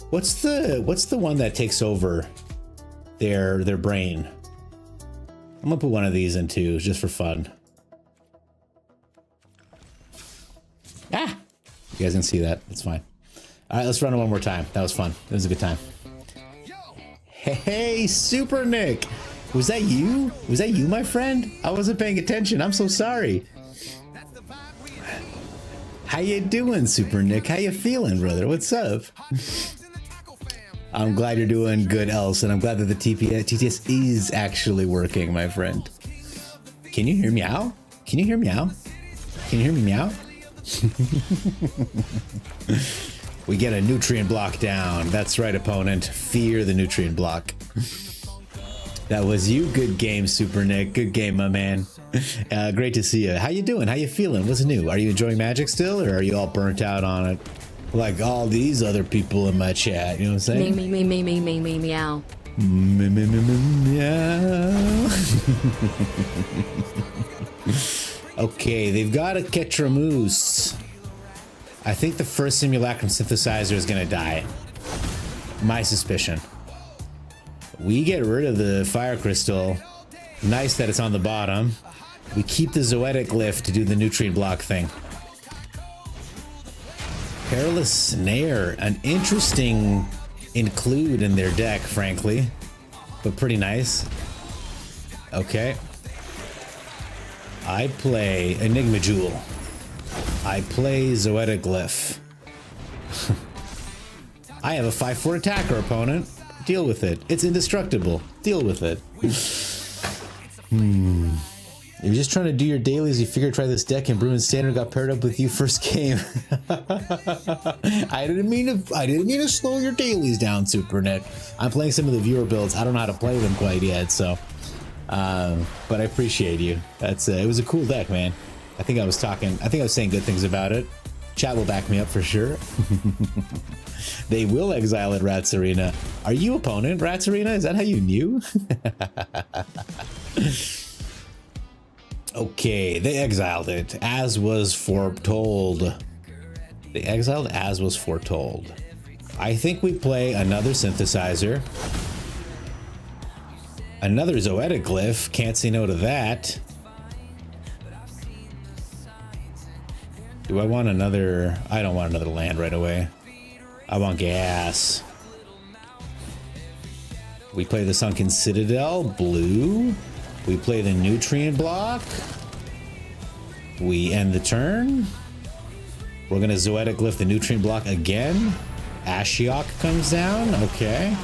S2: What's the one that takes over their brain? I'm gonna put one of these in too, just for fun. Ah! You guys didn't see that. That's fine. All right, let's run it one more time. That was fun. It was a good time. Hey, Super Nick! Was that you? Was that you, my friend? I wasn't paying attention. I'm so sorry. How you doing, Super Nick? How you feeling, brother? What's up? I'm glad you're doing good, Else, and I'm glad that the TTS is actually working, my friend. Can you hear meow? Can you hear meow? Can you hear me meow? We get a nutrient block down. That's right, opponent. Fear the nutrient block. That was you. Good game, Super Nick. Good game, my man. Great to see you. How you doing? How you feeling? What's new? Are you enjoying Magic still, or are you all burnt out on it? Like all these other people in my chat, you know what I'm saying?
S3: Me, meow.
S2: Meow. Okay, they've got a Ketramuse. I think the first Simulacrum Synthesizer is gonna die. My suspicion. We get rid of the Fire Crystal. Nice that it's on the bottom. We keep the Zoetic Glyph to do the Nutrient Block thing. Perilous Snare, an interesting include in their deck, frankly, but pretty nice. Okay. I play Enigma Jewel. I play Zoetic Glyph. I have a 5/4 attacker, opponent. Deal with it. It's indestructible. Deal with it. You're just trying to do your dailies. You figure try this deck, and Bruin Standard got paired up with you first game. I didn't mean to slow your dailies down, Super Nick. I'm playing some of the viewer builds. I don't know how to play them quite yet, so. But I appreciate you. That's it was a cool deck, man. I think I was saying good things about it. Chat will back me up for sure. They will exile at Rats Arena. Are you opponent, Rats Arena? Is that how you knew? Okay, they exiled it, as was foretold. They exiled as was foretold. I think we play another Synthesizer. Another Zoetic Glyph. Can't say no to that. Do I want another? I don't want another land right away. I want gas. We play the Sunken Citadel, blue. We play the Nutrient Block. We end the turn. We're gonna Zoetic Glyph the Nutrient Block again. Ashiok comes down, okay.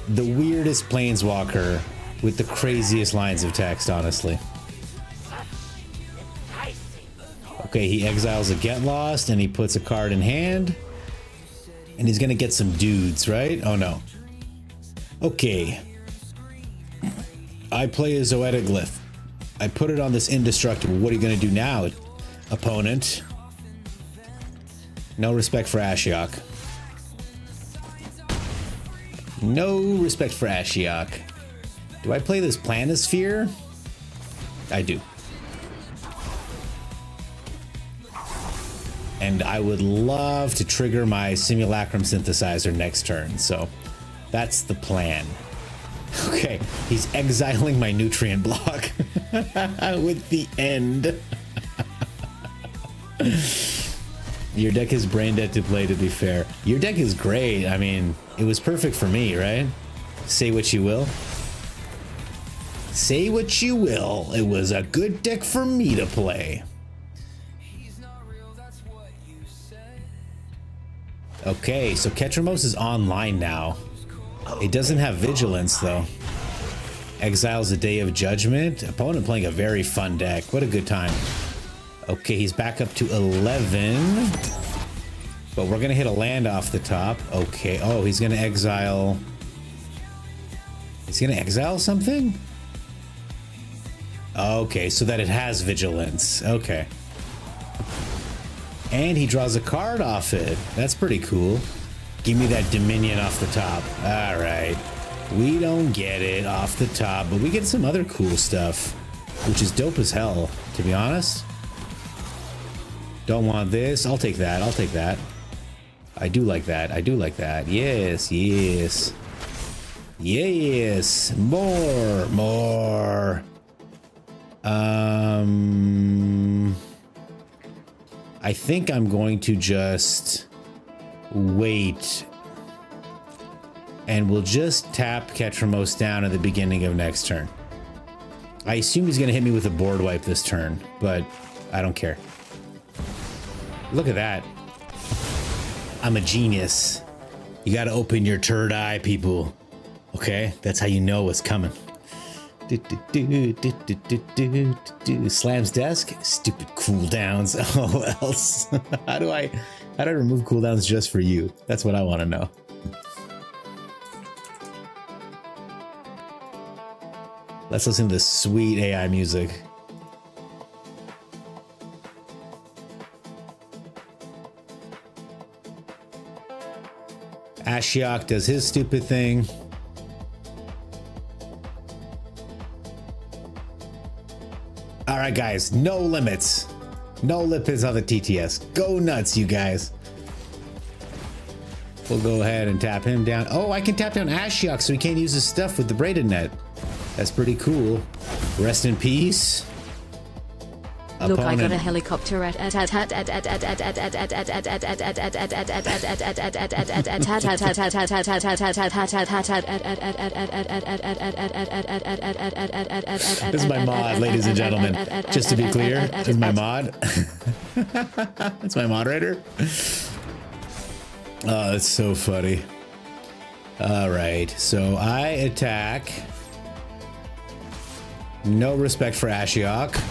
S2: The weirdest Planeswalker with the craziest lines of text, honestly. Okay, he exiles a Get Lost and he puts a card in hand. And he's gonna get some dudes, right? Oh no. Okay. I play a Zoetic Glyph. I put it on this Indestructible. What are you gonna do now, opponent? No respect for Ashiok. No respect for Ashiok. Do I play this Planisphere? I do. And I would love to trigger my Simulacrum Synthesizer next turn, so that's the plan. Okay, he's exiling my Nutrient Block with the end. Your deck is brain dead to play, to be fair. Your deck is great. I mean, it was perfect for me, right? Say what you will. Say what you will. It was a good deck for me to play. Okay, so Ketramose is online now. It doesn't have Vigilance, though. Exiles the Day of Judgment. Opponent playing a very fun deck. What a good time. Okay, he's back up to 11. But we're going to hit a land off the top. Okay. Oh, he's going to exile Is he gonna exile something? Okay, so that it has vigilance. Okay. And he draws a card off it. That's pretty cool. Give me that Dominion off the top. All right. We don't get it off the top, but we get some other cool stuff, which is dope as hell, to be honest. Don't want this. I'll take that. I'll take that. I do like that. I do like that. Yes, yes. Yes. More. More. I think I'm going to just wait, and we'll just tap Ketramos down at the beginning of next turn. I assume he's going to hit me with a board wipe this turn, but I don't care. Look at that. I'm a genius. You got to open your third eye, people. Okay? That's how you know what's coming. Slams desk. Stupid cooldowns. Oh, else. How do I remove cooldowns just for you? That's what I want to know. Let's listen to this sweet AI music. Ashiok does his stupid thing. All right, guys, no limits. No limits on the TTS. Go nuts, you guys. We'll go ahead and tap him down. Oh, I can tap down Ashiok so he can't use his stuff with the braided net. That's pretty cool. Rest in peace.
S3: Look,
S2: Opponent.
S3: I got a helicopter at
S2: This is my mod, ladies and gentlemen. Just to be clear, this is my mod. That's my moderator. Oh, that's so funny. All right, so I attack. No respect for Ashiok.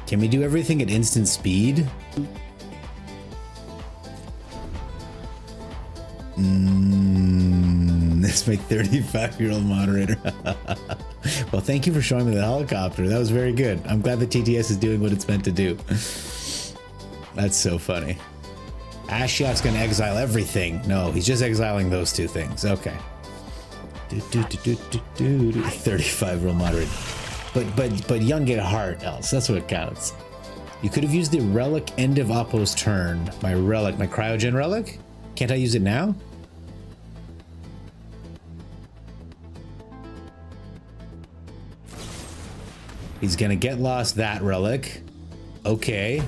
S2: Can we do everything at instant speed? This is my 35-year-old moderator. Well, thank you for showing me the helicopter. That was very good. I'm glad the TTS is doing what it's meant to do. That's so funny. Ashiok's gonna exile everything. No, he's just exiling those two things. Okay. 35-year-old moderator. But young at heart, else. That's what counts. You could have used the relic end of Oppo's turn. My relic, my cryogen relic? Can't I use it now? He's gonna get lost that relic. Okay.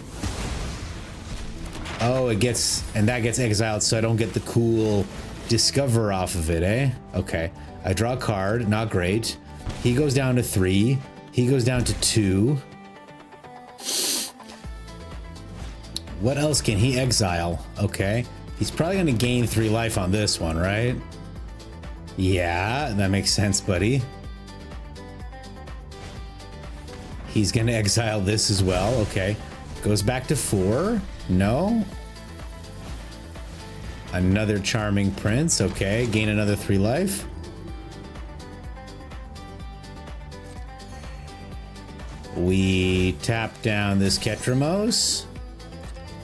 S2: Oh, it gets, and that gets exiled, so I don't get the cool discover off of it, eh? Okay. I draw a card, not great. He goes down to 3. He goes down to 2. What else can he exile? Okay. He's probably gonna gain 3 life on this one, right? Yeah, that makes sense, buddy. He's gonna exile this as well. Okay. Goes back to 4. No. Another charming prince. Okay. Gain another 3 life. We tap down this Ketramos.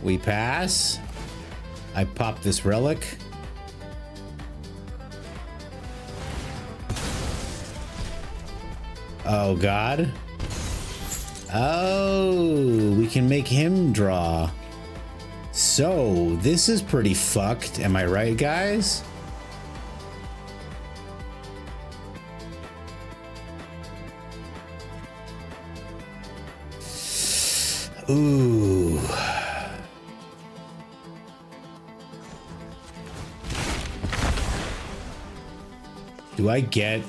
S2: We pass. I pop this relic. Oh, God. Oh, we can make him draw. So, this is pretty fucked. Am I right, guys? Ooh. Do I get...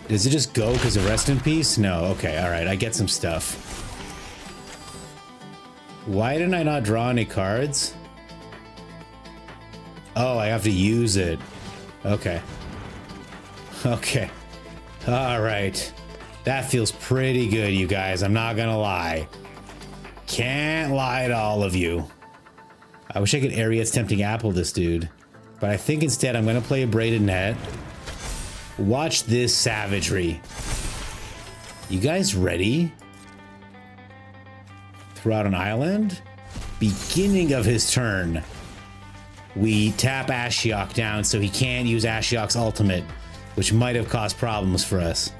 S2: Does it just go because of rest in peace? No. Okay. All right. I get some stuff. Why didn't I not draw any cards? Oh, I have to use it. Okay. Okay. All right. That feels pretty good, you guys. I'm not gonna lie. Can't lie to all of you. I wish I could Ariet's Tempting Apple this dude. But I think instead I'm going to play a Braided Net. Watch this savagery. You guys ready? Throw out an island. Beginning of his turn. We tap Ashiok down so he can't use Ashiok's ultimate, which might have caused problems for us.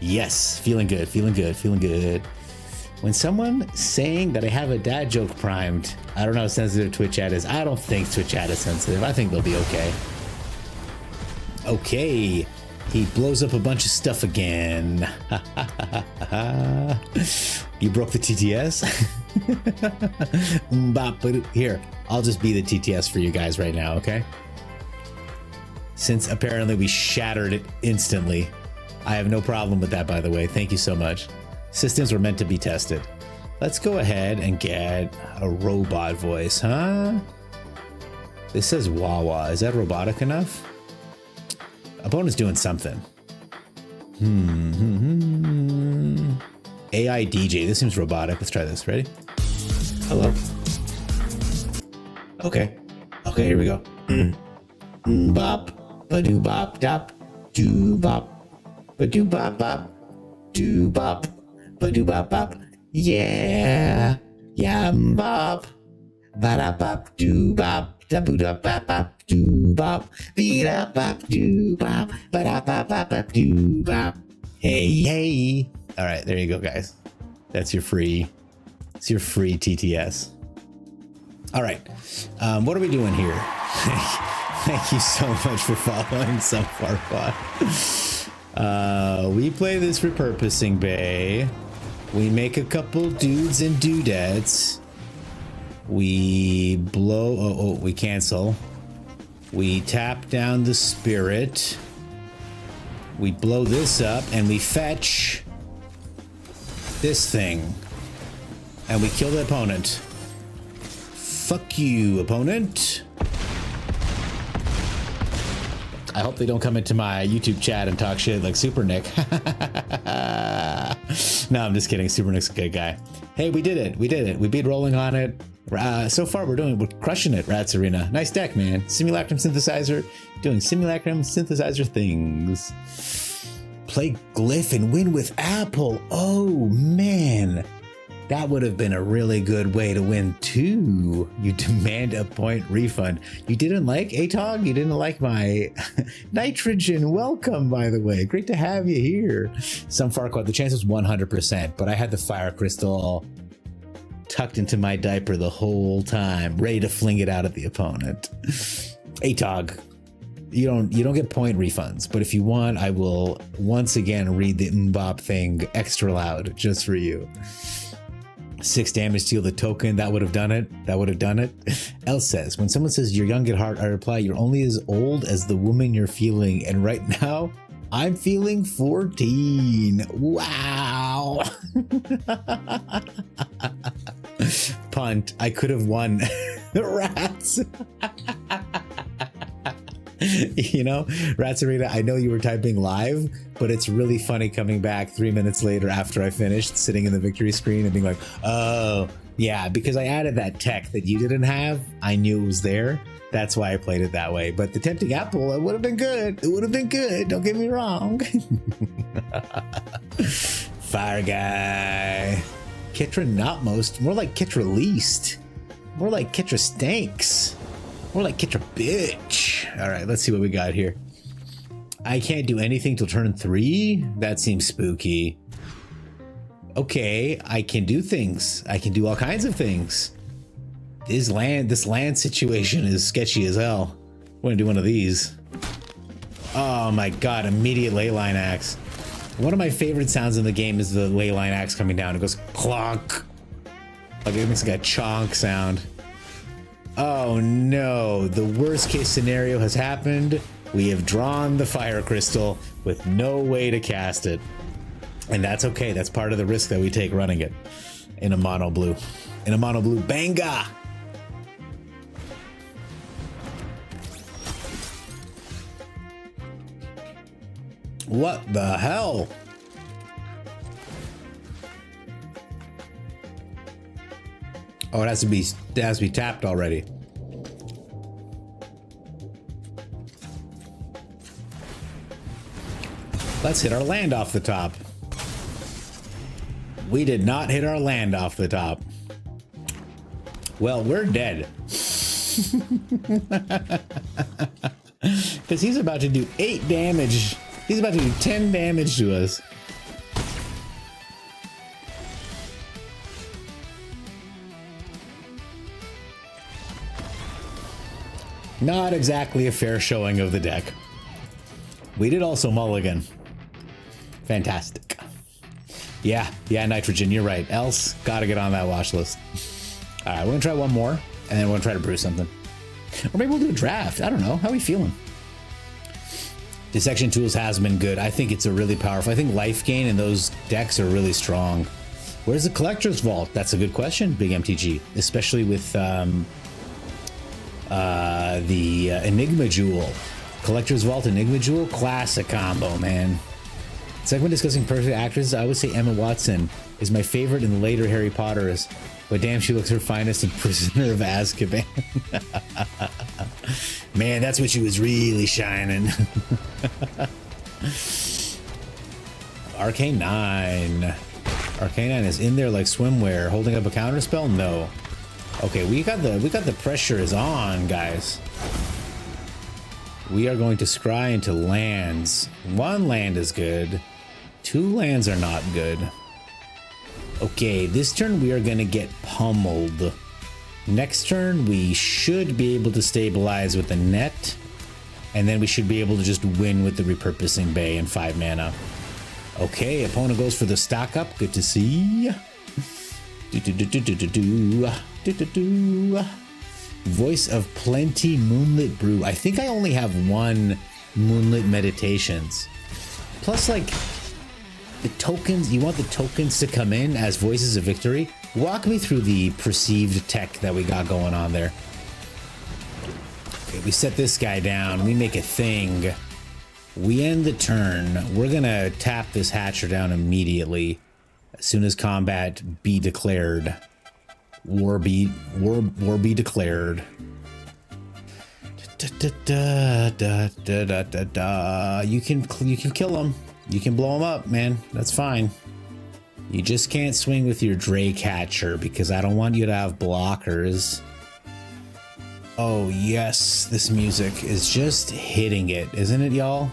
S2: Yes, feeling good, feeling good, feeling good. When someone saying that I have a dad joke primed, I don't know how sensitive Twitch chat is. I don't think Twitch chat is sensitive. I think they'll be okay. Okay. He blows up a bunch of stuff again. You broke the TTS? Here, I'll just be the TTS for you guys right now, okay? Since apparently we shattered it instantly. I have no problem with that, by the way. Thank you so much. Systems were meant to be tested. Let's go ahead and get a robot voice, huh? This says Wawa. Is that robotic enough? Opponent's doing something. AI DJ. This seems robotic. Let's try this. Ready? Hello. Okay. Okay, here we go. Bop. Ba-doo bop dop. Doo bop. Ba-doo bop bop. Doo bop. Ba-doo bop bop. Yeah. Yam bop. Ba-da bop. Doo bop. Da-boo-da-bop-bop, doo-bop, be-da-bop, doo-bop, ba-da-bop-bop, doo-bop. Hey, hey. All right, there you go, guys. That's your free, it's your free TTS. All right, what are we doing here? Thank you so much for following so far. We play this repurposing bay. We make a couple dudes and dudettes. We blow, we cancel. We tap down the spirit. We blow this up and we fetch this thing. And we kill the opponent. Fuck you, opponent. I hope they don't come into my YouTube chat and talk shit like Super Nick. No, I'm just kidding. Super Nick's a good guy. Hey, we did it. We did it. We beat rolling on it. So far, we're crushing it, Rats Arena. Nice deck, man. Simulacrum Synthesizer, doing Simulacrum Synthesizer things. Play Glyph and win with Apple. Oh, man. That would have been a really good way to win, too. You demand a point refund. You didn't like ATOG? You didn't like my nitrogen? Welcome, by the way. Great to have you here. Some Farquaad, the chance was 100%, but I had the fire crystal tucked into my diaper the whole time, ready to fling it out at the opponent. ATOG, you don't get point refunds, but if you want, I will once again read the mbop thing extra loud just for you. 6 damage, steal the token. That would have done it. That would have done it. El says, when someone says you're young at heart, I reply, you're only as old as the woman you're feeling. And right now, I'm feeling 14. Wow. Punt. I could have won. Rats. You know, Rats Arena, I know you were typing live, but it's really funny coming back 3 minutes later after I finished, sitting in the victory screen and being like, oh, yeah, because I added that tech that you didn't have. I knew it was there. That's why I played it that way. But the Tempting Apple, it would have been good. It would have been good. Don't get me wrong. Fire guy. Kitra not most. More like Kitra least. More like Kitra stinks. More like Kitra bitch. All right, let's see what we got here. I can't do anything till turn 3? That seems spooky. Okay, I can do things. I can do all kinds of things. This land situation is sketchy as hell. We're gonna do one of these. Oh my god, immediate ley line axe. One of my favorite sounds in the game is the ley line axe coming down. It goes clonk. Like it makes like a chonk sound. Oh no, the worst case scenario has happened. We have drawn the fire crystal with no way to cast it. And that's okay, that's part of the risk that we take running it in a mono blue. In a mono blue banga! What the hell? Oh, it has to be tapped already. Let's hit our land off the top. We did not hit our land off the top. Well, we're dead. Because he's about to do 8 damage. He's about to do 10 damage to us. Not exactly a fair showing of the deck. We did also mulligan. Fantastic. Yeah, Nitrogen, you're right. Else, gotta get on that watch list. All right, we're gonna try one more, and then we're gonna try to brew something. Or maybe we'll do a draft. I don't know. How are we feeling? Dissection Tools has been good. I think it's a really powerful. I think life gain in those decks are really strong. Where's the Collector's Vault? That's a good question, Big MTG. Especially with the Enigma Jewel. Collector's Vault, Enigma Jewel, classic combo, man. It's like when discussing perfect actresses, I would say Emma Watson is my favorite in the later Harry Potters. But damn, she looks her finest in Prisoner of Azkaban. Man, that's when she was really shining. Arcane 9. Arcane 9 is in there like swimwear, holding up a counter spell? No. Okay, we got the pressure is on, guys. We are going to scry into lands. 1 land is good. 2 lands are not good. Okay, this turn we are gonna get pummeled. Next turn we should be able to stabilize with the net, and then we should be able to just win with the Repurposing Bay and 5 mana. Okay, opponent goes for the stock up. Good to see. Voice of Plenty Moonlit Brew. I think I only have 1 Moonlit Meditations. Plus, like, the tokens, you want the tokens to come in as Voices of Victory? Walk me through the perceived tech that we got going on there. Okay, we set this guy down. We make a thing. We end the turn. We're gonna tap this Hatcher down immediately as soon as combat be declared. War be declared. You can kill him. You can blow him up, man. That's fine. You just can't swing with your Drake Hatcher because I don't want you to have blockers. Oh yes, this music is just hitting it, isn't it, y'all?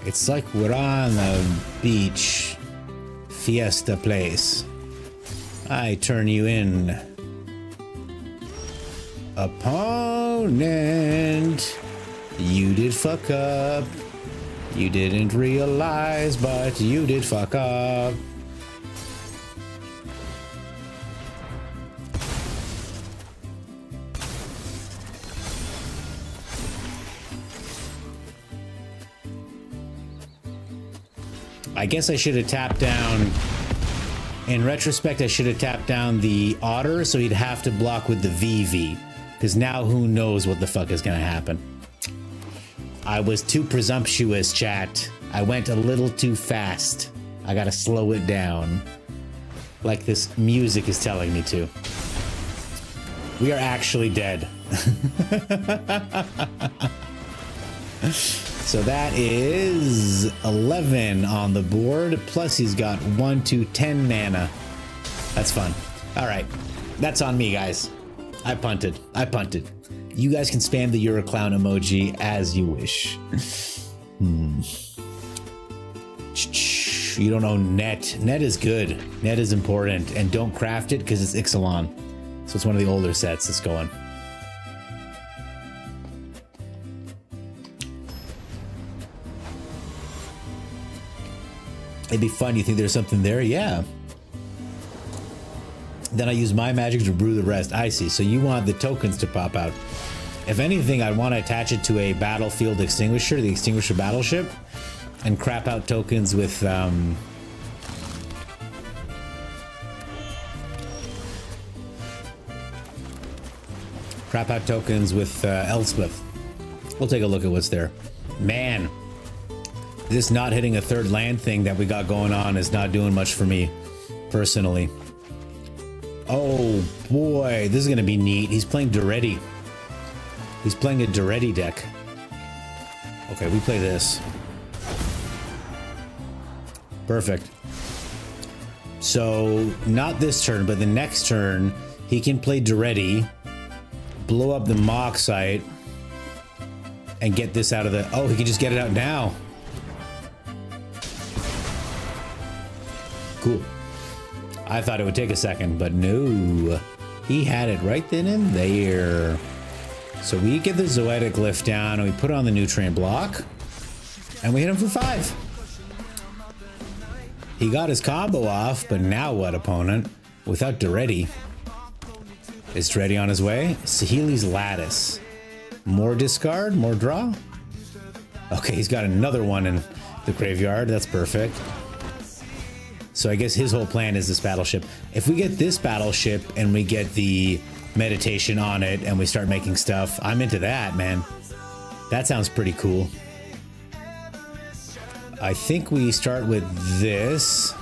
S2: It's like we're on the beach. Fiesta place. I turn you in. Opponent. You did fuck up. You didn't realize, but you did fuck up. I guess I should have tapped down. In retrospect, I should have tapped down the Otter so he'd have to block with the VV. Because now who knows what the fuck is gonna happen. I was too presumptuous, chat. I went a little too fast. I gotta slow it down. Like this music is telling me to. We are actually dead. So that is 11 on the board, plus he's got 1, 2, 10 mana. That's fun. All right, that's on me, guys. I punted. You guys can spam the You're a Clown emoji as you wish. You don't know net. Net is good. Net is important, and don't craft it because it's Ixalan. So it's one of the older sets that's going. It'd be fun. You think there's something there? Yeah. Then I use my magic to brew the rest. I see. So you want the tokens to pop out. If anything, I'd want to attach it to a battlefield extinguisher, the extinguisher battleship, and crap out tokens with Elspeth. We'll take a look at what's there. Man, This not hitting a third land thing that we got going on is not doing much for me, personally. Oh boy, this is gonna be neat. He's playing Duretti. He's playing a Duretti deck. Okay, we play this. Perfect. So, not this turn, but the next turn, he can play Duretti, blow up the mock site, and get this out of the... Oh, he can just get it out now. Cool. I thought it would take a second, but no. He had it right then and there. So we get the Zoetic Glyph down, and we put on the Nutrient Block, and we hit him for 5. He got his combo off, but now what, opponent? Without Duretti. Is Duretti on his way? Saheeli's Lattice. More discard, more draw? Okay, he's got another one in the graveyard. That's perfect. So I guess his whole plan is this battleship. If we get this battleship and we get the meditation on it and we start making stuff, I'm into that, man. That sounds pretty cool. I think we start with this.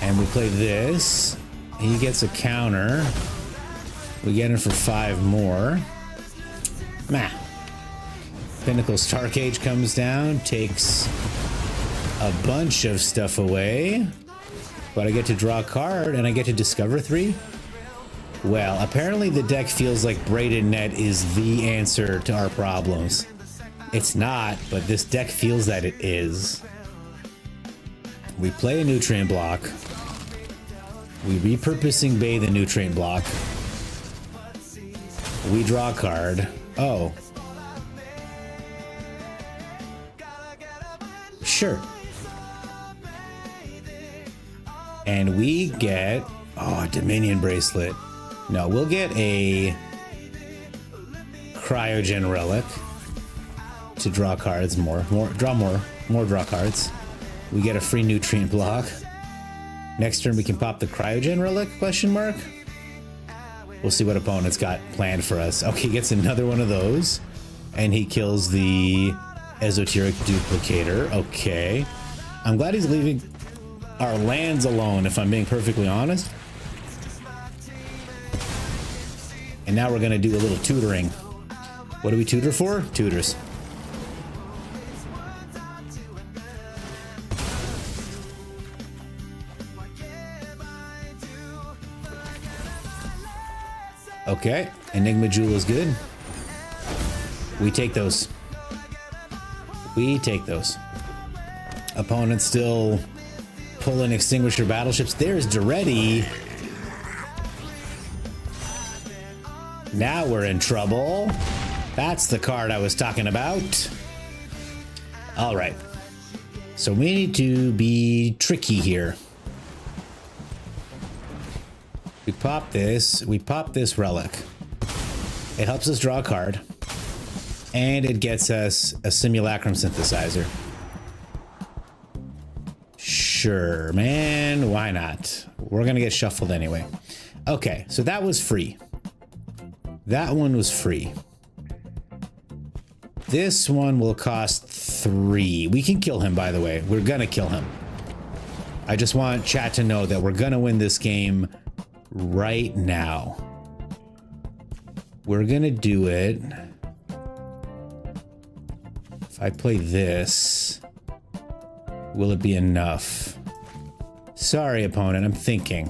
S2: And we play this. He gets a counter. We get him for 5 more. Meh. Pinnacle Star Cage comes down, takes a bunch of stuff away. But I get to draw a card and I get to discover 3. Well, apparently the deck feels like Braided Net is the answer to our problems. It's not, but this deck feels that it is. We play a Nutrient Block. We repurposing Bay the Nutrient Block. We draw a card. Oh. Sure. And we get... Oh, a Dominion Bracelet. No, we'll get a Cryogen Relic to draw cards more draw cards. We get a free Nutrient Block. Next turn we can pop the Cryogen Relic, question mark? We'll see what opponent's got planned for us. Okay, he gets another one of those. And he kills the Esoteric Duplicator. Okay. I'm glad he's leaving our lands alone, if I'm being perfectly honest. And now we're gonna do a little tutoring. What do we tutor for? Tutors. Okay, Enigma Jewel is good. We take those. We take those. Opponent still pulling Extinguisher Battleships. There's Duretti. Now we're in trouble. That's the card I was talking about. All right. So we need to be tricky here. We pop this relic. It helps us draw a card. And it gets us a Simulacrum Synthesizer. Sure, man, why not? We're gonna get shuffled anyway. Okay, so that was free. That one was free. This one will cost 3. We can kill him, by the way. We're gonna kill him. I just want chat to know that we're gonna win this game right now. We're gonna do it. If I play this, will it be enough? Sorry, opponent, I'm thinking.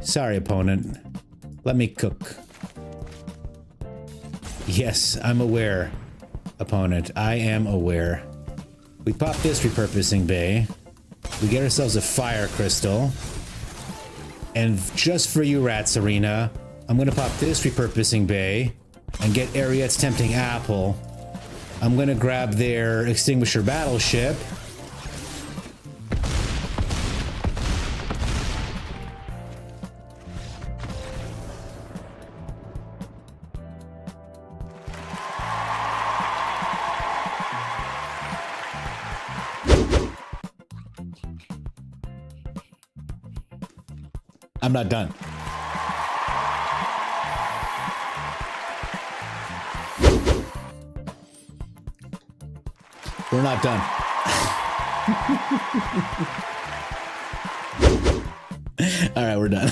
S2: Sorry, opponent. Let me cook. Yes, I'm aware, opponent. I am aware. We pop this Repurposing Bay. We get ourselves a Fire Crystal. And just for you, Rats Arena, I'm gonna pop this Repurposing Bay and get Ariette's Tempting Apple. I'm gonna grab their Extinguisher Battleship. I'm not done. We're not done. All right, we're done.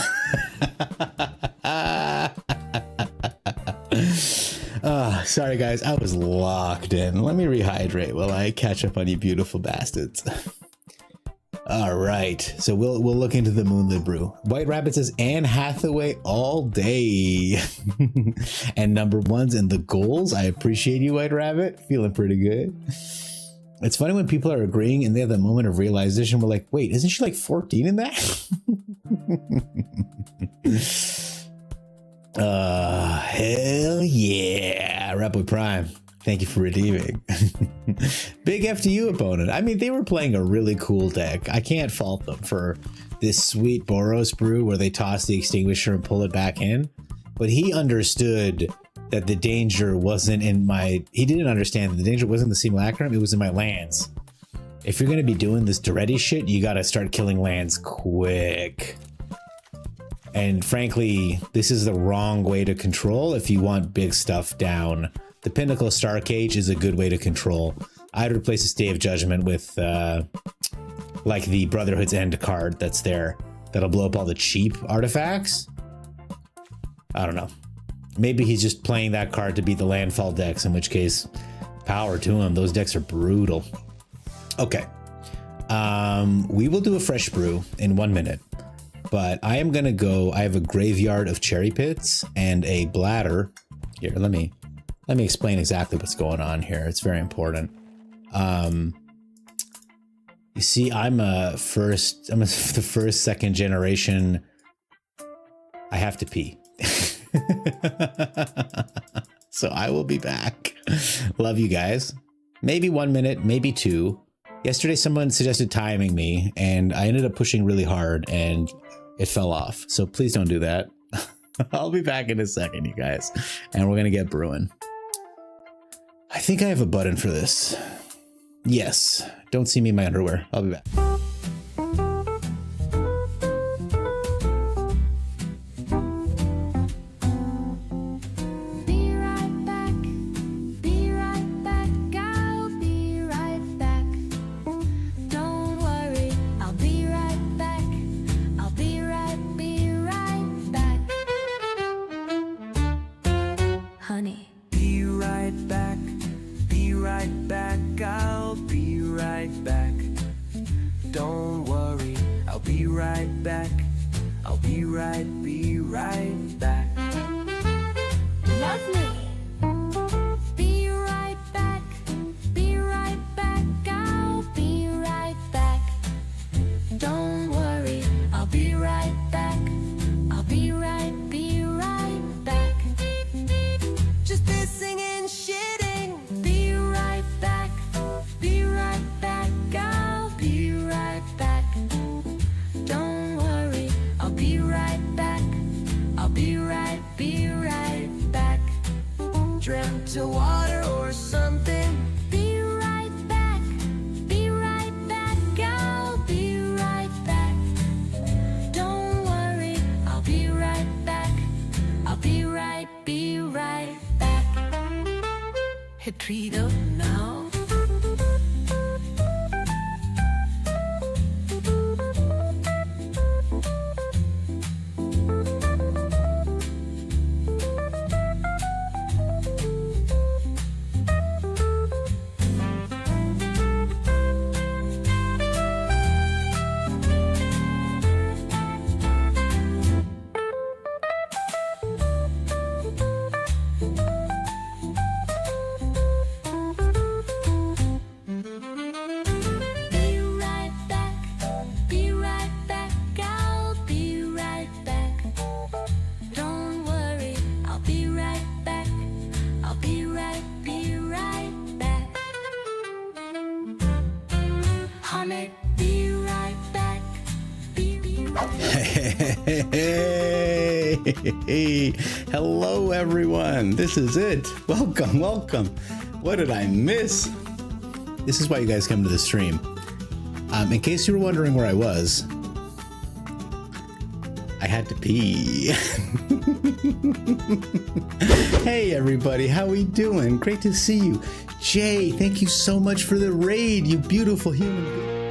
S2: Sorry guys, I was locked in. Let me rehydrate while I catch up on you beautiful bastards. All right, so we'll look into the Moonlit Brew. White Rabbit says Anne Hathaway all day. And number one's in the goals. I appreciate you, White Rabbit. Feeling pretty good. It's funny when people are agreeing and they have that moment of realization. We're like, wait, isn't she like 14 in that? Hell yeah. Rapboy Prime, thank you for redeeming. Big F to you, opponent. I mean, they were playing a really cool deck. I can't fault them for this sweet Boros brew where they toss the extinguisher and pull it back in. But he understood that the danger wasn't in my... He didn't understand that the danger wasn't the simulacrum, it was in my lands. If you're going to be doing this Duretti shit, you got to start killing lands quick. And frankly, this is the wrong way to control if you want big stuff down. The Pinnacle Star Cage is a good way to control. I'd replace the Stay of Judgment with like the Brotherhood's End card that's there. That'll blow up all the cheap artifacts. I don't know. Maybe he's just playing that card to beat the landfall decks, in which case, power to him. Those decks are brutal. Okay. We will do a fresh brew in 1 minute. But I am gonna go. I have a graveyard of cherry pits and a bladder. Here, let me explain exactly what's going on here. It's very important. You see, I'm the first second generation. I have to pee. So I will be back. Love you guys. Maybe 1 minute, maybe 2. Yesterday, someone suggested timing me, and I ended up pushing really hard, and it fell off. So please don't do that. I'll be back in a second, you guys, and we're gonna get brewing. I think I have a button for this. Yes. Don't see me in my underwear. I'll be back. Hey, hello everyone. This is it. Welcome, welcome. What did I miss? This is why you guys come to the stream. In case you were wondering where I was, I I had to pee. Hey everybody, how we doing? Great to see you. Jay, thank you so much for the raid, you beautiful human being.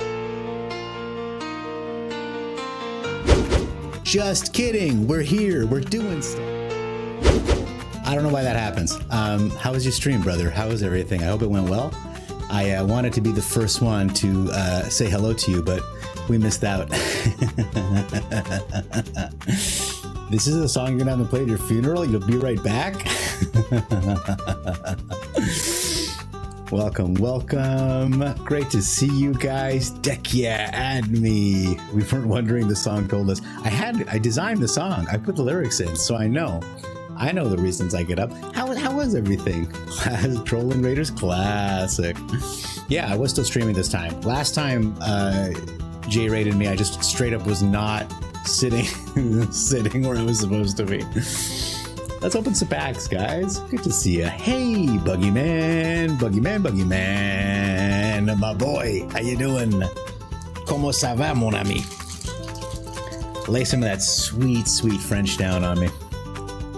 S2: Just kidding, we're here, we're doing stuff. I don't know why that happens. How was your stream, brother? How was everything? I hope it went well. I wanted to be the first one to say hello to you, but we missed out. This is a song you're gonna have to play at your funeral? You'll be right back? Welcome, welcome. Great to see you guys. Deck yeah, add me. We weren't wondering, the song told us. I designed the song. I put the lyrics in, so I know the reasons I get up. How was everything? Trolling Raiders classic. Yeah, I was still streaming this time. Last time Jay raided me, I just straight up was not sitting where I was supposed to be. Let's open some packs, guys. Good to see you. Hey, Buggyman, my boy. How you doing? Como ça va, mon ami? Lay some of that sweet, sweet French down on me.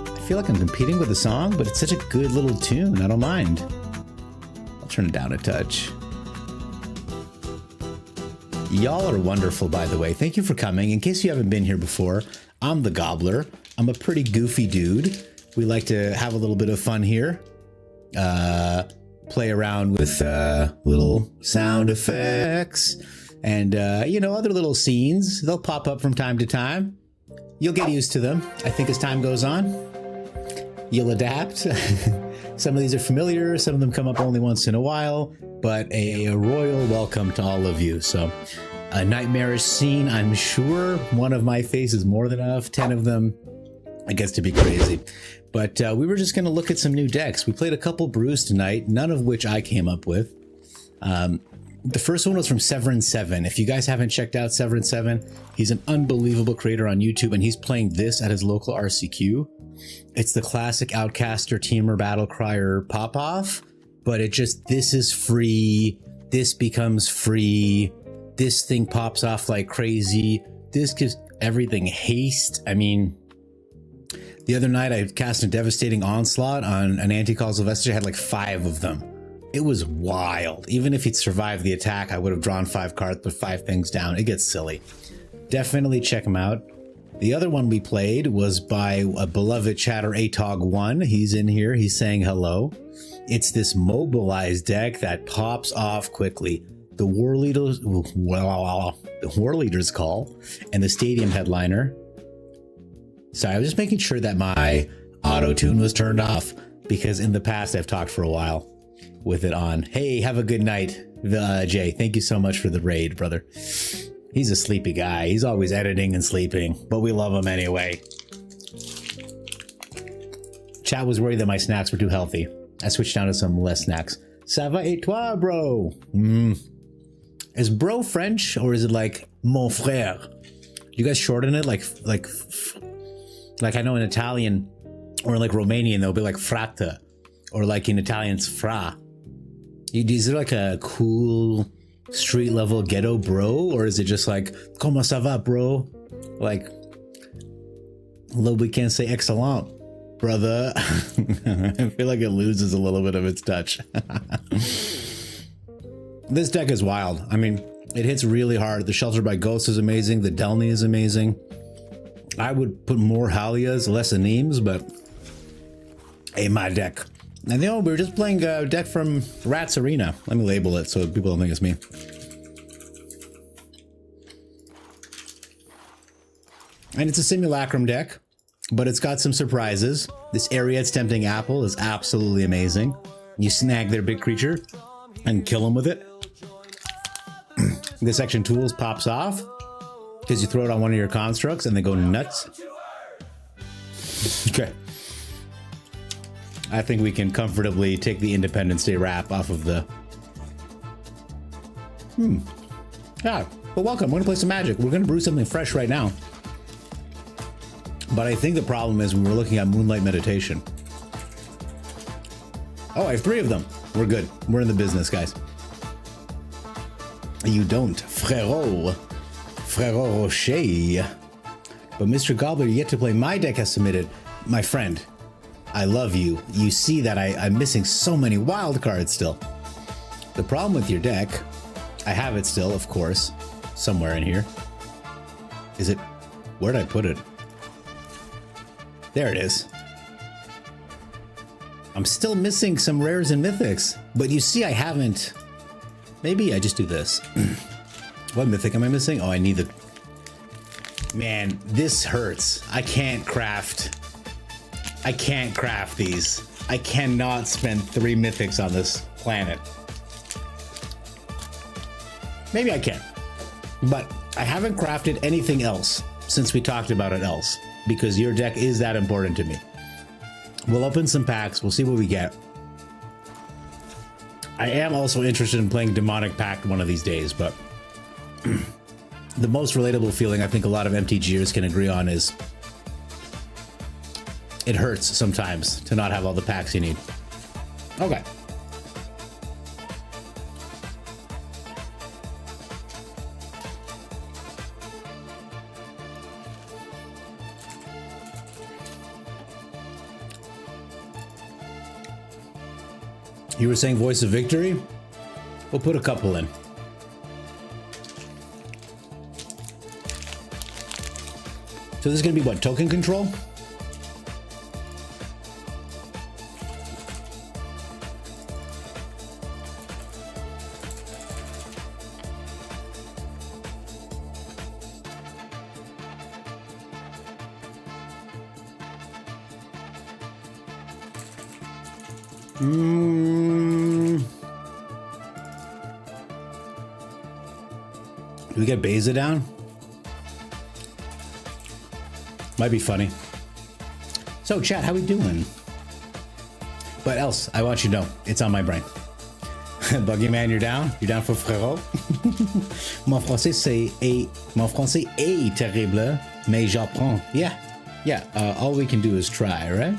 S2: I feel like I'm competing with the song, but it's such a good little tune. I don't mind. I'll turn it down a touch. Y'all are wonderful, by the way. Thank you for coming. In case you haven't been here before, I'm the Gobbler. I'm a pretty goofy dude. We like to have a little bit of fun here. Play around with little sound effects and, other little scenes. They'll pop up from time to time. You'll get used to them, I think, as time goes on. You'll adapt. Some of these are familiar. Some of them come up only once in a while. But a royal welcome to all of you. So a nightmarish scene, I'm sure. One of my faces more than enough. 10 of them, I guess, to be crazy. But we were just going to look at some new decks. We played a couple brews tonight, none of which I came up with. The first one was from Severin7. If you guys haven't checked out Severin7, he's an unbelievable creator on YouTube, and he's playing this at his local RCQ. It's the classic Outcaster, Teamer, Battle Crier pop-off. But this is free, this becomes free, this thing pops off like crazy, this gives everything haste. I mean, the other night I cast a devastating onslaught on an anti-causal vestige. I had like 5 of them. It was wild. Even if he'd survived the attack, I would have drawn 5 cards, put 5 things down. It gets silly. Definitely check him out. The other one we played was by a beloved chatter, Atog1. He's in here, he's saying hello. It's this mobilized deck that pops off quickly. The War Leader's Call and the Stadium Headliner. Sorry, I was just making sure that my auto-tune was turned off, because in the past I've talked for a while with it on. Hey, have a good night, Jay. Thank you so much for the raid, brother. He's a sleepy guy. He's always editing and sleeping, but we love him anyway. Chat was worried that my snacks were too healthy. I switched down to some less snacks. Ça va et toi, bro? Is bro French, or is it like mon frère? You guys shorten it like I know in Italian or like Romanian they'll be like frate, or like in Italian it's fra. Is there like a cool street level ghetto bro, or is it just like comment ça va, bro? Like, we can't say excellent, brother. I feel like it loses a little bit of its touch. This deck is wild. I mean, it hits really hard. The Shelter by Ghosts is amazing. The Delny is amazing. I would put more Halias, less Aneems, but hey, my deck. And we were just playing a deck from Rats Arena. Let me label it so people don't think it's me. And it's a Simulacrum deck, but it's got some surprises. This Ariad's Tempting Apple is absolutely amazing. You snag their big creature and kill them with it. This Action Tools pops off because you throw it on one of your constructs and they go nuts. Okay. I think we can comfortably take the Independence Day wrap off of the... Yeah, but welcome. We're going to play some Magic. We're going to brew something fresh right now. But I think the problem is when we're looking at Moonlight Meditation. Oh, I have 3 of them. We're good. We're in the business, guys. You don't. Frérot. Frérot Rocher. But Mr. Gobbler, yet to play my deck has submitted. My friend, I love you. You see that I'm missing so many wild cards still. The problem with your deck, I have it still, of course, somewhere in here. Is it? Where'd I put it? There it is. I'm still missing some rares and mythics, but you see I haven't. Maybe I just do this. What mythic am I missing? Oh, I need the... Man, this hurts. I can't craft these. I cannot spend 3 mythics on this planet. Maybe I can, but I haven't crafted anything else since we talked about it else, because your deck is that important to me. We'll open some packs. We'll see what we get. I am also interested in playing Demonic Pact one of these days, but the most relatable feeling I think a lot of MTGers can agree on is it hurts sometimes to not have all the packs you need. Okay. You were saying Voice of Victory? We'll put a couple in. So this is gonna be what, token control? Do we get Beza down? Might be funny. So chat, how we doing? But else, I want you to know, it's on my brain. Buggy Man, you're down? You're down for frérot? Mon français est terrible, mais j'apprends. Yeah, all we can do is try, right?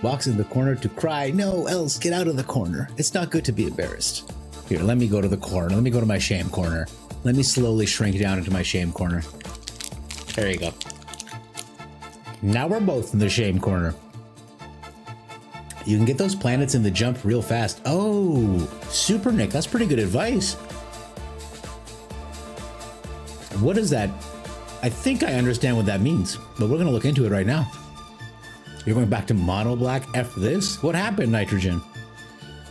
S2: Walks in the corner to cry. No, else, get out of the corner. It's not good to be embarrassed. Here, let me go to the corner. Let me go to my shame corner. Let me slowly shrink down into my shame corner. There you go. Now we're both in the shame corner. You can get those planets in the jump real fast. Oh, Super Nick, that's pretty good advice. What is that? I think I understand what that means, but we're gonna look into it right now. You're going back to mono black F this? What happened, Nitrogen?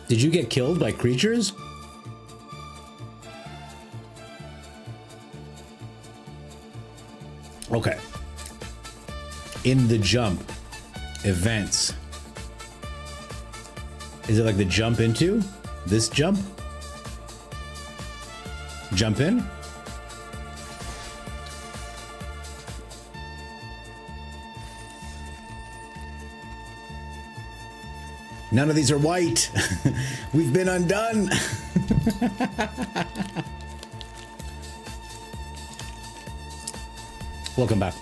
S2: Did you get killed by creatures? Okay. In the jump events. Is it like the jump into? This jump? Jump in? None of these are white. We've been undone. Welcome back.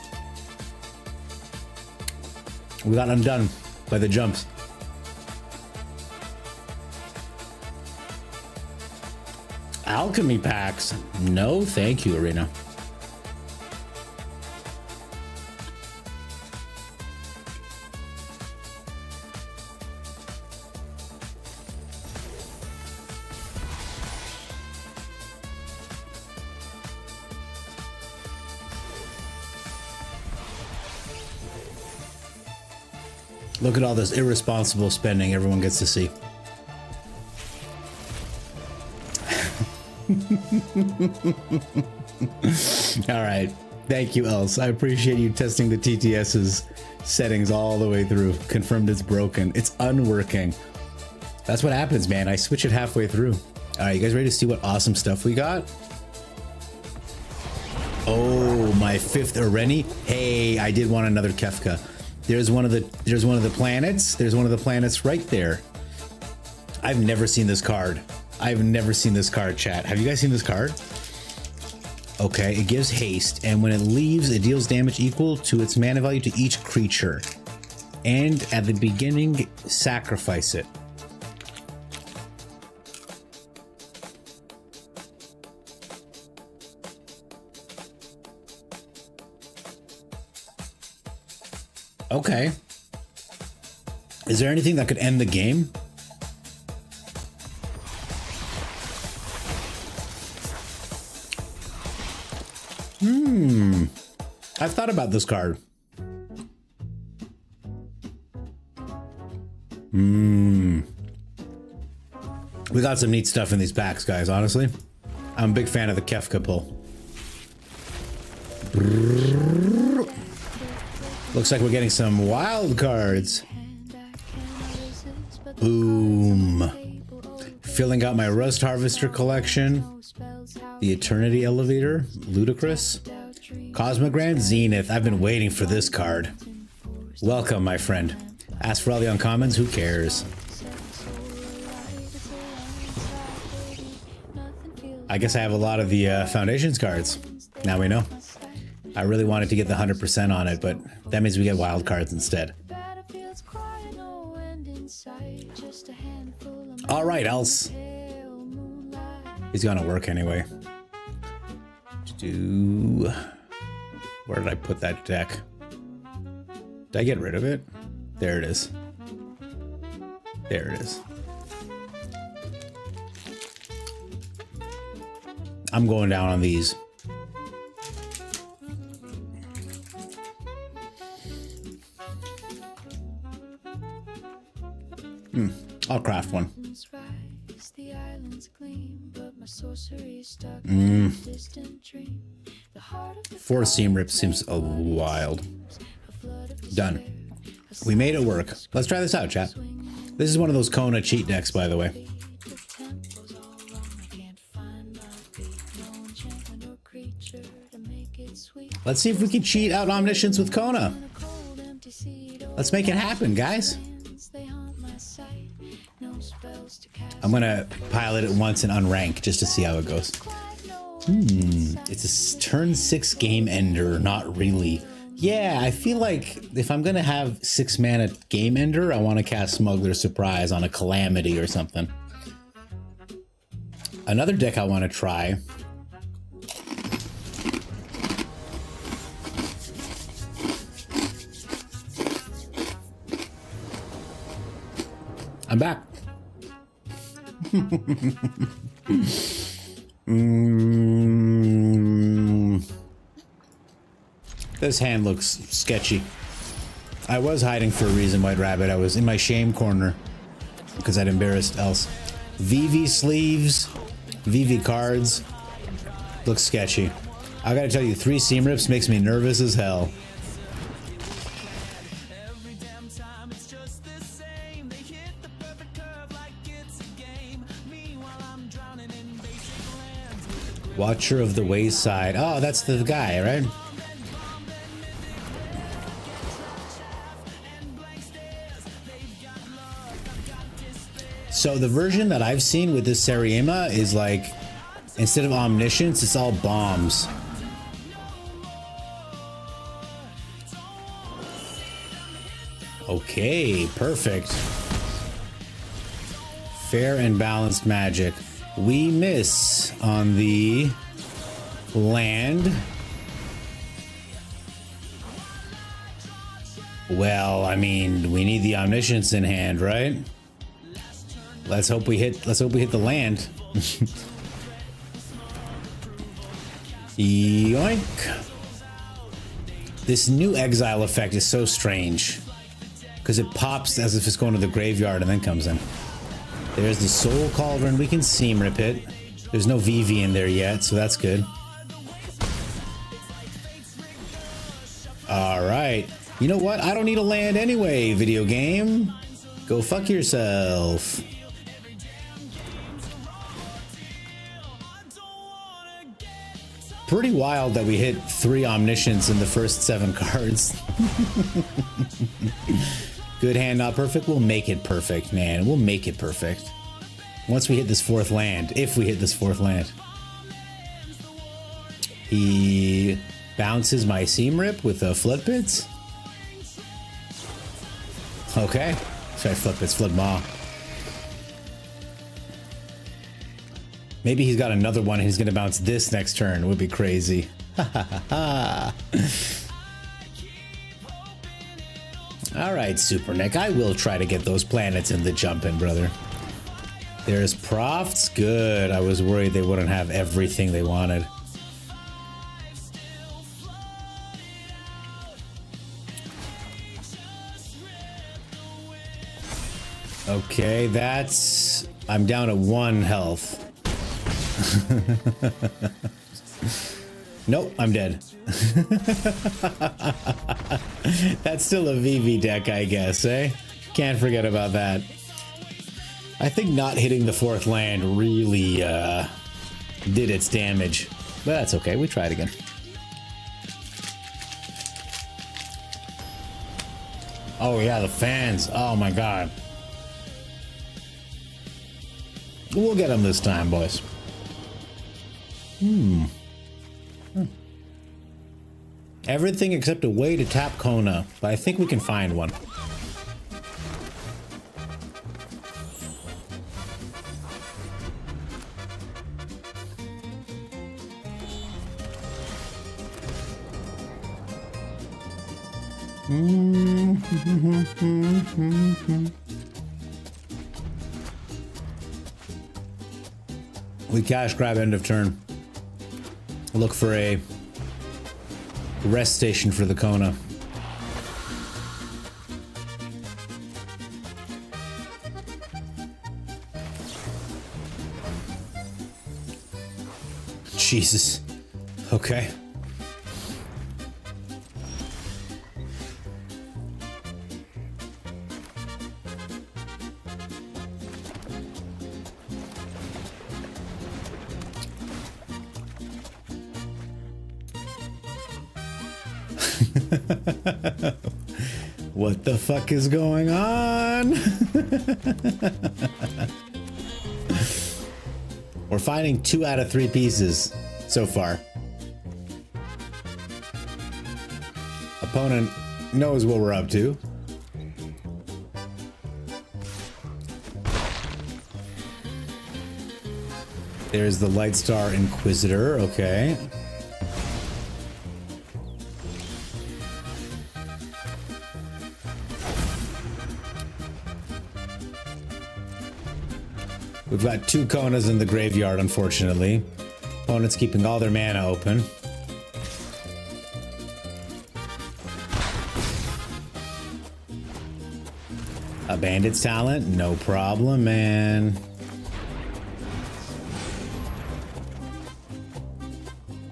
S2: We got undone by the jumps. Alchemy packs. No, thank you, Arena. Look at all this irresponsible spending everyone gets to see. All right. Thank you, Else. I appreciate you testing the TTS's settings all the way through. Confirmed it's broken. It's unworking. That's what happens, man. I switch it halfway through. All right, you guys ready to see what awesome stuff we got? Oh, my 5th Areni. Hey, I did want another Kefka. There's one of the planets. There's one of the planets right there. I've never seen this card. I've never seen this card, chat. Have you guys seen this card? Okay, it gives haste, and when it leaves, it deals damage equal to its mana value to each creature. And at the beginning, sacrifice it. Okay. Is there anything that could end the game? I've thought about this card. We got some neat stuff in these packs, guys, honestly. I'm a big fan of the Kefka pull. Looks like we're getting some wild cards. Boom. Filling out my Rust Harvester collection. The Eternity Elevator. Ludicrous. Cosmogram Zenith. I've been waiting for this card. Welcome, my friend. Ask for all the uncommons, who cares? I guess I have a lot of the Foundations cards. Now we know. I really wanted to get the 100% on it, but that means we get wild cards instead. All right, else. He's gonna work anyway. Where did I put that deck? Did I get rid of it? There it is. There it is. I'm going down on these. I'll craft one. 4 seam rips seems a wild. Done. We made it work. Let's try this out, chat. This is one of those Kona cheat decks, by the way. Let's see if we can cheat out Omniscience with Kona. Let's make it happen, guys. I'm gonna pilot it once and unrank just to see how it goes. It's a turn 6 game ender, not really. Yeah, I feel like if I'm gonna have 6 mana game ender, I want to cast Smuggler's Surprise on a Calamity or something. Another deck I want to try. I'm back. This hand looks sketchy. I was hiding for a reason, White Rabbit. I was in my shame corner because I'd embarrassed else. VV sleeves, VV cards. Looks sketchy. I gotta tell you, 3 seam rips makes me nervous as hell. Watcher of the Wayside. Oh, that's the guy, right? So the version that I've seen with this Seriema is like, instead of Omniscience, it's all bombs. Okay, perfect. Fair and balanced magic. We miss on the land. Well, I mean, we need the Omniscience in hand, right? Let's hope we hit the land. Yoink. This new exile effect is so strange because it pops as if it's going to the graveyard and then comes in. There's the Soul Cauldron. We can seam rip it. There's no VV in there yet, so that's good. All right. You know what? I don't need a land anyway, video game. Go fuck yourself. Pretty wild that we hit 3 Omniscience in the first 7 cards. Good hand, not perfect. We'll make it perfect, man. We'll make it perfect. Once we hit this 4th land. If we hit this 4th land. He bounces my seam rip with a Flood Pits. Okay. Try Flood Pits, Flood Maw. Maybe he's got another one and he's gonna bounce this next turn. It would be crazy. All right, Super Nick. I will try to get those planets in the jumping, brother. There's profts. Good. I was worried they wouldn't have everything they wanted. Okay, that's... I'm down to 1 health. Nope, I'm dead. That's still a VV deck, I guess, eh? Can't forget about that. I think not hitting the 4th land really did its damage. But that's okay, we try it again. Oh yeah, the fans. Oh my god. We'll get them this time, boys. Everything except a way to tap Kona, but I think we can find one. We cash grab end of turn. Look for a rest station for the Kona. Jesus. Okay. What the fuck is going on? We're finding 2 out of 3 pieces so far. Opponent knows what we're up to. There's the Lightstar Inquisitor, okay. We've got 2 Konas in the graveyard, unfortunately. Opponent's keeping all their mana open. A Bandit's Talent? No problem, man.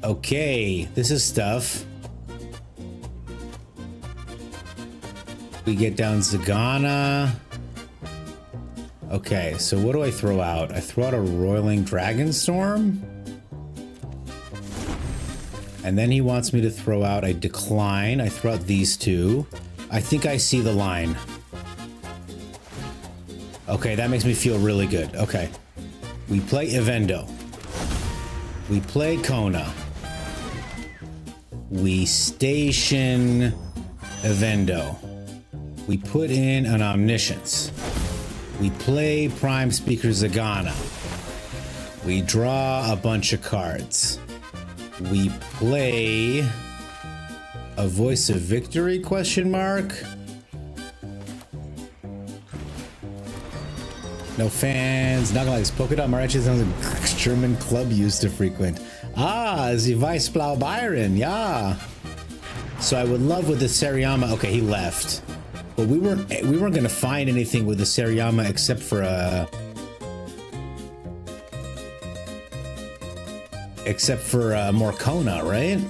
S2: Okay, this is stuff. We get down Zagana. Okay, so what do I throw out? I throw out a Roiling Dragonstorm? And then he wants me to throw out a Decline. I throw out these 2. I think I see the line. Okay, that makes me feel really good. Okay. We play Evendo. We play Kona. We station Evendo. We put in an Omniscience. We play Prime Speaker Zagana. We draw a bunch of cards. We play a Voice of Victory, question mark? No fans. Not gonna like this polka dot march sounds like a German club used to frequent. Ah, the Weißblau Bayern, yeah. So I would love with the Sariyama. Okay, he left. But we weren't gonna find anything with the Sariyama except for more Kona, right?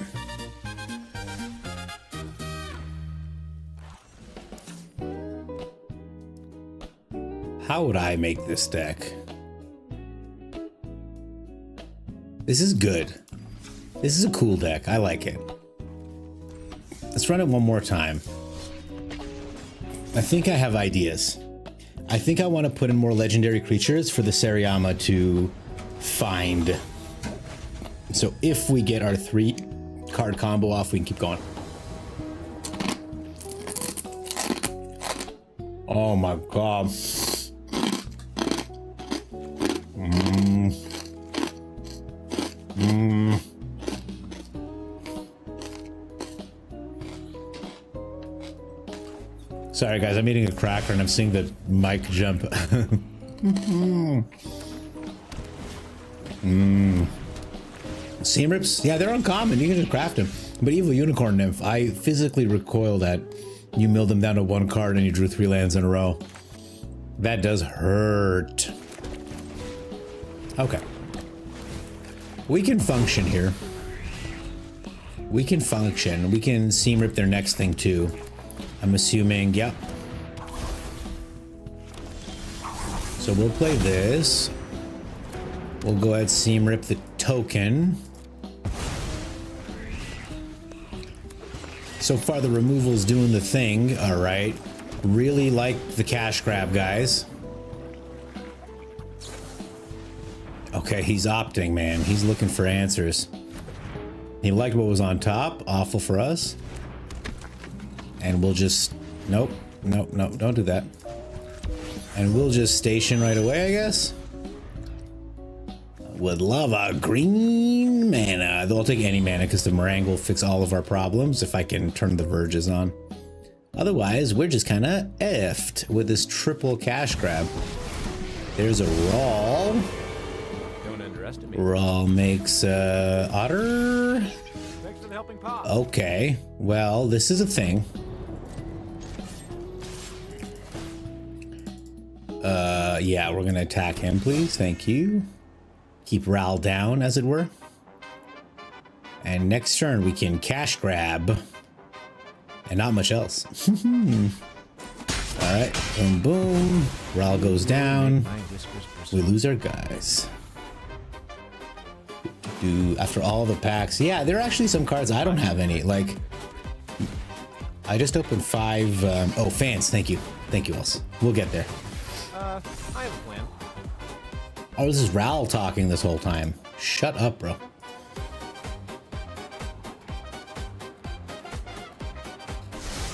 S2: How would I make this deck? This is good. This is a cool deck. I like it. Let's run it one more time. I think I have ideas. I think I want to put in more legendary creatures for the Sariyama to find. So if we get our 3-card combo off, we can keep going. Oh my god. Sorry guys, I'm eating a cracker and I'm seeing the mic jump. Seam rips? Yeah, they're uncommon. You can just craft them. But Evil Unicorn Nymph, I physically recoil that you milled them down to 1 card and you drew 3 lands in a row. That does hurt. Okay. We can function here. We can function. We can seam rip their next thing too. I'm assuming, yep. So we'll play this. We'll go ahead seam rip the token. So far the removal's doing the thing, all right. Really like the cash grab, guys. Okay, he's opting, man. He's looking for answers. He liked what was on top. Awful for us. And we'll just... Nope. Nope, nope. Don't do that. And we'll just station right away, I guess. Would love a green mana. Though I'll take any mana because the meringue will fix all of our problems if I can turn the verges on. Otherwise, we're just kind of effed with this triple cash grab. There's a Raw.
S9: Don't underestimate.
S2: Raw makes Otter.
S9: Thanks for the helping paw.
S2: Okay, well, this is a thing. Yeah, we're gonna attack him, please. Thank you. Keep Ral down, as it were. And next turn, we can cash grab. And not much else. Alright, boom, boom. Ral goes down. We lose our guys. After all the packs. Yeah, there are actually some cards I don't have any. Like, I just opened 5. Oh, fans, thank you. Thank you, else. We'll get there.
S9: I have a plan.
S2: Oh, this is Ral talking this whole time. Shut up, bro.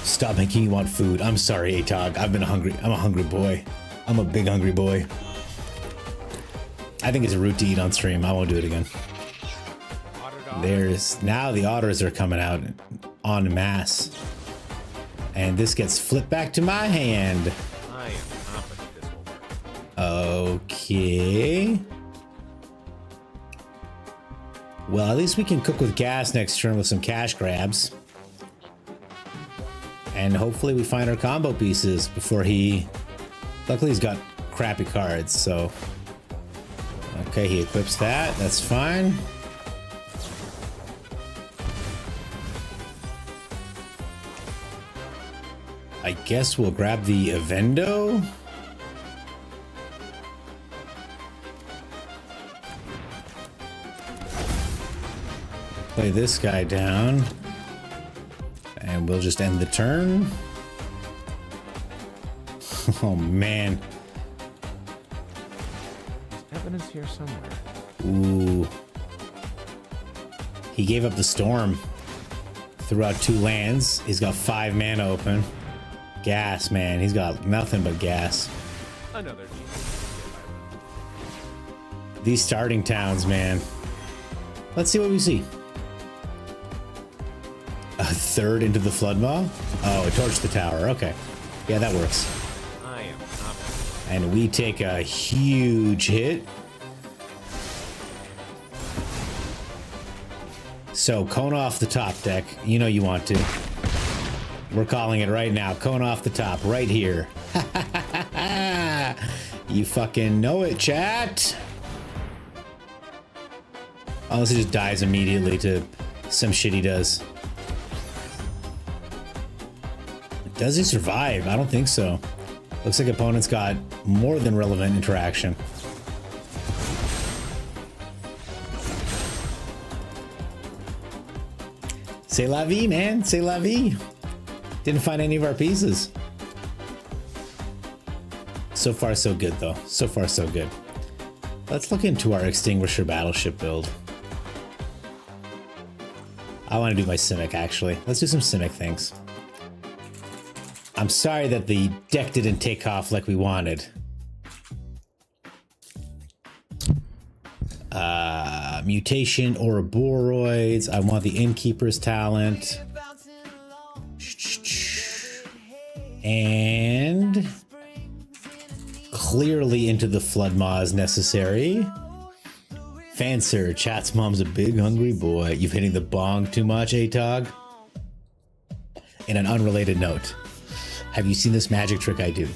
S2: Stop making you want food. I'm sorry, Atog. I've been hungry. I'm a hungry boy. I'm a big hungry boy. I think it's a route to eat on stream. I won't do it again. There's... Now the otters are coming out en masse. And this gets flipped back to my hand.
S9: I am confident this will work.
S2: Okay. Well, at least we can cook with gas next turn with some cash grabs. And hopefully we find our combo pieces before he... Luckily he's got crappy cards, so... Okay, he equips that. That's fine. I guess we'll grab the Evendo. Play this guy down. And we'll just end the turn. Oh, man.
S9: There's evidence here somewhere.
S2: Ooh. He gave up the storm. Threw out 2 lands. He's got 5 mana open. Gas, man. He's got nothing but gas.
S9: Another
S2: These starting towns, man. Let's see what we see. A 3rd into the Flood Maw? Oh, it torched the tower. Okay. Yeah, that works.
S9: I am confident.
S2: And we take a huge hit. So, cone off the top deck. You know you want to. We're calling it right now. Cone off the top, right here. You fucking know it, chat. Unless he just dies immediately to some shit he does. Does he survive? I don't think so. Looks like opponent's got more than relevant interaction. C'est la vie, man. C'est la vie. Didn't find any of our pieces. So far, so good, though. So far, so good. Let's look into our Extinguisher Battleship build. I want to do my Simic, actually. Let's do some Simic things. I'm sorry that the deck didn't take off like we wanted. Mutation, Ouroboros. I want the Innkeeper's talent. And clearly into the flood maws necessary. Fancer, chat's mom's a big hungry boy. You've hitting the bong too much, Atog? In an unrelated note, have you seen this magic trick I do?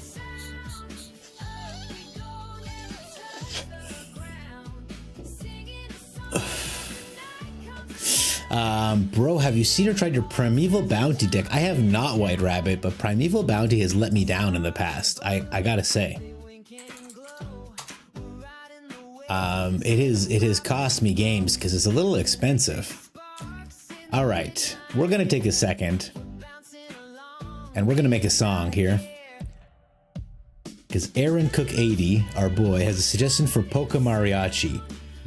S2: Bro, have you seen or tried your Primeval Bounty deck? I have not, White Rabbit, but Primeval Bounty has let me down in the past. I gotta say. It has cost me games because it's a little expensive. All right, we're gonna take a second and we're gonna make a song here because Aaron Cook 80, our boy, has a suggestion for polka mariachi.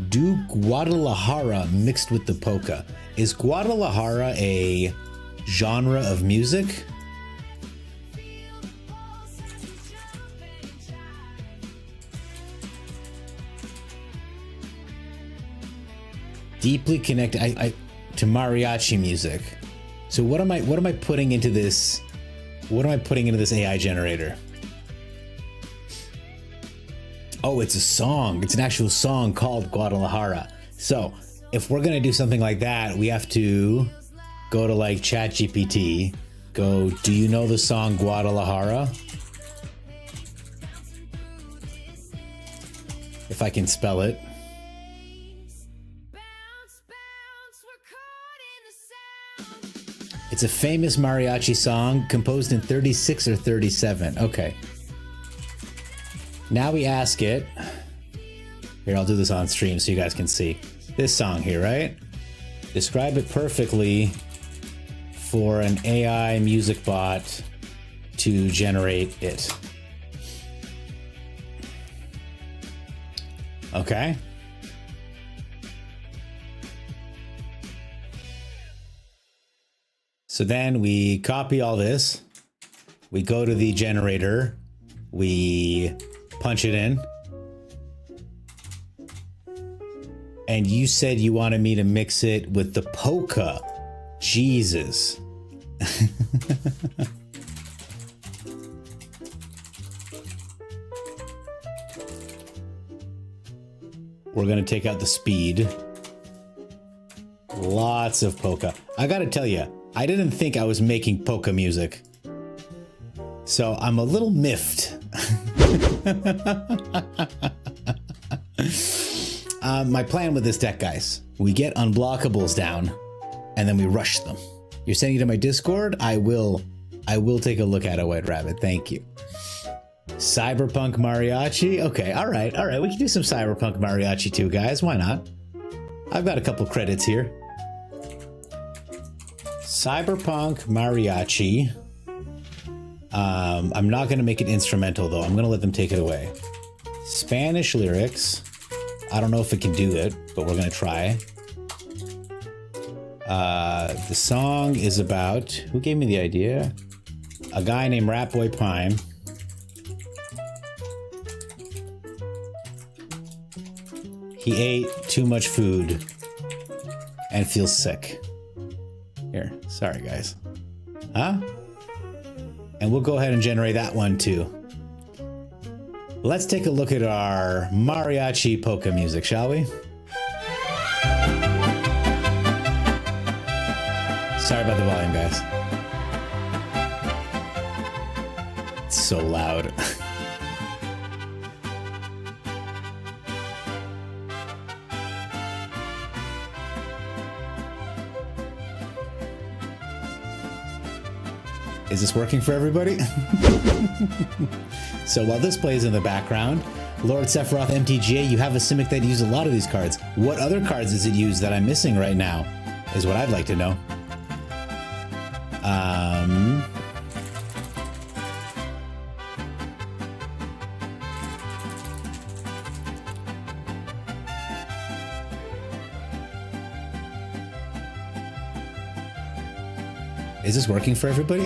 S2: Do Guadalajara mixed with the polka. Is Guadalajara a genre of music? Deeply connected to mariachi music. So what am I putting into this? What am I putting into this AI generator? Oh, it's a song. It's an actual song called Guadalajara. So if we're gonna do something like that, we have to go to like ChatGPT. Go, do you know the song Guadalajara? If I can spell it. It's a famous mariachi song composed in 36 or 37. Okay. Now we ask it. Here, I'll do this on stream so you guys can see. This song here, right? Describe it perfectly for an AI music bot to generate it. Okay. So then we copy all this. We go to the generator. We punch it in. And you said you wanted me to mix it with the polka. Jesus. We're gonna take out the speed. Lots of polka. I gotta tell you, I didn't think I was making polka music. So I'm a little miffed. My plan with this deck, guys, we get unblockables down and then we rush them. You're sending it to my Discord? I will take a look at it, White Rabbit. Thank you. Cyberpunk mariachi? Okay, all right. We can do some cyberpunk mariachi too, guys. Why not? I've got a couple credits here. Cyberpunk mariachi. I'm not going to make it instrumental, though. I'm going to let them take it away. Spanish lyrics. I don't know if it can do it, but we're going to try. The song is about... Who gave me the idea? A guy named Ratboy Prime. He ate too much food and feels sick. Here, sorry guys. Huh? And we'll go ahead and generate that one too. Let's take a look at our mariachi polka music, shall we? Sorry about the volume, guys. It's so loud. Is this working for everybody? So while this plays in the background, Lord Sephiroth MTGA, you have a Simic that uses a lot of these cards. What other cards does it use that I'm missing right now? Is what I'd like to know. Is this working for everybody?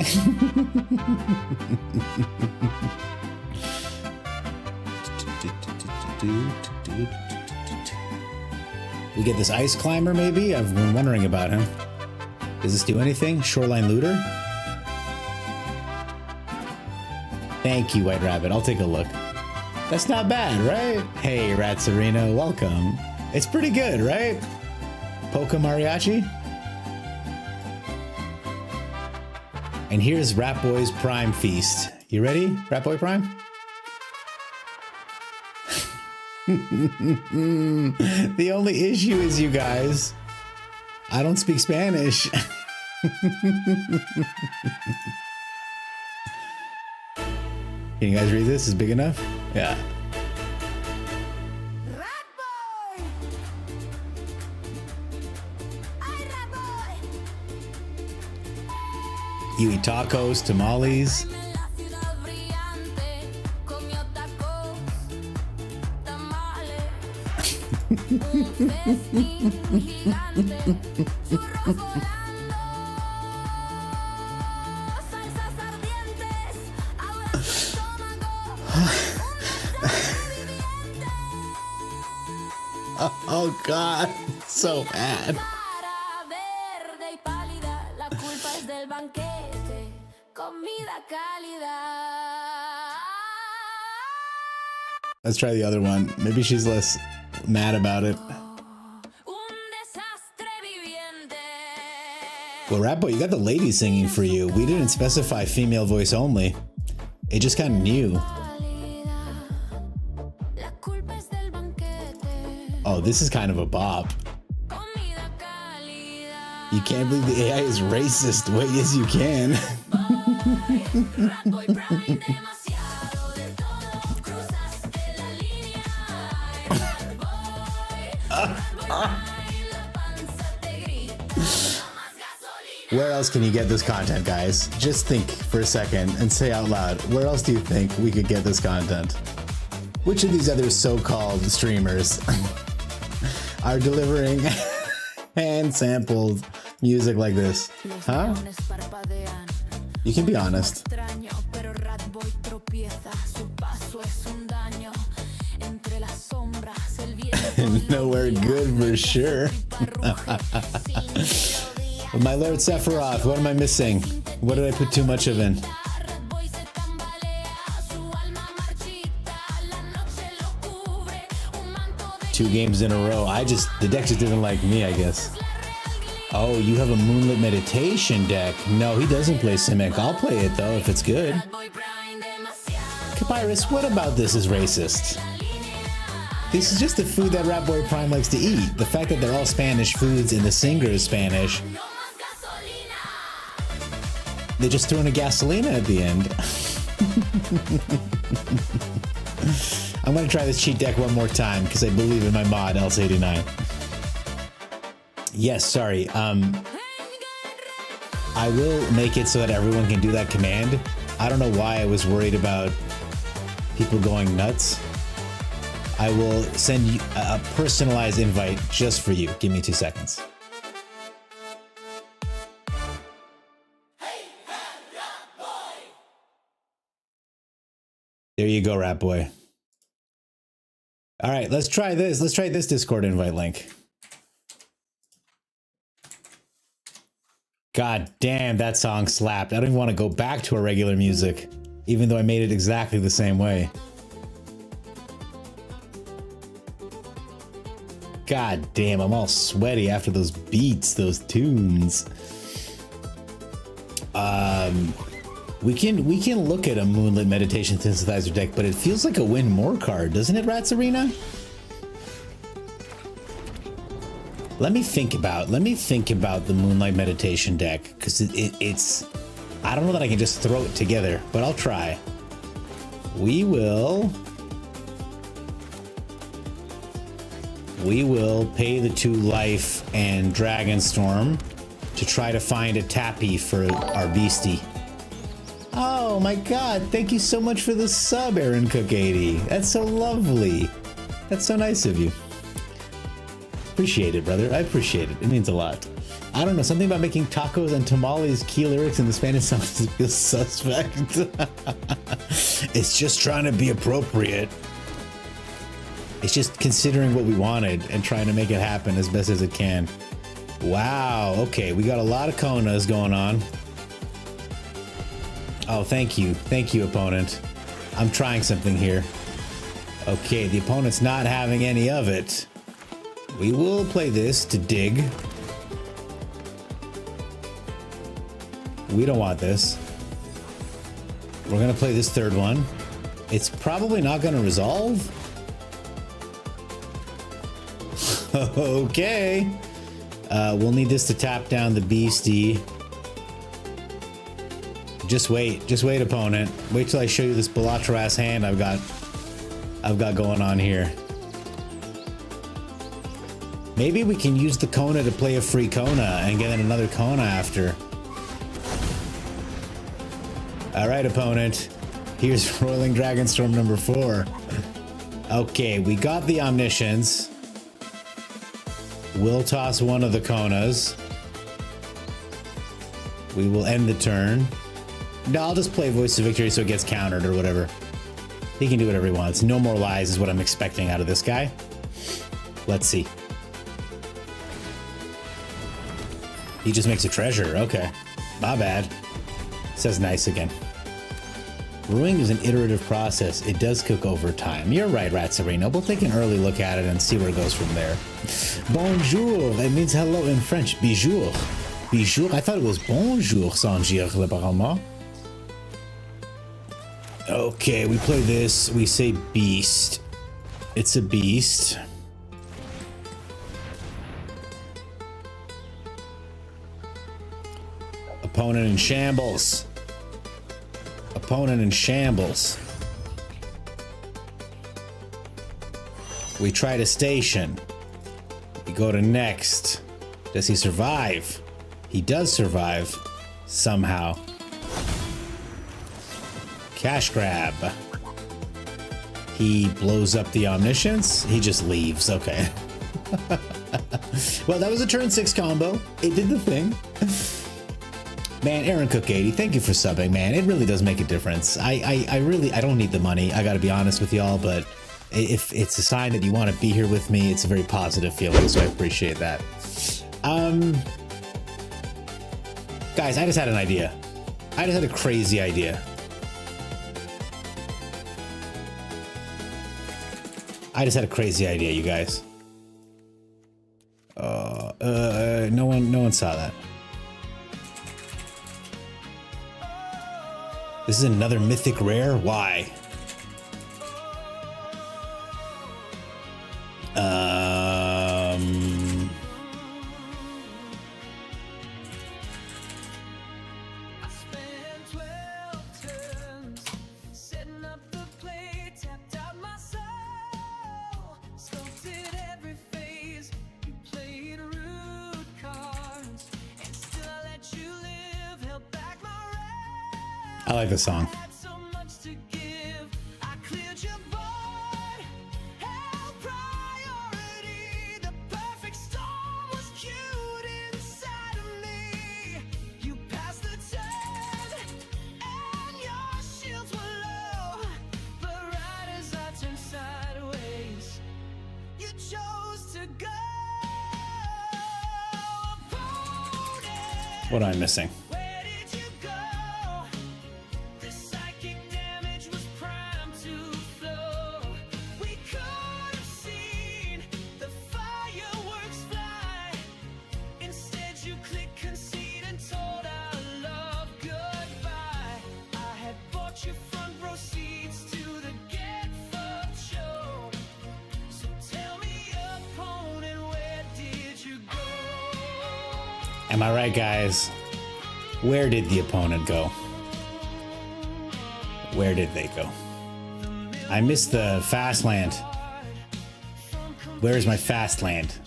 S2: We get this ice climber, maybe? I've been wondering about him. Does this do anything? Shoreline looter? Thank you, White Rabbit. I'll take a look. That's not bad, right? Hey, Ratsarino, welcome. It's pretty good, right? Polka Mariachi? And here's Rat Boy's Prime Feast. You ready, Rat Boy Prime? The only issue is, you guys, I don't speak Spanish. Can you guys read this? Is it big enough? Yeah. You eat tacos, tamales. Oh God, so bad. Let's try the other one. Maybe she's less mad about it. Well, Rat Boy, you got the ladies singing for you. We didn't specify female voice only. It just kind of knew. Oh, this is kind of a bop. You can't believe the AI is racist. Well, yes, you can. Where else can you get this content, guys? Just think for a second and say out loud, where else do you think we could get this content? Which of these other so-called streamers are delivering hand-sampled music like this? Huh? You can be honest. Nowhere good for sure. My Lord Sephiroth, what am I missing? What did I put too much of in? 2 games in a row. The deck just didn't like me, I guess. Oh, you have a Moonlit Meditation deck. No, he doesn't play Simic. I'll play it though, if it's good. Kapyrus, what about this is racist? This is just the food that Rat Boy Prime likes to eat. The fact that they're all Spanish foods and the singer is Spanish. They just threw in a gasolina at the end. I'm gonna try this cheat deck one more time because I believe in my mod, Else89. Yes, sorry. I will make it so that everyone can do that command. I don't know why I was worried about people going nuts. I will send you a personalized invite just for you. Give me 2 seconds. There you go, Rat Boy. All right, let's try this. Let's try this Discord invite link. God damn, that song slapped. I don't even want to go back to our regular music, even though I made it exactly the same way. God damn, I'm all sweaty after those beats, those tunes. We can look at a Moonlit Meditation synthesizer deck, but it feels like a Win More card, doesn't it, Rats Arena? Let me think about the Moonlight Meditation deck, because it's I don't know that I can just throw it together, but I'll try. We will pay the 2 life and Dragonstorm to try to find a tappy for our beastie. Oh my god, thank you so much for the sub, Aaron Cook 80. That's so lovely. That's so nice of you. Appreciate it, brother. I appreciate it. It means a lot. I don't know, something about making tacos and tamales key lyrics in the Spanish songs feels suspect. It's just trying to be appropriate. It's just considering what we wanted and trying to make it happen as best as it can. Wow, okay, we got a lot of Konas going on. Oh, thank you, opponent. I'm trying something here. Okay, the opponent's not having any of it. We will play this to dig. We don't want this. We're gonna play this third one. It's probably not gonna resolve. Okay. We'll need this to tap down the beastie. Just wait, opponent. Wait till I show you this Balatras hand I've got going on here. Maybe we can use the Kona to play a free Kona and get another Kona after. All right, opponent. Here's Rolling Dragonstorm number 4. Okay, we got the Omniscience. We'll toss one of the Konas. We will end the turn. No, I'll just play Voice of Victory so it gets countered or whatever. He can do whatever he wants. No more lies is what I'm expecting out of this guy. Let's see. He just makes a treasure. Okay. My bad. Says nice again. Brewing is an iterative process. It does cook over time. You're right, Ratsarino. We'll take an early look at it and see where it goes from there. Bonjour. It means hello in French. Bonjour. Bonjour. I thought it was bonjour, Sanjir, apparemment. Okay, we play this. We say beast. It's a beast. Opponent in shambles. Opponent in shambles. We try to station. We go to next. Does he survive? He does survive. Somehow. Cash grab. He blows up the Omniscience. He just leaves. Okay. Well, that was a turn 6 combo. It did the thing. Man, Aaron Cook 80, thank you for subbing, man. It really does make a difference. I don't need the money. I gotta be honest with y'all, but if it's a sign that you want to be here with me, it's a very positive feeling, so I appreciate that. Guys, I just had an idea. I just had a crazy idea. I just had a crazy idea, you guys. No one saw that. This is another mythic rare? Why? I like the song. What am I missing? Am I right, guys? Where did the opponent go? Where did they go? I missed the fast land. Where is my fast land?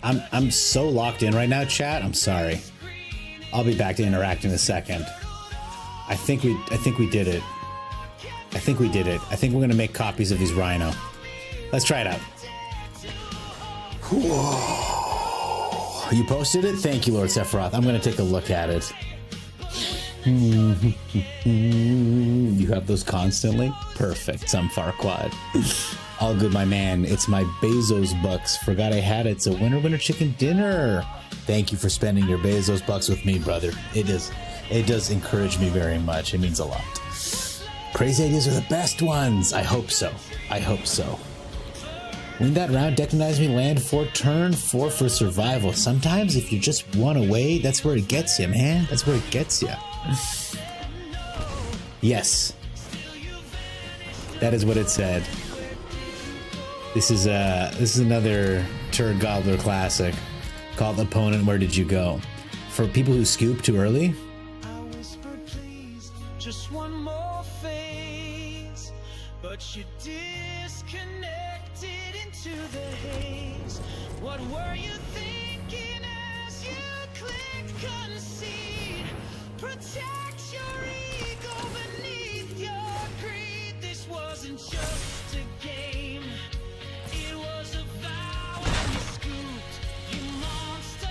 S2: I'm so locked in right now, chat. I'm sorry. I'll be back to interact in a second. I think we did it. I think we did it. I think we're gonna make copies of these Rhino. Let's try it out. Whoa. You posted it? Thank you, Lord Sephiroth. I'm gonna take a look at it. You have those constantly? Perfect, some Farquad. All good, my man. It's my Bezos bucks. Forgot I had it. It's a winner chicken dinner. Thank you for spending your Bezos bucks with me, brother. It does encourage me very much. It means a lot. Crazy ideas are the best ones. I hope so. I hope so. Win that round, decognize me, land 4, turn 4 for survival. Sometimes if you just one away, that's where it gets you, man. That's where it gets you. Yes. That is what it said. This is another Turd Gobbler classic called Opponent, Where Did You Go? For people who scoop too early.
S1: I whispered, please, just one more phase, but you disconnected into the haze. What were you thinking as you clicked concede? Protect your ego beneath your greed. This wasn't just a game. It was a vow and you scooped, you monster.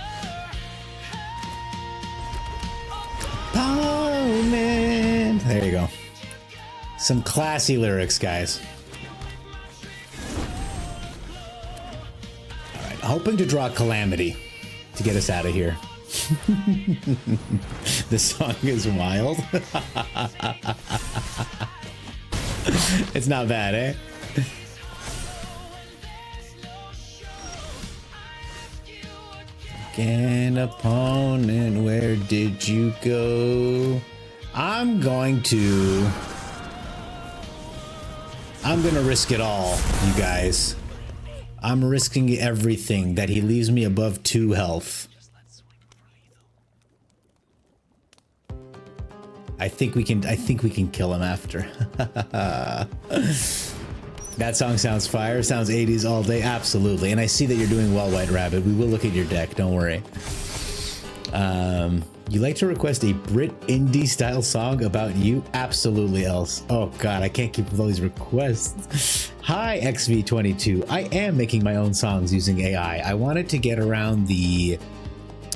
S2: Opponent. There you go. Some classy lyrics, guys. All right, hoping to draw Calamity to get us out of here. This song is wild. It's not bad, eh? An opponent, where did you go? I'm gonna risk it all, you guys. I'm risking everything that he leaves me above 2 health. I think we can kill him after. That song sounds fire. Sounds 80s all day. Absolutely. And I see that you're doing well, White Rabbit. We will look at your deck. Don't worry. You like to request a Brit indie style song about you? Absolutely, else. Oh God, I can't keep with all these requests. Hi, XV22. I am making my own songs using AI. I wanted to get around the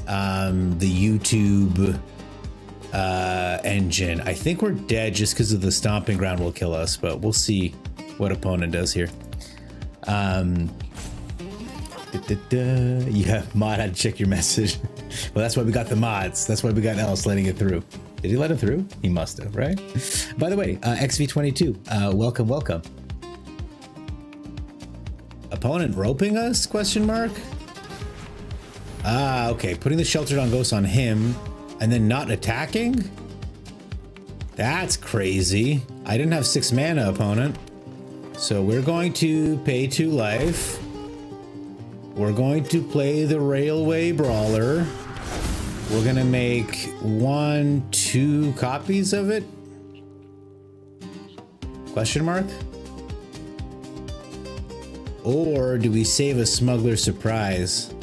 S2: YouTube engine. I think we're dead just because of the stomping ground will kill us, but we'll see what opponent does here. Yeah, mod had to check your message. Well, that's why we got the mods. That's why we got Else letting it through. Did he let it through? He must have, right? By the way, XV22, welcome, welcome. Opponent roping us? Question mark. Ah, okay. Putting the sheltered on ghost on him and then not attacking? That's crazy. I didn't have 6 mana, opponent. So we're going to pay 2 life. We're going to play the Railway Brawler. We're gonna make 1, 2 copies of it? Question mark? Or do we save a Smuggler Surprise?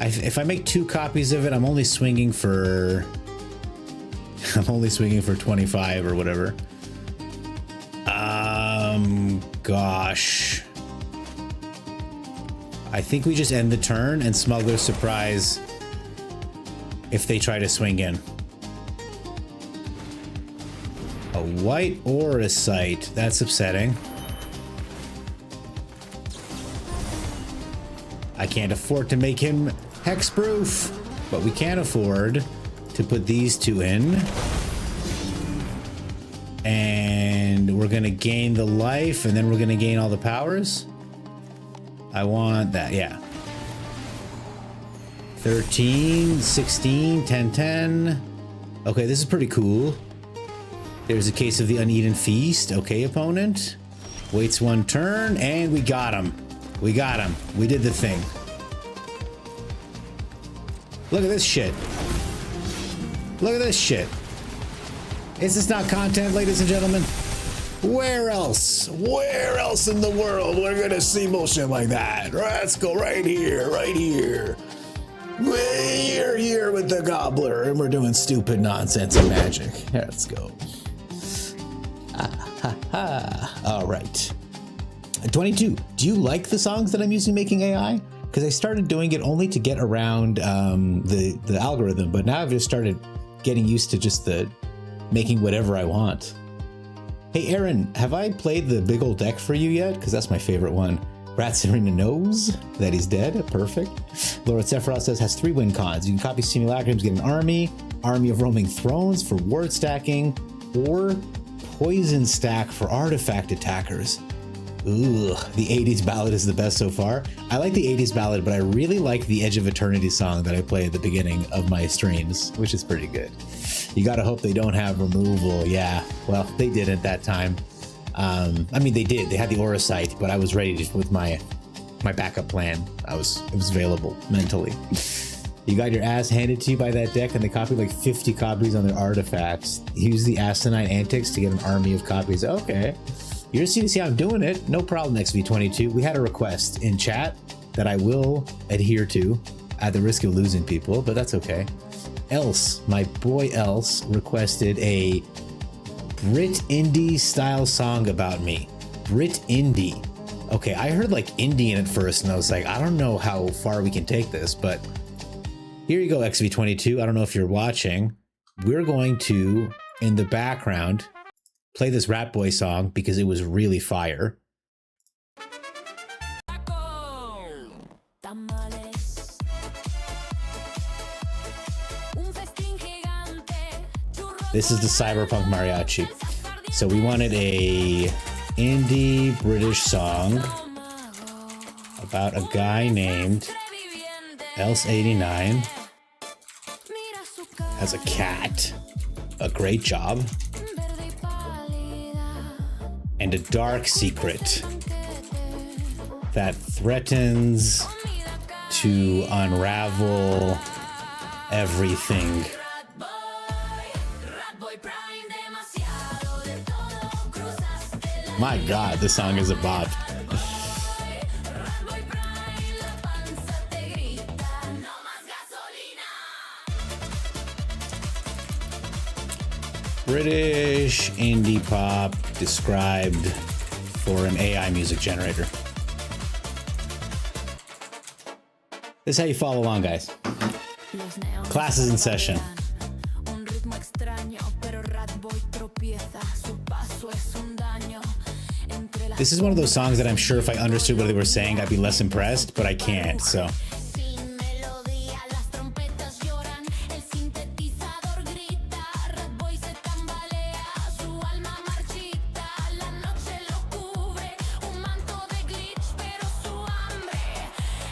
S2: If I make 2 copies of it, I'm only swinging for 25 or whatever. Gosh. I think we just end the turn and Smuggler Surprise if they try to swing in. A white or a sight. That's upsetting. I can't afford to make him hexproof, but we can afford to put these 2 in. And we're gonna gain the life and then we're gonna gain all the powers. I want that, yeah. 13, 16, 10, 10. Okay, this is pretty cool. There's a case of the Uneaten Feast. Okay, opponent. Waits 1 turn, and we got him. We got him. We did the thing. Look at this shit. Look at this shit. Is this not content, ladies and gentlemen? Where else? Where else in the world we're gonna see bullshit like that? Let's go right here, right here. We're here with the Gobbler, and we're doing stupid nonsense and magic. Let's go. All right. 22. Do you like the songs that I'm using making AI? Because I started doing it only to get around the algorithm, but now I've just started getting used to just the making whatever I want. Hey, Aaron, have I played the big old deck for you yet? Because that's my favorite one. Rat Serena knows that he's dead. Perfect. Laura Sephiroth says has 3 win cons. You can copy simulacrums, get an army of roaming thrones for word stacking, or poison stack for artifact attackers. Ooh, the 80s ballad is the best so far. I like the 80s ballad, but I really like the Edge of Eternity song that I play at the beginning of my streams, which is pretty good. You gotta hope they don't have removal. Yeah, well, they didn't that time. I mean, they did. They had the Aura Sight, but I was ready with my backup plan. It was available mentally. You got your ass handed to you by that deck, and they copied like 50 copies on their artifacts. Use the asinine antics to get an army of copies. Okay. You're just to see how I'm doing it. No problem, XV22. We had a request in chat that I will adhere to at the risk of losing people, but that's okay. Else, my boy Else, requested a Brit indie style song about me. Brit indie. Okay, I heard like Indian at first, and I was like, I don't know how far we can take this, but here you go, XV22. I don't know if you're watching. We're going to, in the background, play this Rat Boy song because it was really fire. This is the Cyberpunk Mariachi. So we wanted a indie British song about a guy named Else89 as a cat. A great job. And a dark secret that threatens to unravel everything. My God, this song is a bop. British indie pop described for an AI music generator. This is how you follow along, guys. Class is in session. This is one of those songs that I'm sure if I understood what they were saying, I'd be less impressed, but I can't, so.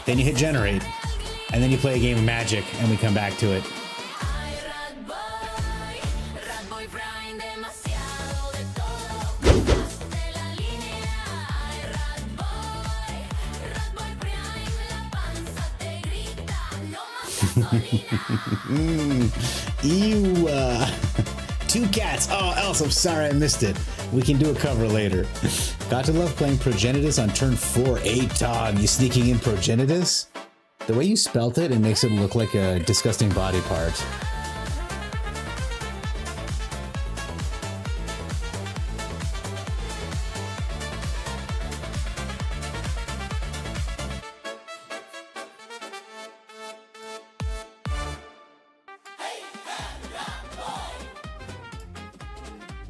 S2: Then you hit generate, and then you play a game of Magic, and we come back to it. Ew. 2 cats. Oh, Else, I'm sorry I missed it. We can do a cover later. Got to love playing Progenitus on turn 4. Tog, you sneaking in Progenitus? The way you spelt it, it makes it look like a disgusting body part.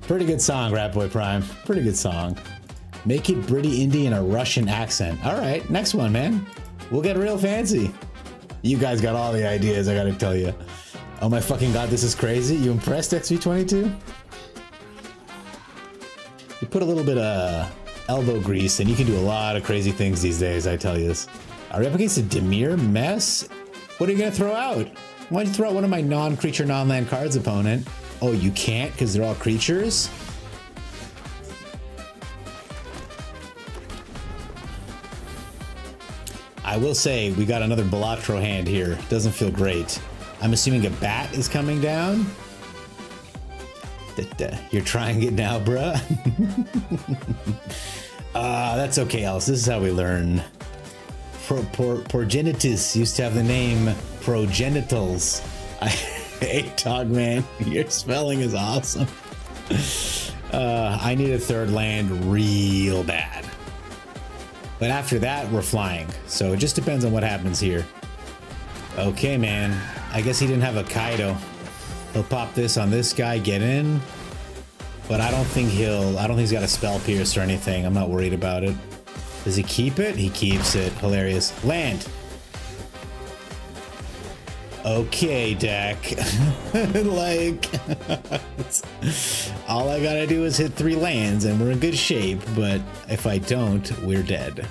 S2: Pretty good song, Rat Boy Prime. Pretty good song. Make it Britty indie in a Russian accent. All right, next one, man. We'll get real fancy. You guys got all the ideas, I gotta tell you. Oh my fucking God, this is crazy. You impressed, XV22? You put a little bit of elbow grease and you can do a lot of crazy things these days, I tell you this. Are we up against a Demir mess? What are you gonna throw out? Why don't you throw out one of my non-creature, non-land cards, opponent? Oh, you can't because they're all creatures? I will say we got another Balatro hand here. Doesn't feel great. I'm assuming a bat is coming down. You're trying it now, bruh. That's okay, Alice. This is how we learn. Progenitus used to have the name Progenitals. Hey, Tog man, your spelling is awesome. I need a 3rd land real bad. But after that, we're flying. So it just depends on what happens here. Okay, man. I guess he didn't have a Kaido. He'll pop this on this guy, get in. But I don't think he's got a spell pierce or anything. I'm not worried about it. Does he keep it? He keeps it. Hilarious. Land. Okay, deck. Like, all I gotta do is hit 3 lands and we're in good shape, but if I don't, we're dead.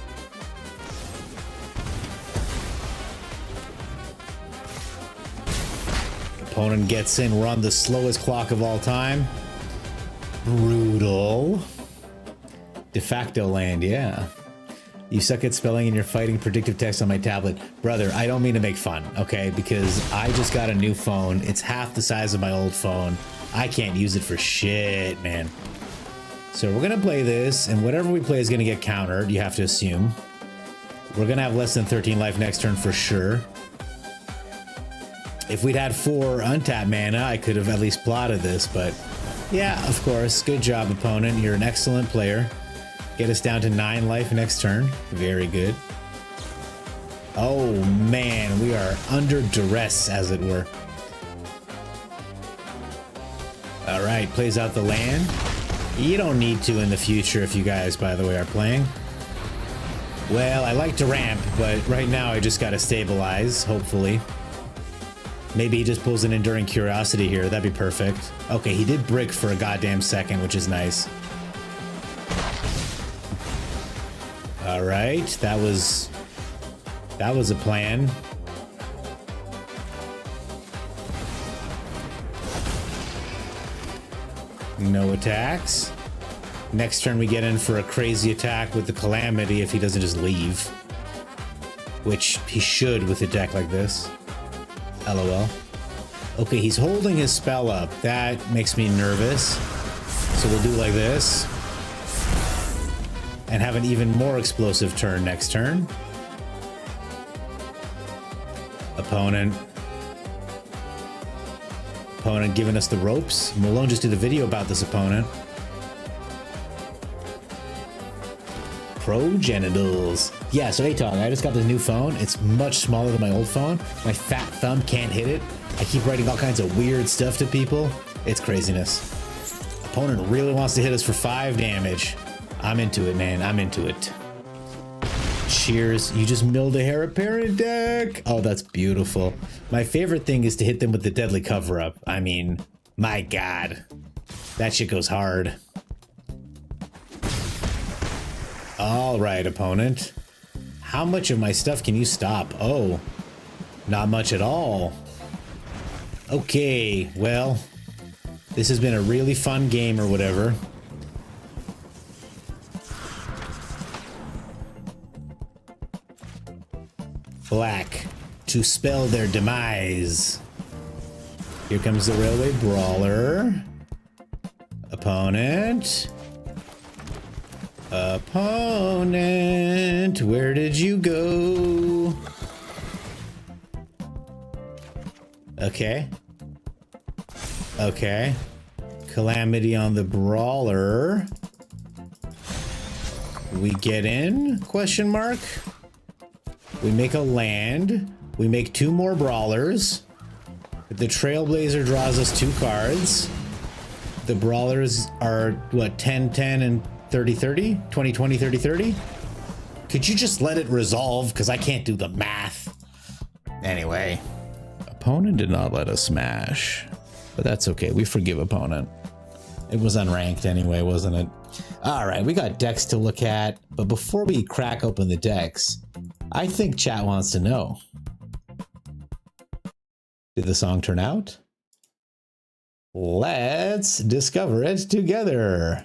S2: Opponent gets in. We're on the slowest clock of all time. Brutal. De facto land, yeah. You suck at spelling and you're fighting predictive text on my tablet. Brother, I don't mean to make fun, okay? Because I just got a new phone. It's half the size of my old phone. I can't use it for shit, man. So we're gonna play this, and whatever we play is gonna get countered, you have to assume. We're gonna have less than 13 life next turn for sure. If we'd had 4 untapped mana, I could have at least plotted this, but yeah, of course. Good job, opponent. You're an excellent player. Get us down to 9 life next turn. Very good. Oh man, we are under duress, as it were. All right, plays out the land. You don't need to in the future if you guys, by the way, are playing. Well, I like to ramp, but right now I just gotta stabilize, hopefully. Maybe he just pulls an Enduring Curiosity here. That'd be perfect. Okay, he did brick for a goddamn second, which is nice. All right, that was a plan. No attacks. Next turn we get in for a crazy attack with the Calamity if he doesn't just leave. Which he should with a deck like this. LOL. Okay, he's holding his spell up. That makes me nervous. So we'll do like this. And have an even more explosive turn next turn. Opponent giving us the ropes. Malone just did a video about this opponent. Progenitals. Yeah, so ATOG, I just got this new phone. It's much smaller than my old phone. My fat thumb can't hit it. I keep writing all kinds of weird stuff to people. It's craziness. Opponent really wants to hit us for 5 damage. I'm into it, man. I'm into it. Cheers. You just milled a Heir Apparent deck. Oh, that's beautiful. My favorite thing is to hit them with the Deadly Cover-Up. I mean, my God. That shit goes hard. All right, opponent. How much of my stuff can you stop? Oh, not much at all. Okay, well, this has been a really fun game or whatever. Black to spell their demise. Here comes the Railway Brawler. Opponent. Opponent, where did you go? Okay. Okay. Calamity on the Brawler. We get in? Question mark. We make a land. We make 2 more Brawlers. The Trailblazer draws us 2 cards. The Brawlers are, what, 10-10 and 30-30? 20-20, 30-30? Could you just let it resolve? Because I can't do the math. Anyway. Opponent did not let us smash. But that's okay. We forgive opponent. It was unranked anyway, wasn't it? Alright, we got decks to look at. But before we crack open the decks, I think chat wants to know. Did the song turn out? Let's discover it together.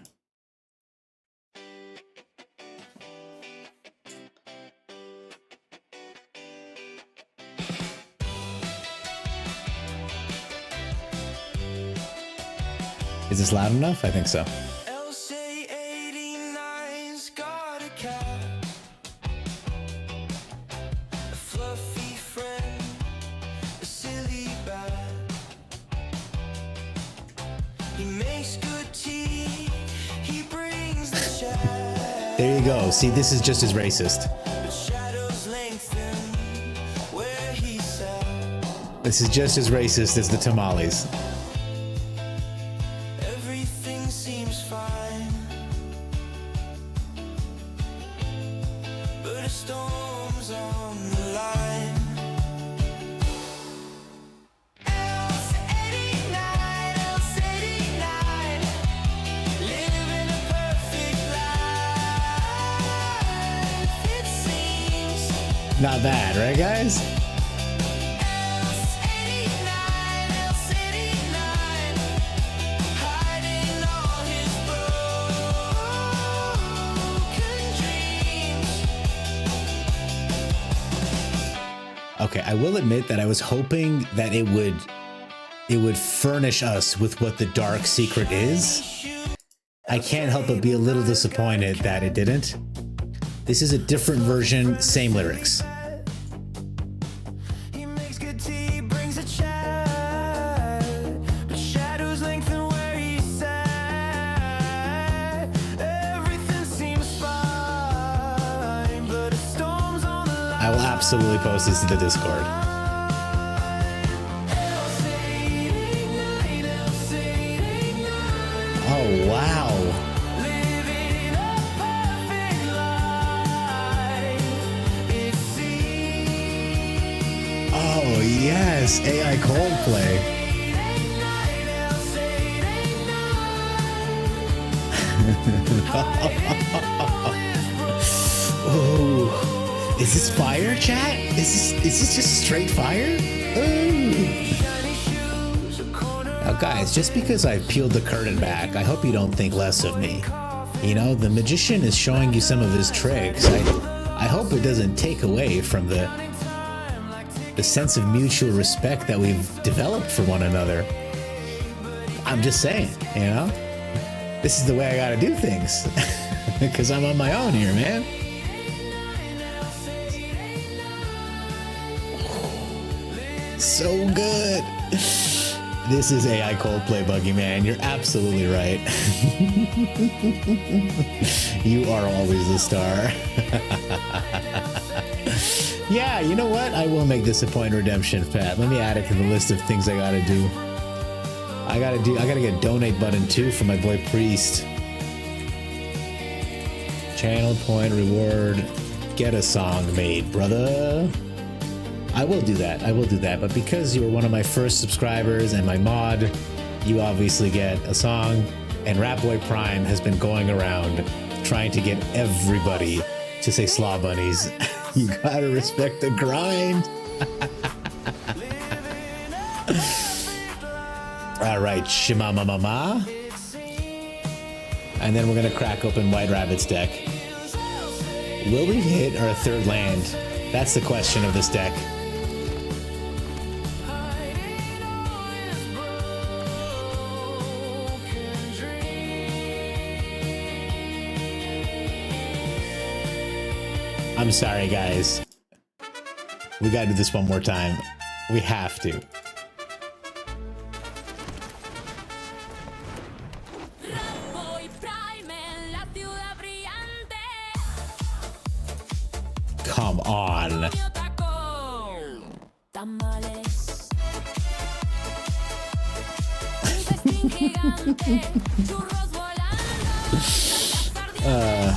S2: Is this loud enough? I think so. There you go. See, this is just as racist. This is just as racist as the tamales. Everything seems
S1: storms on the line. Else 89, else 89, living a perfect life, it seems.
S2: Not bad, right, guys?
S1: Else 89, else 89, hiding all his broken dreams.
S2: Okay, I will admit that I was hoping that it would furnish us with what the dark secret is. I can't help but be a little disappointed that it didn't. This is a different version, same lyrics.
S1: He makes good tea, brings a child, but shadows lengthen where he sat. Everything seems fine, but a storm's on the line.
S2: I will absolutely post this to the Discord. Oh, wow.
S1: Living a perfect life, it seems.
S2: Oh, yes. AI Coldplay. Oh, is this fire, chat? Is this just straight fire? Ooh. Now, guys, just because I've peeled the curtain back, I hope you don't think less of me. You know, the magician is showing you some of his tricks. I hope it doesn't take away from the sense of mutual respect that we've developed for one another. I'm just saying, you know? This is the way I gotta do things. Because I'm on my own here, man. So good. This is AI Coldplay, Buggy Man. You're absolutely right. You are always the star. Yeah, you know what? I will make this a point redemption, Pat. Let me add it to the list of things I gotta do. I gotta get a donate button too for my boy Priest. Channel point reward. Get a song made, brother. I will do that. But because you were one of my first subscribers and my mod, you obviously get a song. And Ratboy Prime has been going around trying to get everybody to say Slaw Bunnies. You gotta respect the grind. All right, Shima Mama. And then we're gonna crack open White Rabbit's deck. Will we hit our third land? That's the question of this deck. I'm sorry, guys. We gotta do this one more time. We have to. Come on.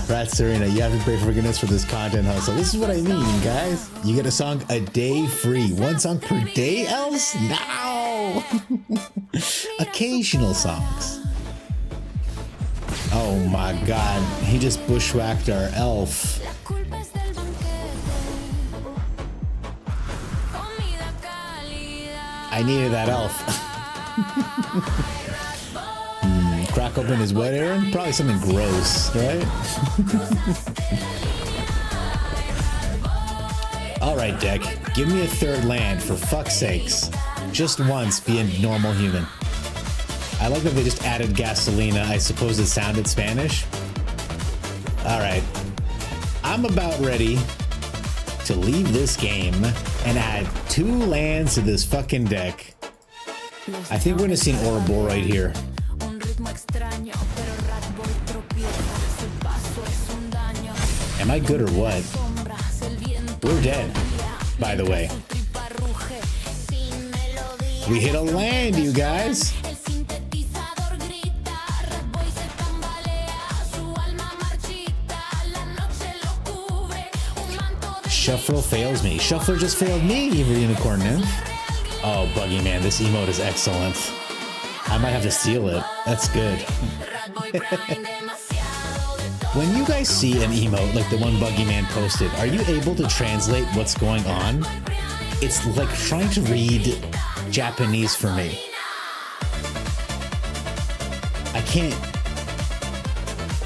S2: Rat Serena, you have to pray for forgiveness for this content hustle. This is what I mean, guys. You get a song a day free. One song per day, else? No! Occasional songs. Oh my god. He just bushwhacked our elf. I needed that elf. Crack open his what, Aaron? Probably something gross, right? Alright, deck. Give me a third land, for fuck's sakes. Just once, be a normal human. I like that they just added gasolina. I suppose it sounded Spanish. Alright. I'm about ready to leave this game and add 2 lands to this fucking deck. I think we're gonna see an Ouroboros here. Am I good or what? We're dead, by the way. We hit a land, you guys. Shuffle fails me. Shuffler just failed me, Evil Unicorn Nymph. Oh, Buggy Man, this emote is excellent. I might have to steal it. That's good. When you guys see an emote like the one Buggy Man posted, are you able to translate what's going on? It's like trying to read Japanese for me. I can't.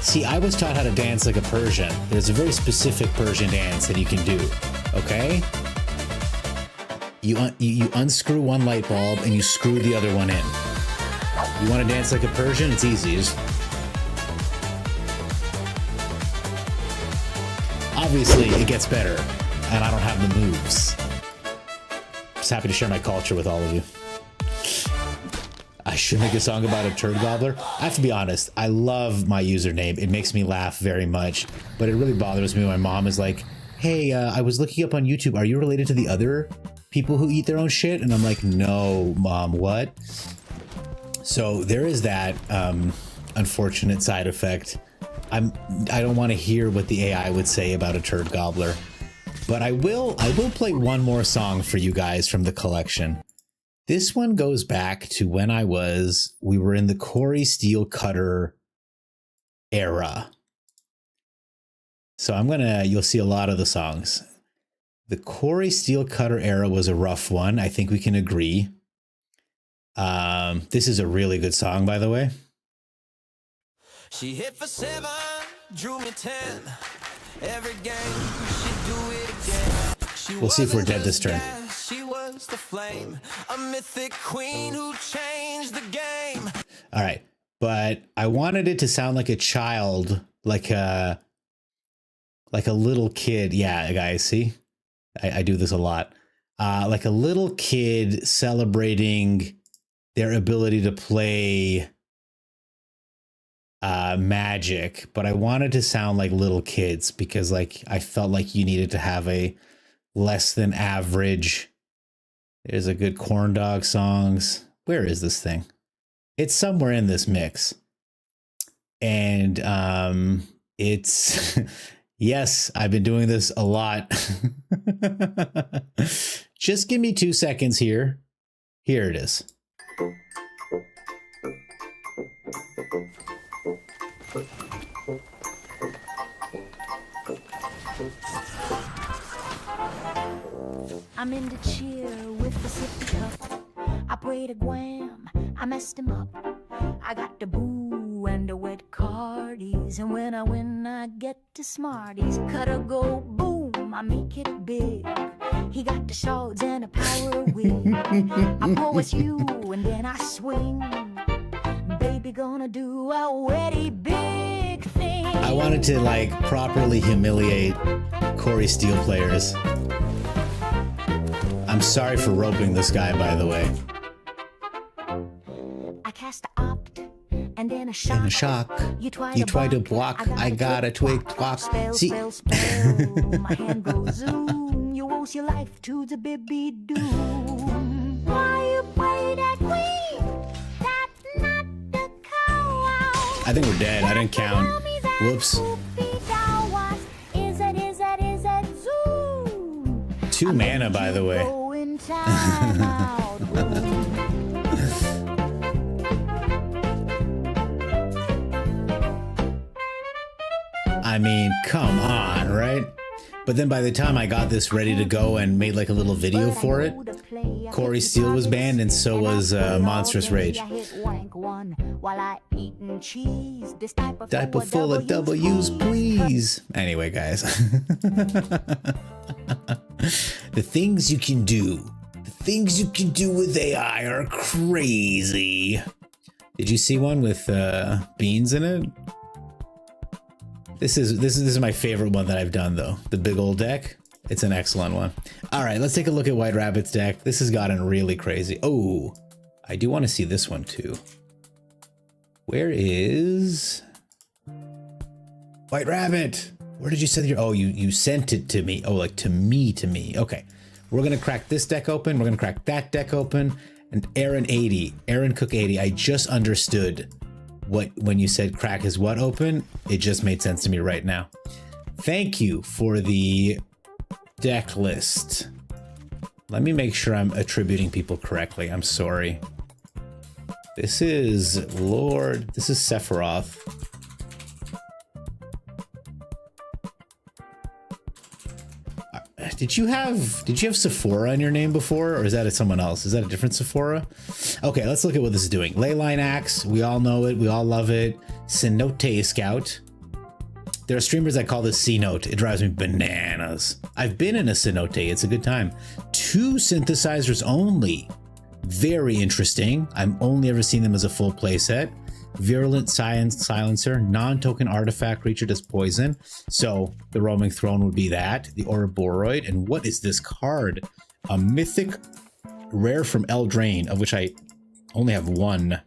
S2: See, I was taught how to dance like a Persian. There's a very specific Persian dance that you can do, okay? You unscrew one light bulb and you screw the other one in. You want to dance like a Persian? It's easy. Obviously, it gets better, and I don't have the moves. Just happy to share my culture with all of you. I should make a song about a turd gobbler. I have to be honest, I love my username. It makes me laugh very much, but it really bothers me when my mom is like, hey, I was looking up on YouTube. Are you related to the other people who eat their own shit? And I'm like, no, Mom, what? So there is that unfortunate side effect. I don't want to hear what the AI would say about a turd gobbler, but I will play one more song for you guys from the collection. This one goes back to when we were in the Corey Steel Cutter era. So you'll see a lot of the songs. The Corey Steel Cutter era was a rough one. I think we can agree. This is a really good song, by the way.
S1: She hit for 7, drew me 10. Every game, she'd do it again.
S2: We'll see if we're dead this turn.
S1: She was the flame, a mythic queen who changed the game.
S2: All right, but I wanted it to sound like a child, like a little kid. Yeah, guys, see? I do this a lot. Like a little kid celebrating their ability to play magic, but I wanted to sound like little kids because like I felt like you needed to have a less than average. There's a good corn dog songs. Where is this thing? It's somewhere in this mix. And it's yes, I've been doing this a lot. Just give me 2 seconds here. Here it is.
S10: I'm in the chair with the sippy cup. I prayed a Guam, I messed him up. I got the boo and the wet cardies, and when I win, I get the smarties. Cut or go boom, I make it big. He got the swords and a power wheel. I promise you, and then I swing. Baby, gonna do a wetty big thing.
S2: I wanted to like properly humiliate Corey Steel players. I'm sorry for roping this guy, by the way.
S10: I cast a opt and then a shock.
S2: And a shock. You try to block. I got a twig block. See,
S10: spell. My hand goes zoom. You owes your life to the baby doom. Why you play that queen? That's not the cow.
S2: I think we're dead. I didn't count. Whoops.
S10: Is it zoom?
S2: 2 mana, by the way. I mean, come on, right? But then by the time I got this ready to go and made like a little video for it, Corey Steel was banned and so was Monstrous Rage. Diaper full of W's, please. Anyway, guys. The things you can do. The things you can do with AI are crazy. Did you see one with beans in it? This is my favorite one that I've done though. The big old deck. It's an excellent one. All right, let's take a look at White Rabbit's deck. This has gotten really crazy. Oh, I do want to see this one too. Where is White Rabbit? Where did you send your? Oh, you sent it to me. Oh, like to me. Okay, we're gonna crack this deck open. We're gonna crack that deck open. And Aaron Cook 80. I just understood when you said crack is what open. It just made sense to me right now. Thank you for the deck list. Let me make sure I'm attributing people correctly. I'm sorry. This is Lord. This is Sephiroth. Did you have Sephora in your name before, or is that someone else? Is that a different Sephora? Okay, let's look at what this is doing. Leyline Axe, we all know it, we all love it. Cenote Scout. There are streamers that call this C-Note. It drives me bananas. I've been in a Cenote, it's a good time. 2 synthesizers only. Very interesting. I've only ever seen them as a full playset. Virulent Silencer, non-token artifact creature does poison. So the Roaming Throne would be that. The Ouroboros. And what is this card? A Mythic rare from Eldraine, of which I only have 1.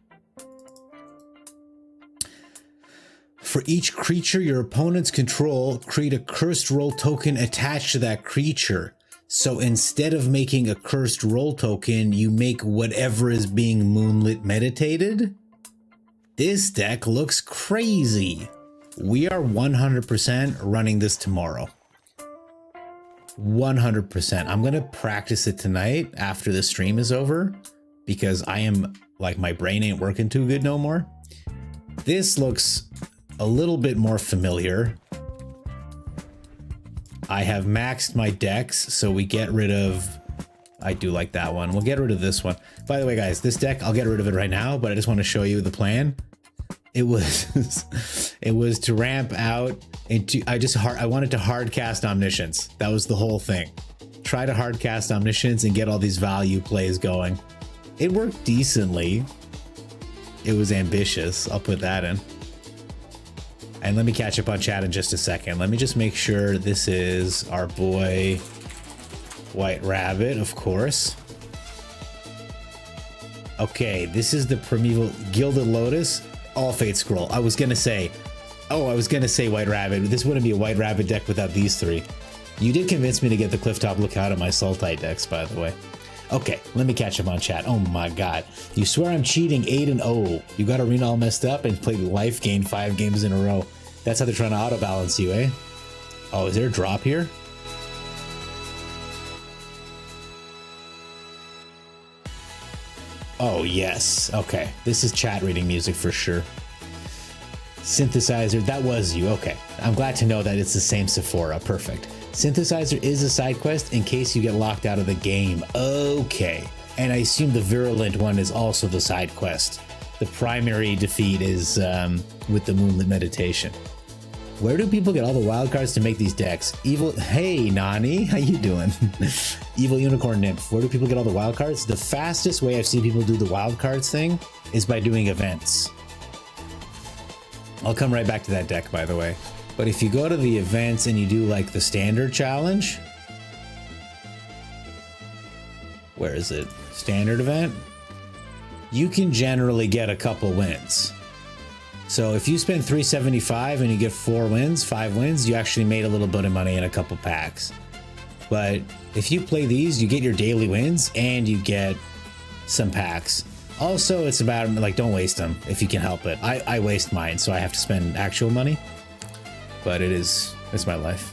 S2: For each creature your opponents control, create a cursed roll token attached to that creature. So instead of making a cursed roll token, you make whatever is being moonlit meditated? This deck looks crazy. We are 100% running this tomorrow. 100%. I'm going to practice it tonight after the stream is over because I am like, my brain ain't working too good no more. This looks a little bit more familiar. I have maxed my decks, so we get rid of... I do like that one. We'll get rid of this one. By the way, guys, this deck, I'll get rid of it right now, but I just want to show you the plan. It was it was to ramp out into... I wanted to hard cast Omniscience. That was the whole thing. Try to hard cast Omniscience and get all these value plays going. It worked decently. It was ambitious. I'll put that in. And let me catch up on chat in just a second. Let me just make sure this is our boy White Rabbit, of course. Okay, this is the Primeval Gilded Lotus All Fate Scroll. I was gonna say White Rabbit. This wouldn't be a White Rabbit deck without these 3. You did convince me to get the Clifftop Lookout of my Sultai decks, by the way. Okay, let me catch up on chat. Oh my god. You swear I'm cheating 8-0. You got Arena all messed up and played life gain 5 games in a row. That's how they're trying to auto-balance you, eh? Oh, is there a drop here? Oh, yes. Okay. This is chat reading music for sure. Synthesizer, that was you. Okay. I'm glad to know that it's the same Sephora. Perfect. Synthesizer is a side quest in case you get locked out of the game. Okay. And I assume the Virulent one is also the side quest. The primary defeat is with the Moonlit Meditation. Where do people get all the wild cards to make these decks? Evil, hey Nani, how you doing? Evil Unicorn Nymph, where do people get all the wild cards? The fastest way I've seen people do the wild cards thing is by doing events. I'll come right back to that deck, by the way. But if you go to the events and you do like the standard challenge, where is it? Standard event? You can generally get a couple wins. So if you spend $375 and you get 4 wins, 5 wins, you actually made a little bit of money in a couple packs. But if you play these, you get your daily wins and you get some packs. Also, it's about, like, don't waste them if you can help it. I waste mine, so I have to spend actual money. But it's my life.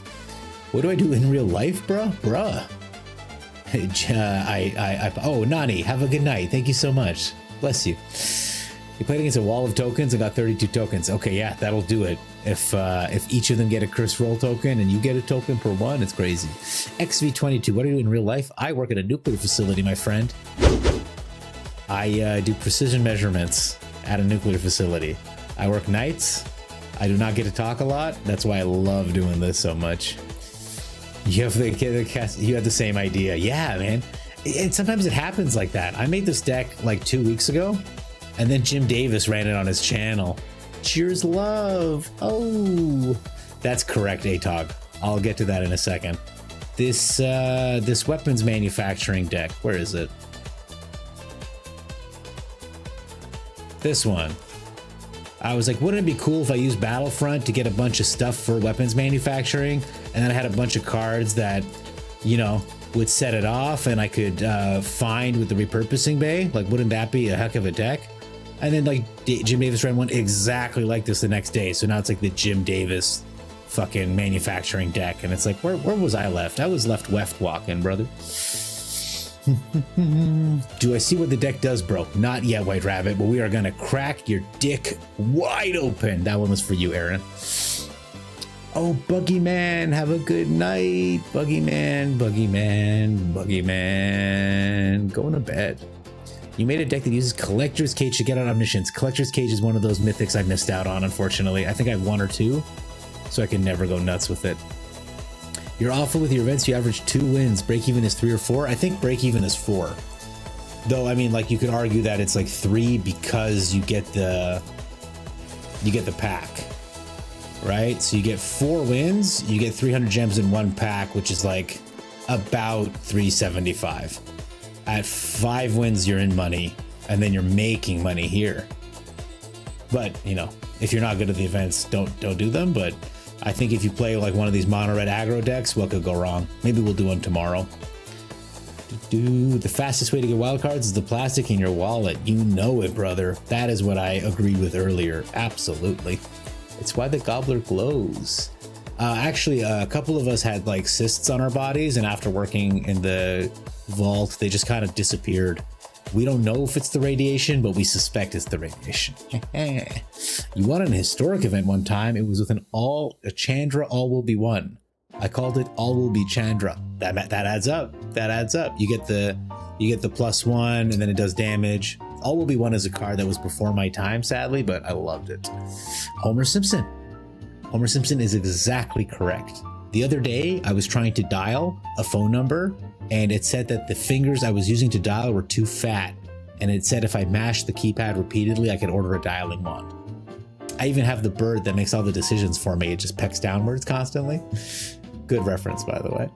S2: What do I do in real life, bruh? Oh, Nani, have a good night. Thank you so much. Bless you. You played against a wall of tokens and got 32 tokens. Okay, yeah, that'll do it. If each of them get a curse roll token and you get a token per one, it's crazy. XV22, what do you do in real life? I work at a nuclear facility, my friend. I do precision measurements at a nuclear facility. I work nights. I do not get to talk a lot. That's why I love doing this so much. You have the same idea. Yeah, man. And sometimes it happens like that. I made this deck like 2 weeks ago, and then Jim Davis ran it on his channel. Cheers, love. Oh, that's correct, Atog. I'll get to that in a second. This weapons manufacturing deck, where is it? This one. I was like, wouldn't it be cool if I used Battlefront to get a bunch of stuff for weapons manufacturing? And then I had a bunch of cards that, you know, would set it off and I could find with the repurposing bay. Like, wouldn't that be a heck of a deck? And then like Jim Davis ran one exactly like this the next day. So now it's like the Jim Davis fucking manufacturing deck. And it's like, where was I left? I was left walking, brother. Do I see what the deck does, bro? Not yet, White Rabbit, but we are gonna crack your dick wide open. That one was for you, Aaron. Oh, Buggy Man, have a good night. Buggy Man, Buggy Man, Buggy Man. Going to bed. You made a deck that uses Collector's Cage to get out Omniscience. Collector's Cage is one of those mythics I missed out on, unfortunately. I think I have 1 or 2, so I can never go nuts with it. You're awful with your events. You average 2 wins. Break even is 3 or 4. I think break even is 4. Though, I mean, like, you could argue that it's like 3 because you get the pack, right? So you get 4 wins. You get 300 gems in 1 pack, which is like about 375. At 5 wins, you're in money, and then you're making money here. But, you know, if you're not good at the events, don't do them. But I think if you play like one of these mono red aggro decks, what could go wrong? Maybe we'll do one tomorrow. The fastest way to get wildcards is the plastic in your wallet. You know it, brother. That is what I agreed with earlier. Absolutely. It's why the gobbler glows. Actually, a couple of us had like cysts on our bodies, and after working in the vault, they just kind of disappeared. We don't know if it's the radiation, but we suspect it's the radiation. You won an historic event one time. It was with a Chandra All Will Be One. I called it All Will Be Chandra. That adds up. That adds up. You get the +1, and then it does damage. All Will Be One is a card that was before my time, sadly, but I loved it. Homer Simpson. Homer Simpson is exactly correct. The other day, I was trying to dial a phone number, and it said that the fingers I was using to dial were too fat. And it said if I mashed the keypad repeatedly, I could order a dialing wand. I even have the bird that makes all the decisions for me. It just pecks downwards constantly. Good reference, by the way.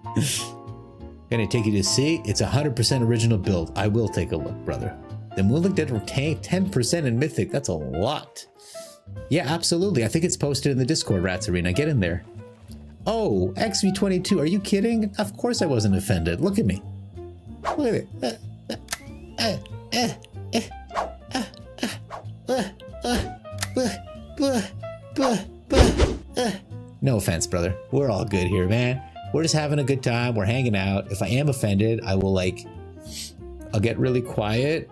S2: Gonna take you to see. It's 100% original build. I will take a look, brother. The Moonlight Dead retained 10% in Mythic. That's a lot. Yeah, absolutely. I think it's posted in the Discord, Rats Arena. Get in there. Oh, XV22, are you kidding? Of course I wasn't offended. Look at me. Look at it. No offense, brother. We're all good here, man. We're just having a good time. We're hanging out. If I am offended, I'll get really quiet,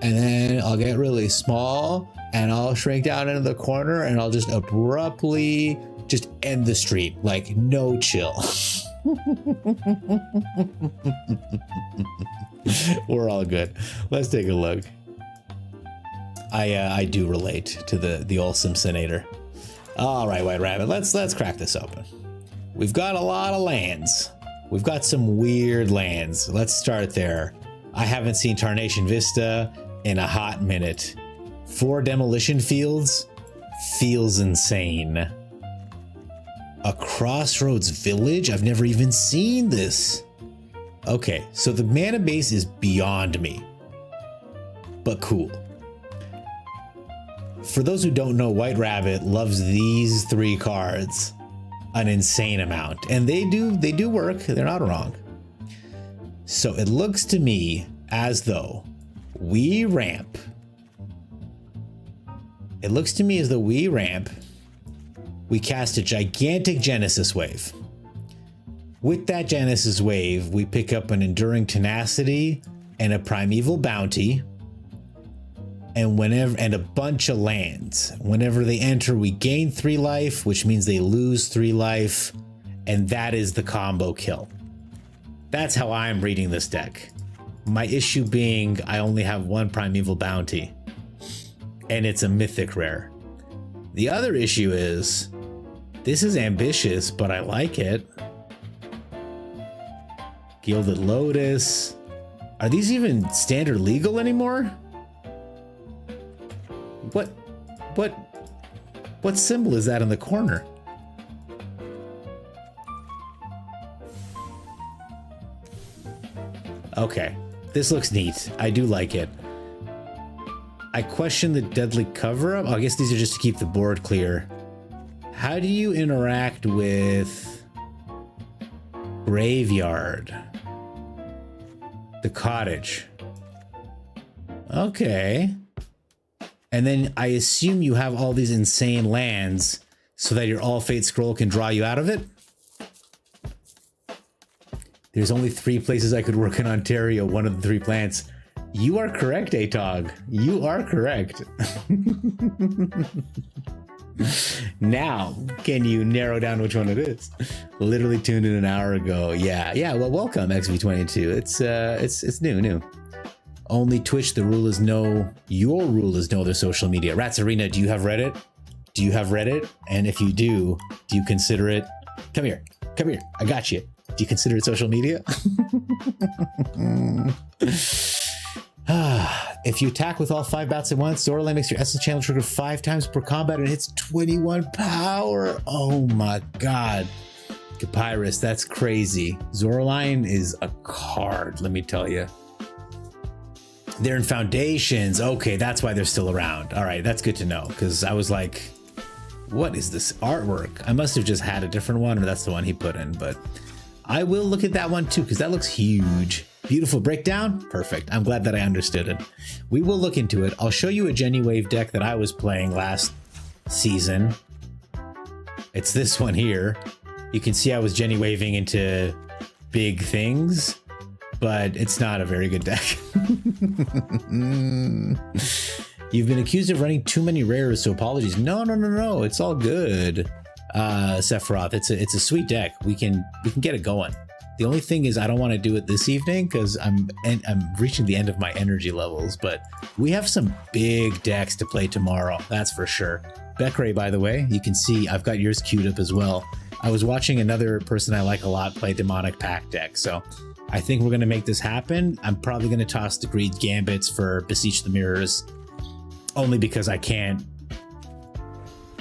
S2: and then I'll get really small, and I'll shrink down into the corner, and I'll just abruptly just end the stream, like no chill. We're all good. Let's take a look. I do relate to the old Simpsonator. All right, White Rabbit, let's crack this open. We've got a lot of lands. We've got some weird lands. Let's start there. I haven't seen Tarnation Vista in a hot minute. 4 demolition fields feels insane. A Crossroads Village? I've never even seen this. Okay, so the mana base is beyond me, but cool. For those who don't know, White Rabbit loves these 3 cards an insane amount, and they do work. They're not wrong. So it looks to me as though we ramp. It looks to me as though we ramp. We cast a gigantic Genesis Wave. With that Genesis Wave, we pick up an Enduring Tenacity and a Primeval Bounty, and a bunch of lands. Whenever they enter, we gain 3 life, which means they lose 3 life, and that is the combo kill. That's how I'm reading this deck. My issue being I only have 1 Primeval Bounty, and it's a Mythic rare. The other issue is this is ambitious, but I like it. Gilded Lotus. Are these even standard legal anymore? What symbol is that in the corner? Okay, this looks neat. I do like it. I question the deadly cover-up. I guess these are just to keep the board clear. How do you interact with Graveyard? The cottage. Okay. And then I assume you have all these insane lands so that your all fate scroll can draw you out of it? There's only 3 places I could work in Ontario, one of the 3 plants. You are correct, Atog. You are correct. Now, can you narrow down which one it is? Literally tuned in an hour ago. Yeah. Well, welcome, XV22. It's new. Only Twitch. The rule is no. Your rule is no other social media. Rats Arena. Do you have Reddit? Do you have Reddit? And if you do you consider it? Come here. I got you. Do you consider it social media? If you attack with all 5 bats at once, Zoraline makes your essence channel trigger 5 times per combat and hits 21 power. Oh my god. Papyrus, that's crazy. Zoraline is a card, let me tell you. They're in Foundations. Okay, that's why they're still around. All right, that's good to know, because I was like, what is this artwork? I must have just had a different one, or that's the one he put in, but I will look at that one too, because that looks huge. Beautiful breakdown. Perfect. I'm glad that I understood it. We will look into it. I'll show you a Genuwave deck that I was playing last season. It's this one here. You can see I was Genuwaving into big things, but it's not a very good deck. You've been accused of running too many rares, so apologies. No. It's all good. Sephiroth, it's a sweet deck. We can get it going. The only thing is I don't want to do it this evening because I'm reaching the end of my energy levels, but we have some big decks to play tomorrow, that's for sure. Beckray, by the way, you can see I've got yours queued up as well. I was watching another person I like a lot play Demonic Pact deck, so I think we're going to make this happen. I'm probably going to toss the Greed Gambits for Beseech the Mirrors, only because I can't.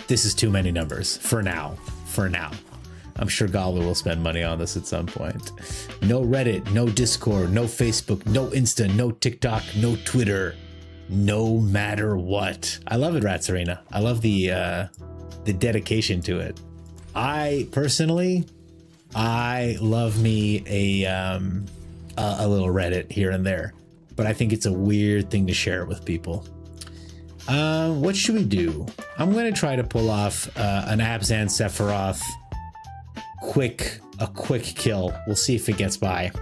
S2: This is too many numbers for now. I'm sure Gala will spend money on this at some point. No Reddit, no Discord, no Facebook, no Insta, no TikTok, no Twitter. No matter what. I love it, Rats Arena. I love the dedication to it. I personally love me a little Reddit here and there, but I think it's a weird thing to share it with people. What should we do? I'm going to try to pull off an Abzan Sephiroth a quick kill. We'll see if it gets by,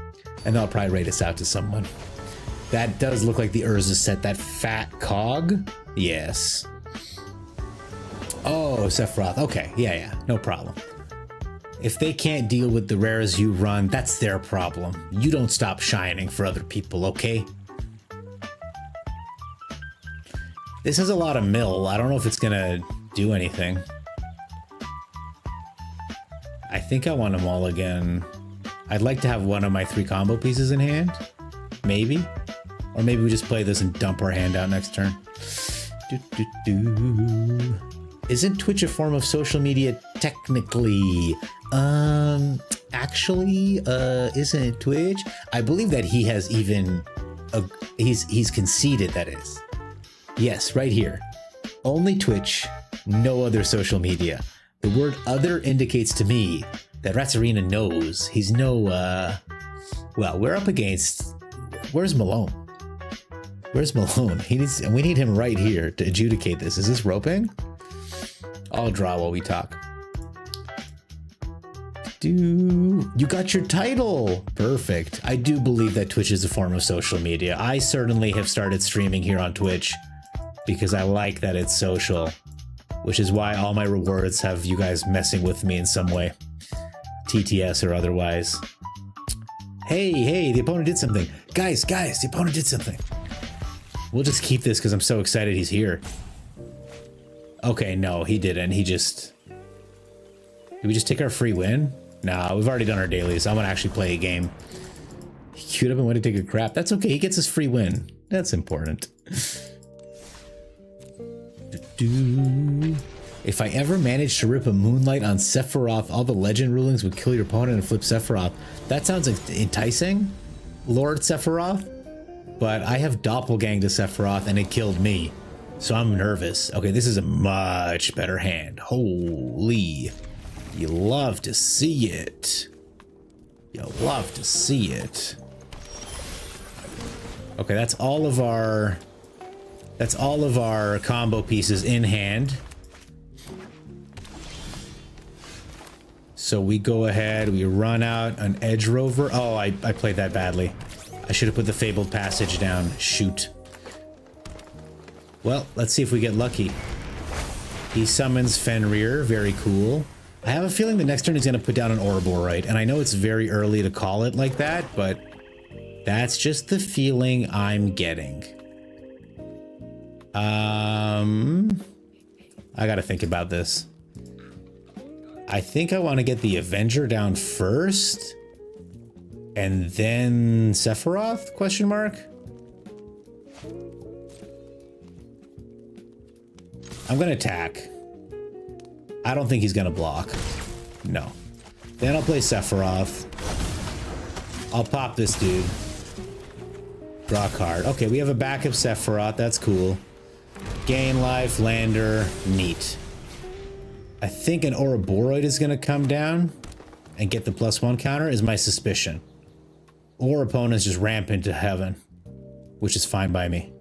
S2: and I'll probably rate us out to someone. That does look like the Urza set, that fat cog. Yes. Oh, Sephiroth. Okay, yeah, no problem. If they can't deal with the rares you run, that's their problem. You don't stop shining for other people, okay? This has a lot of mill. I don't know if it's gonna do anything. I think I want them all again. I'd like to have one of my 3 combo pieces in hand. Maybe. Or maybe we just play this and dump our hand out next turn. Isn't Twitch a form of social media technically? Actually, isn't Twitch? I believe that he has even he's conceded that is. Yes, right here. Only Twitch, no other social media. The word other indicates to me that Rats Arena knows he's no well, we're up against, where's Malone? Where's Malone? We need him right here to adjudicate this. Is this roping? I'll draw while we talk. You got your title. Perfect. I do believe that Twitch is a form of social media. I certainly have started streaming here on Twitch because I like that it's social, which is why all my rewards have you guys messing with me in some way, TTS or otherwise. Hey, the opponent did something. Guys, the opponent did something. We'll just keep this because I'm so excited he's here. Okay, no, he didn't. Did we just take our free win? Nah, we've already done our dailies. I'm gonna actually play a game. He queued up and went to take a crap. That's okay, he gets his free win. That's important. If I ever managed to rip a Moonlight on Sephiroth, all the legend rulings would kill your opponent and flip Sephiroth. That sounds enticing, Lord Sephiroth, but I have doppelganged to Sephiroth and it killed me, so I'm nervous. Okay, this is a much better hand. Holy, you love to see it. You love to see it. Okay, that's all of our combo pieces in hand. So we go ahead, we run out an Edge Rover. Oh, I played that badly. I should have put the Fabled Passage down. Shoot. Well, let's see if we get lucky. He summons Fenrir. Very cool. I have a feeling the next turn he's going to put down an Ouroborite, and I know it's very early to call it like that, but that's just the feeling I'm getting. I gotta think about this. I think I want to get the Avenger down first, and then Sephiroth, question mark? I'm gonna attack. I don't think he's gonna block. No. Then I'll play Sephiroth. I'll pop this dude. Draw a card. Okay, we have a backup Sephiroth. That's cool. Gain life, lander, neat. I think an Ouroborite is gonna come down and get the +1 counter is my suspicion. Or opponents just ramp into heaven, which is fine by me.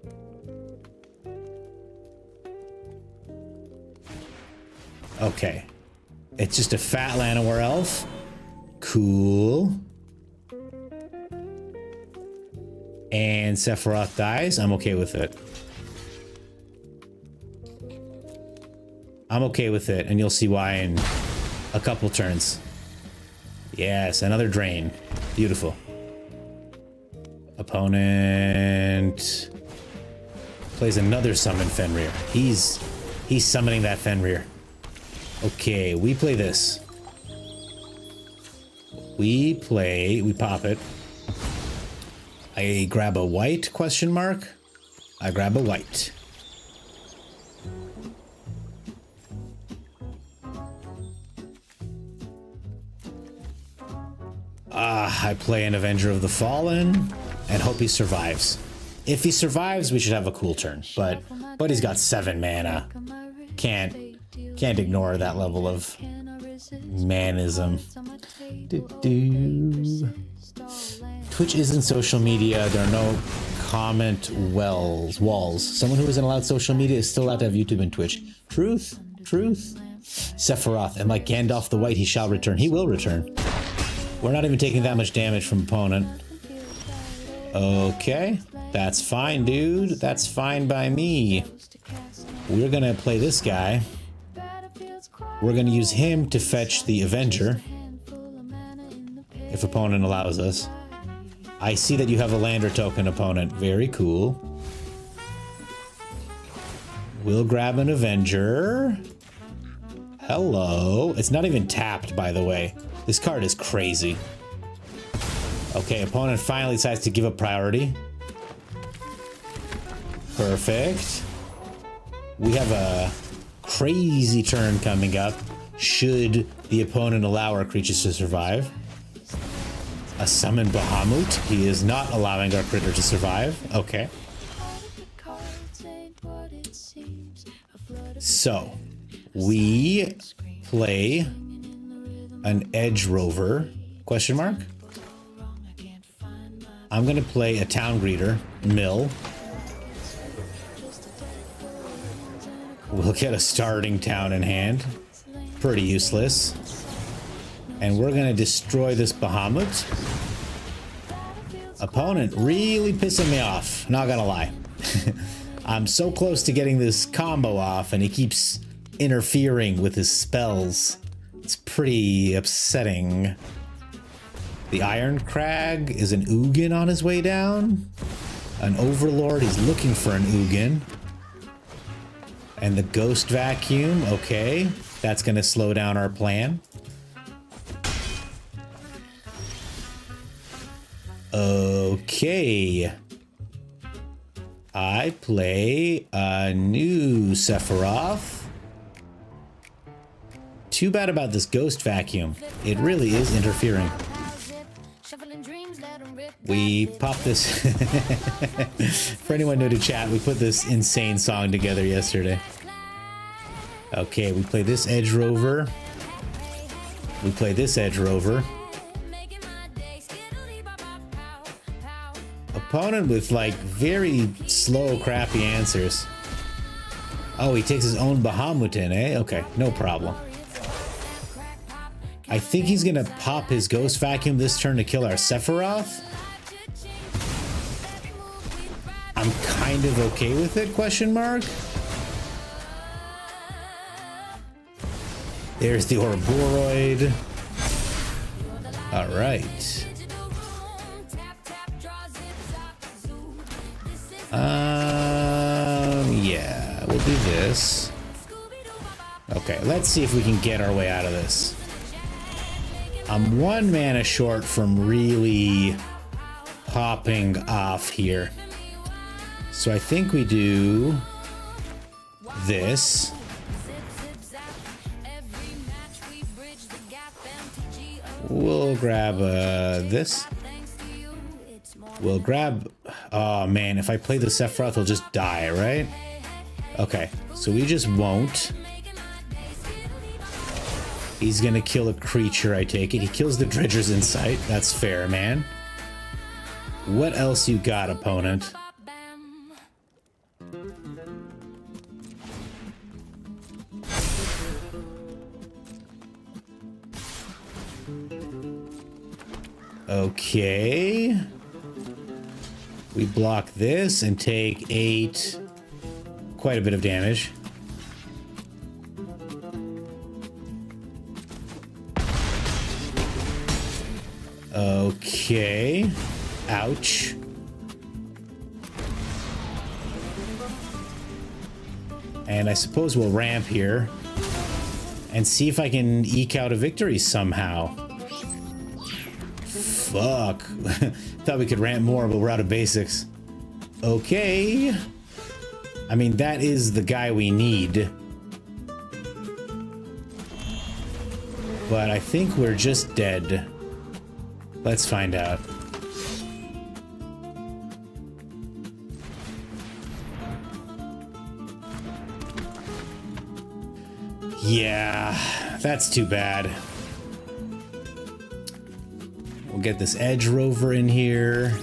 S2: Okay. It's just a fat Llanowar elf. Cool. And Sephiroth dies. I'm okay with it. I'm okay with it, and you'll see why in a couple turns. Yes, another drain. Beautiful. Opponent plays another summon Fenrir. He's summoning that Fenrir. Okay, we play this. We pop it. I grab a white, question mark. I grab a white. I play an Avenger of the Fallen and hope he survives. If he survives, we should have a cool turn. But he's got 7 mana. Can't ignore that level of manism. Twitch isn't social media. There are no comment walls. Someone who isn't allowed social media is still allowed to have YouTube and Twitch. Truth. Sephiroth, and like Gandalf the White, he shall return. He will return. We're not even taking that much damage from opponent. Okay, that's fine, dude. That's fine by me. We're gonna play this guy. We're gonna use him to fetch the Avenger. If opponent allows us. I see that you have a lander token, opponent. Very cool. We'll grab an Avenger. Hello. It's not even tapped, by the way. This card is crazy. Okay, opponent finally decides to give up priority. Perfect. We have a crazy turn coming up, should the opponent allow our creatures to survive. A summon Bahamut. He is not allowing our critter to survive. Okay. So, we play an Edge Rover, question mark? I'm gonna play a Town Greeter, Mill. We'll get a starting town in hand. Pretty useless. And we're gonna destroy this Bahamut. Opponent really pissing me off, not gonna lie. I'm so close to getting this combo off and he keeps interfering with his spells. It's pretty upsetting. The Iron Crag is an Ugin on his way down. An Overlord, he's looking for an Ugin. And the Ghost Vacuum, okay. That's gonna slow down our plan. Okay. I play a new Sephiroth. Too bad about this Ghost Vacuum. It really is interfering. We pop this. For anyone new to chat, we put this insane song together yesterday. Okay, we play this Edge Rover. We play this Edge Rover. Opponent with like very slow, crappy answers. Oh, he takes his own Bahamut in, eh? Okay, no problem. I think he's gonna pop his Ghost Vacuum this turn to kill our Sephiroth. I'm kind of okay with it, question mark. There's the Ouroboros. All right. Yeah, we'll do this. Okay, let's see if we can get our way out of this. I'm 1 mana short from really popping off here. So I think we do this. We'll grab this. We'll grab... Oh man, if I play the Sephiroth, he'll just die, right? Okay, so we just won't. He's gonna kill a creature, I take it. He kills the Dredger's Insight. That's fair, man. What else you got, opponent? Okay. We block this and take 8. Quite a bit of damage. Okay. Ouch. And I suppose we'll ramp here and see if I can eke out a victory somehow. Fuck. Thought we could ramp more, but we're out of basics. Okay. I mean, that is the guy we need. But I think we're just dead. Let's find out. Yeah, that's too bad. We'll get this Edge Rover in here.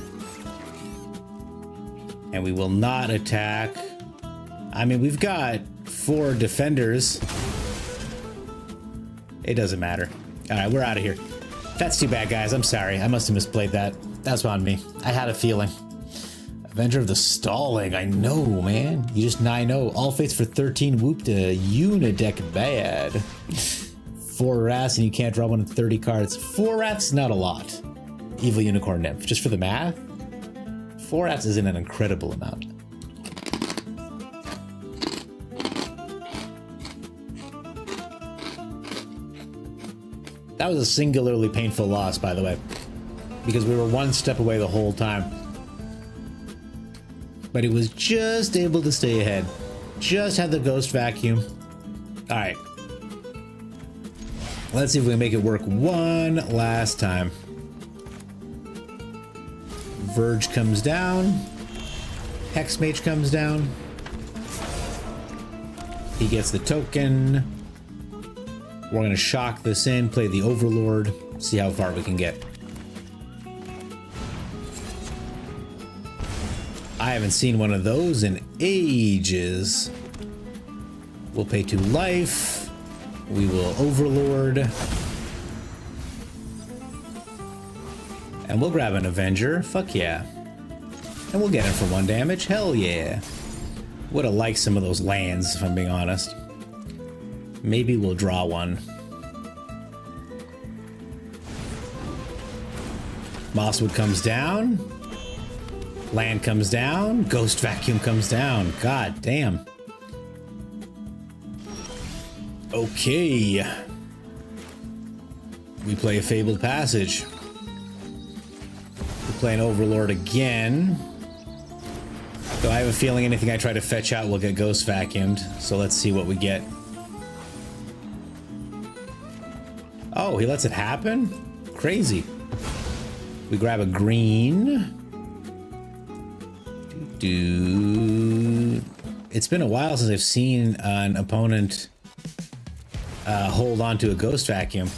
S2: And we will not attack. I mean, we've got 4 defenders. It doesn't matter. Alright, we're out of here. That's too bad, guys. I'm sorry. I must have misplayed that. That's on me. I had a feeling. Avenger of the Stalling. I know, man. You just 9-0. All fates for 13. Whoop to Unideck bad. 4 wraths and you can't draw one of 30 cards. 4 wraths, not a lot. Evil Unicorn Nymph. Just for the math, 4 wraths isn't an incredible amount. That was a singularly painful loss, by the way, because we were 1 step away the whole time. But it was just able to stay ahead. Just had the Ghost Vacuum. All right. Let's see if we can make it work one last time. Verge comes down. Hex Mage comes down. He gets the token. We're going to shock this in, play the Overlord, see how far we can get. I haven't seen one of those in ages. We'll pay 2 life. We will Overlord. And we'll grab an Avenger. Fuck yeah. And we'll get him for 1 damage. Hell yeah. Would have liked some of those lands, if I'm being honest. Maybe we'll draw one. Mosswood comes down. Land comes down. Ghost Vacuum comes down. God damn. Okay. We play a Fabled Passage. We play an Overlord again. Though I have a feeling anything I try to fetch out will get Ghost Vacuumed. So let's see what we get. Oh, he lets it happen? Crazy. We grab a green. It's been a while since I've seen an opponent hold on to a Ghost Vacuum.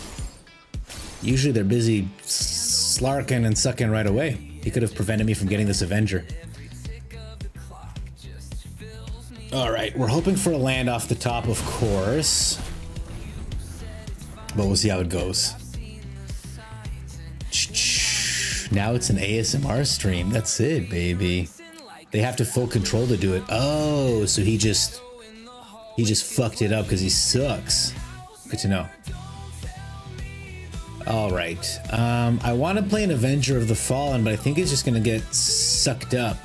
S2: Usually they're busy slarking and sucking right away. He could have prevented me from getting this Avenger. Alright, we're hoping for a land off the top, of course. But we'll see how it goes. Now it's an ASMR stream. That's it, baby. They have to full control to do it. Oh, so he just fucked it up because he sucks. Good to know. All right. I want to play an Avenger of the Fallen, but I think it's just going to get sucked up.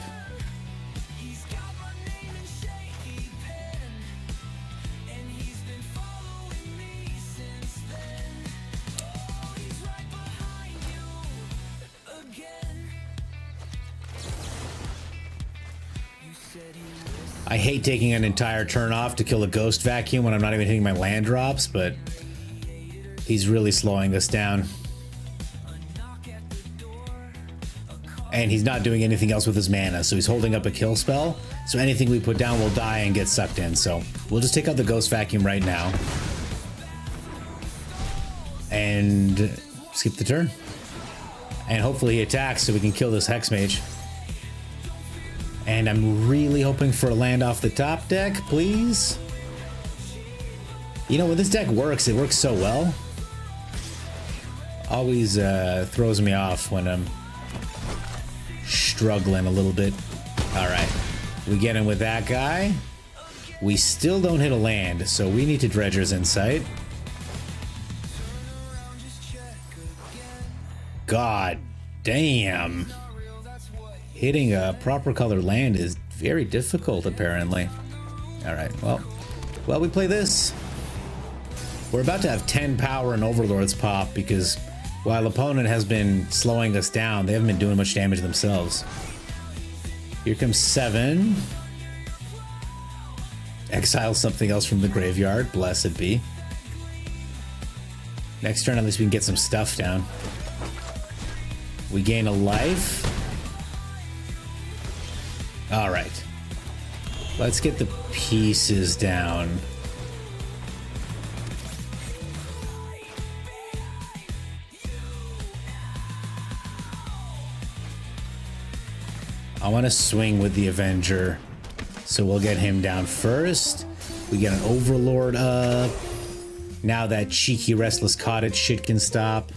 S2: I hate taking an entire turn off to kill a ghost vacuum when I'm not even hitting my land drops, but he's really slowing us down. And he's not doing anything else with his mana, so he's holding up a kill spell. So anything we put down will die and get sucked in. So we'll just take out the ghost vacuum right now. And skip the turn. And hopefully he attacks so we can kill this Hex Mage. And I'm really hoping for a land off the top deck, please. You know, when this deck works, it works so well. Always throws me off when I'm struggling a little bit. All right, we get in with that guy. We still don't hit a land, so we need to Dredger's Insight. God damn. Hitting a proper color land is very difficult, apparently. All right, well, we play this. We're about to have 10 power and Overlords pop because while opponent has been slowing us down, they haven't been doing much damage themselves. Here comes 7. Exile something else from the graveyard, blessed be. Next turn, at least we can get some stuff down. We gain a life. All right, let's get the pieces down. I want to swing with the Avenger, so we'll get him down first. We get an Overlord up. Now that cheeky Restless Cottage shit can stop.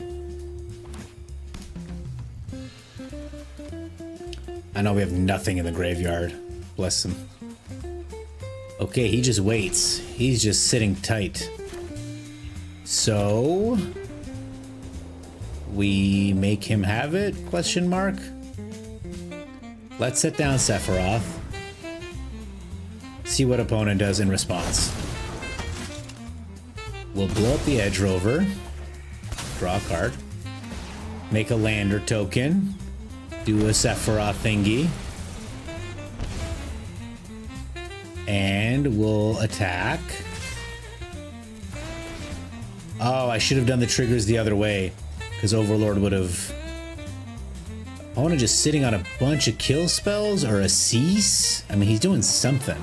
S2: I know we have nothing in the graveyard. Bless him. Okay, he just waits. He's just sitting tight. So we make him have it? Question mark. Let's set down Sephiroth. See what opponent does in response. We'll blow up the Edge Rover. Draw a card. Make a lander token. Do a Sephiroth thingy. And we'll attack. Oh, I should have done the triggers the other way, because Overlord would have... Opponent just sitting on a bunch of kill spells or a cease? I mean, he's doing something.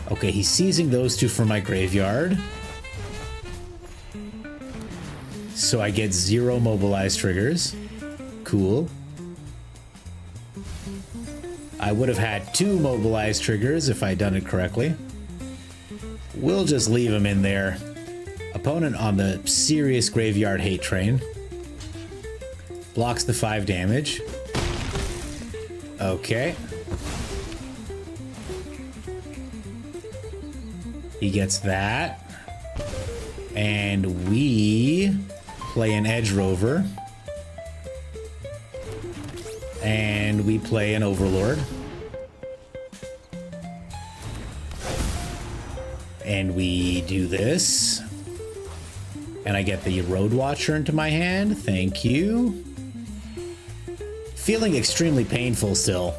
S2: Okay, he's seizing those two from my graveyard. So I get 0 mobilized triggers. Cool. I would have had 2 mobilized triggers if I'd done it correctly. We'll just leave him in there. Opponent on the serious graveyard hate train. Blocks the 5 damage. Okay. He gets that. And we play an Edge Rover. And we play an Overlord. And we do this. And I get the Road Watcher into my hand. Thank you. Feeling extremely painful still.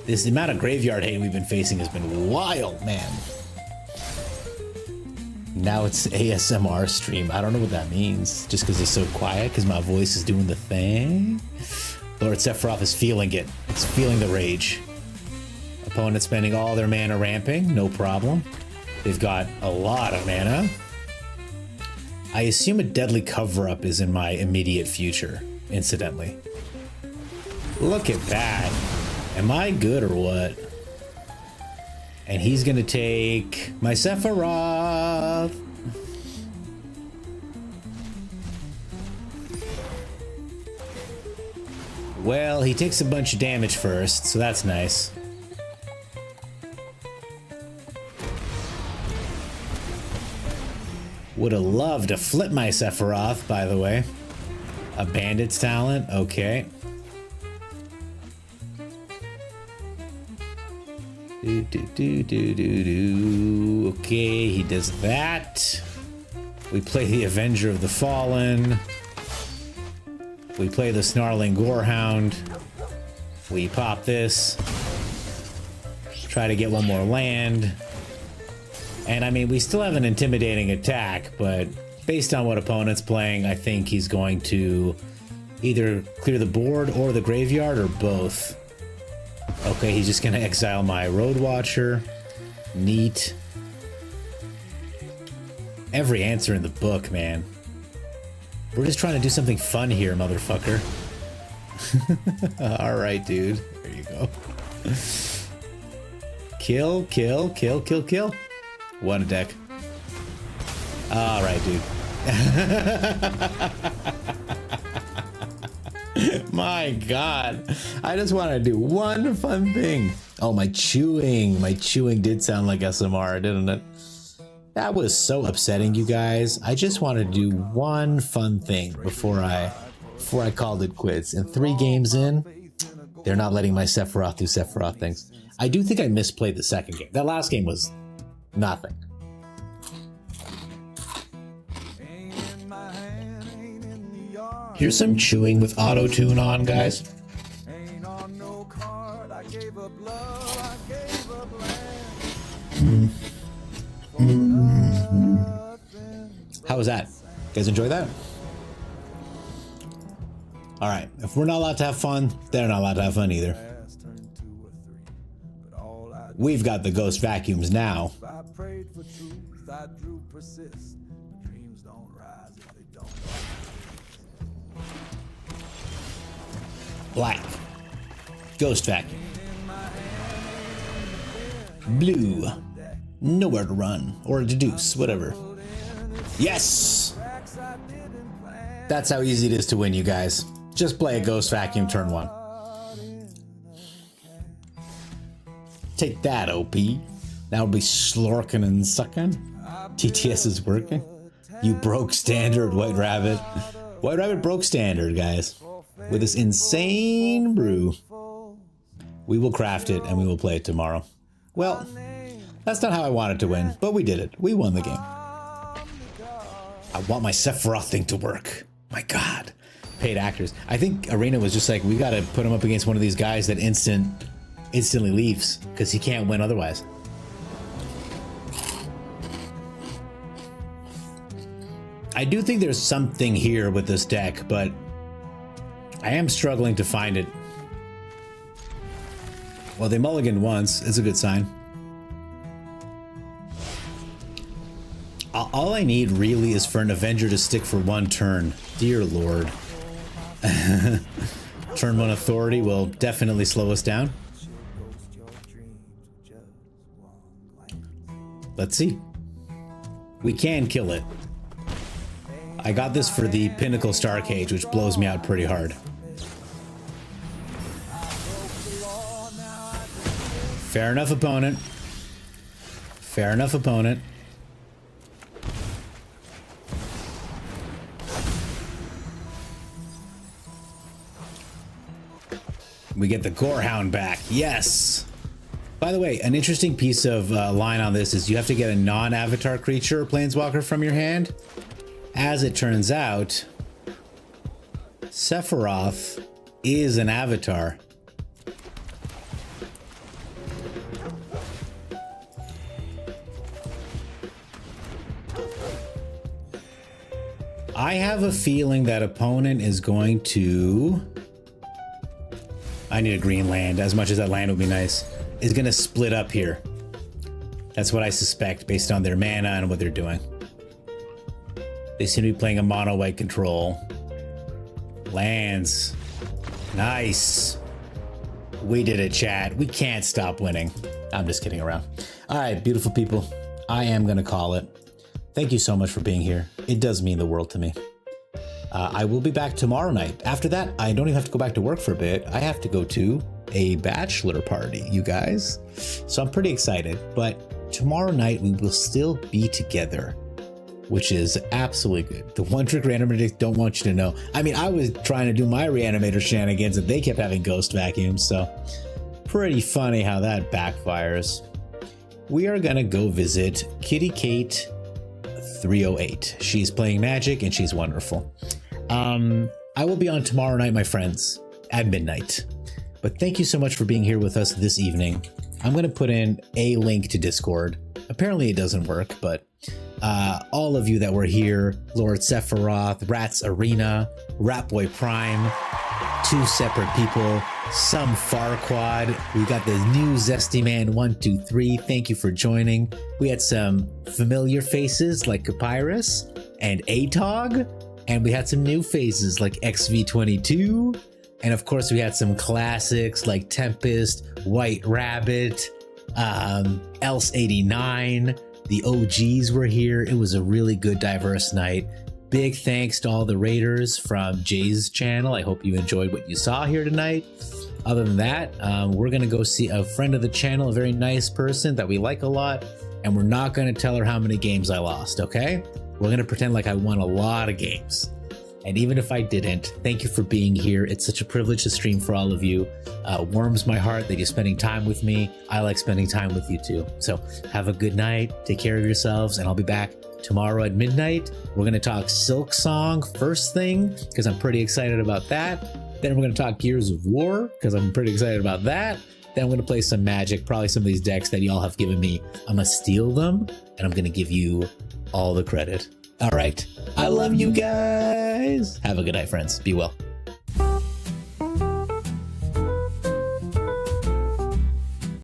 S2: The amount of graveyard hate we've been facing has been wild, man. Now it's ASMR stream. I don't know what that means. Just because it's so quiet, because my voice is doing the thing. Lord Sephiroth is feeling it. It's feeling the rage. Opponent spending all their mana ramping. No problem. They've got a lot of mana. I assume a Deadly Cover-Up is in my immediate future, incidentally. Look at that. Am I good or what? And he's gonna take my Sephiroth. Well, he takes a bunch of damage first, so that's nice. Would have loved to flip my Sephiroth, by the way. A bandit's talent, okay. Okay, he does that. We play the Avenger of the Fallen. We play the Snarling Gorehound. We pop this. Try to get one more land. And I mean, we still have an intimidating attack, but based on what opponent's playing, I think he's going to either clear the board or the graveyard or both. Okay, he's just gonna exile my Road Watcher. Neat. Every answer in the book, man. We're just trying to do something fun here, motherfucker. Alright, dude. There you go. Kill, kill, kill, kill, kill. What a deck. Alright, dude. My god. I just want to do one fun thing. Oh, my chewing. My chewing did sound like SMR, didn't it? That was so upsetting, you guys. I just want to do one fun thing before I called it quits. And 3 games in, they're not letting my Sephiroth do Sephiroth things. I do think I misplayed the second game. That last game was nothing. Here's some chewing with auto-tune on, guys. How was that? You guys enjoy that? All right. If we're not allowed to have fun, they're not allowed to have fun either. We've got the ghost vacuums now. Black. Ghost vacuum. Blue. Nowhere to run. Or deduce. Whatever. Yes! That's how easy it is to win, you guys. Just play a ghost vacuum turn 1. Take that, OP. Now be slorking and sucking. TTS is working. You broke standard, White Rabbit. White Rabbit broke standard, guys. With this insane brew. We will craft it and we will play it tomorrow. Well, that's not how I wanted to win, but we did it. We won the game. I want my Sephiroth thing to work. My god. Paid actors. I think Arena was just like, we gotta put him up against one of these guys that instantly leaves, because he can't win otherwise. I do think there's something here with this deck, but I am struggling to find it. Well, they mulliganed once. It's a good sign. All I need really is for an Avenger to stick for 1 turn. Dear Lord. Turn 1 authority will definitely slow us down. Let's see. We can kill it. I got this for the Pinnacle Star Cage, which blows me out pretty hard. Fair enough, opponent. Fair enough, opponent. We get the Gorehound back. Yes! By the way, an interesting piece of line on this is you have to get a non-avatar creature or planeswalker from your hand. As it turns out, Sephiroth is an avatar. I have a feeling that opponent is going to... I need a green land, as much as that land would be nice. Is going to split up here. That's what I suspect based on their mana and what they're doing. They seem to be playing a mono white control. Lands. Nice. We did it, chat. We can't stop winning. I'm just kidding around. All right, beautiful people. I am going to call it. Thank you so much for being here. It does mean the world to me. I will be back tomorrow night. After that, I don't even have to go back to work for a bit. I have to go to a bachelor party, you guys. So I'm pretty excited. But tomorrow night, we will still be together, which is absolutely good. The One Trick Reanimators don't want you to know. I mean, I was trying to do my Reanimator shenanigans and they kept having ghost vacuums, so pretty funny how that backfires. We are gonna go visit Kitty Kate 308. She's playing Magic and she's wonderful. I will be on tomorrow night, my friends, at midnight. But thank you so much for being here with us this evening. I'm going to put in a link to Discord. Apparently it doesn't work, but all of you that were here, Lord Sephiroth, Rats Arena, Ratboy Prime, 2 separate people, some Farquad. We got the new Zesty Man 123. Thank you for joining. We had some familiar faces like Papyrus and Atog, and we had some new faces like XV22. And of course, we had some classics like Tempest, White Rabbit, Else 89. The OGs were here. It was a really good, diverse night. Big thanks to all the raiders from Jay's channel. I hope you enjoyed what you saw here tonight. Other than that, we're going to go see a friend of the channel, a very nice person that we like a lot. And we're not going to tell her how many games I lost, okay? We're going to pretend like I won a lot of games. And even if I didn't, thank you for being here. It's such a privilege to stream for all of you. Warms my heart that you're spending time with me. I like spending time with you too. So have a good night. Take care of yourselves. And I'll be back tomorrow at midnight. We're going to talk Silk Song first thing, because I'm pretty excited about that. Then we're going to talk Gears of War, because I'm pretty excited about that. Then I'm going to play some Magic, probably some of these decks that y'all have given me. I'm going to steal them, and I'm going to give you all the credit. All right. I love you guys. Have a good night, friends. Be well.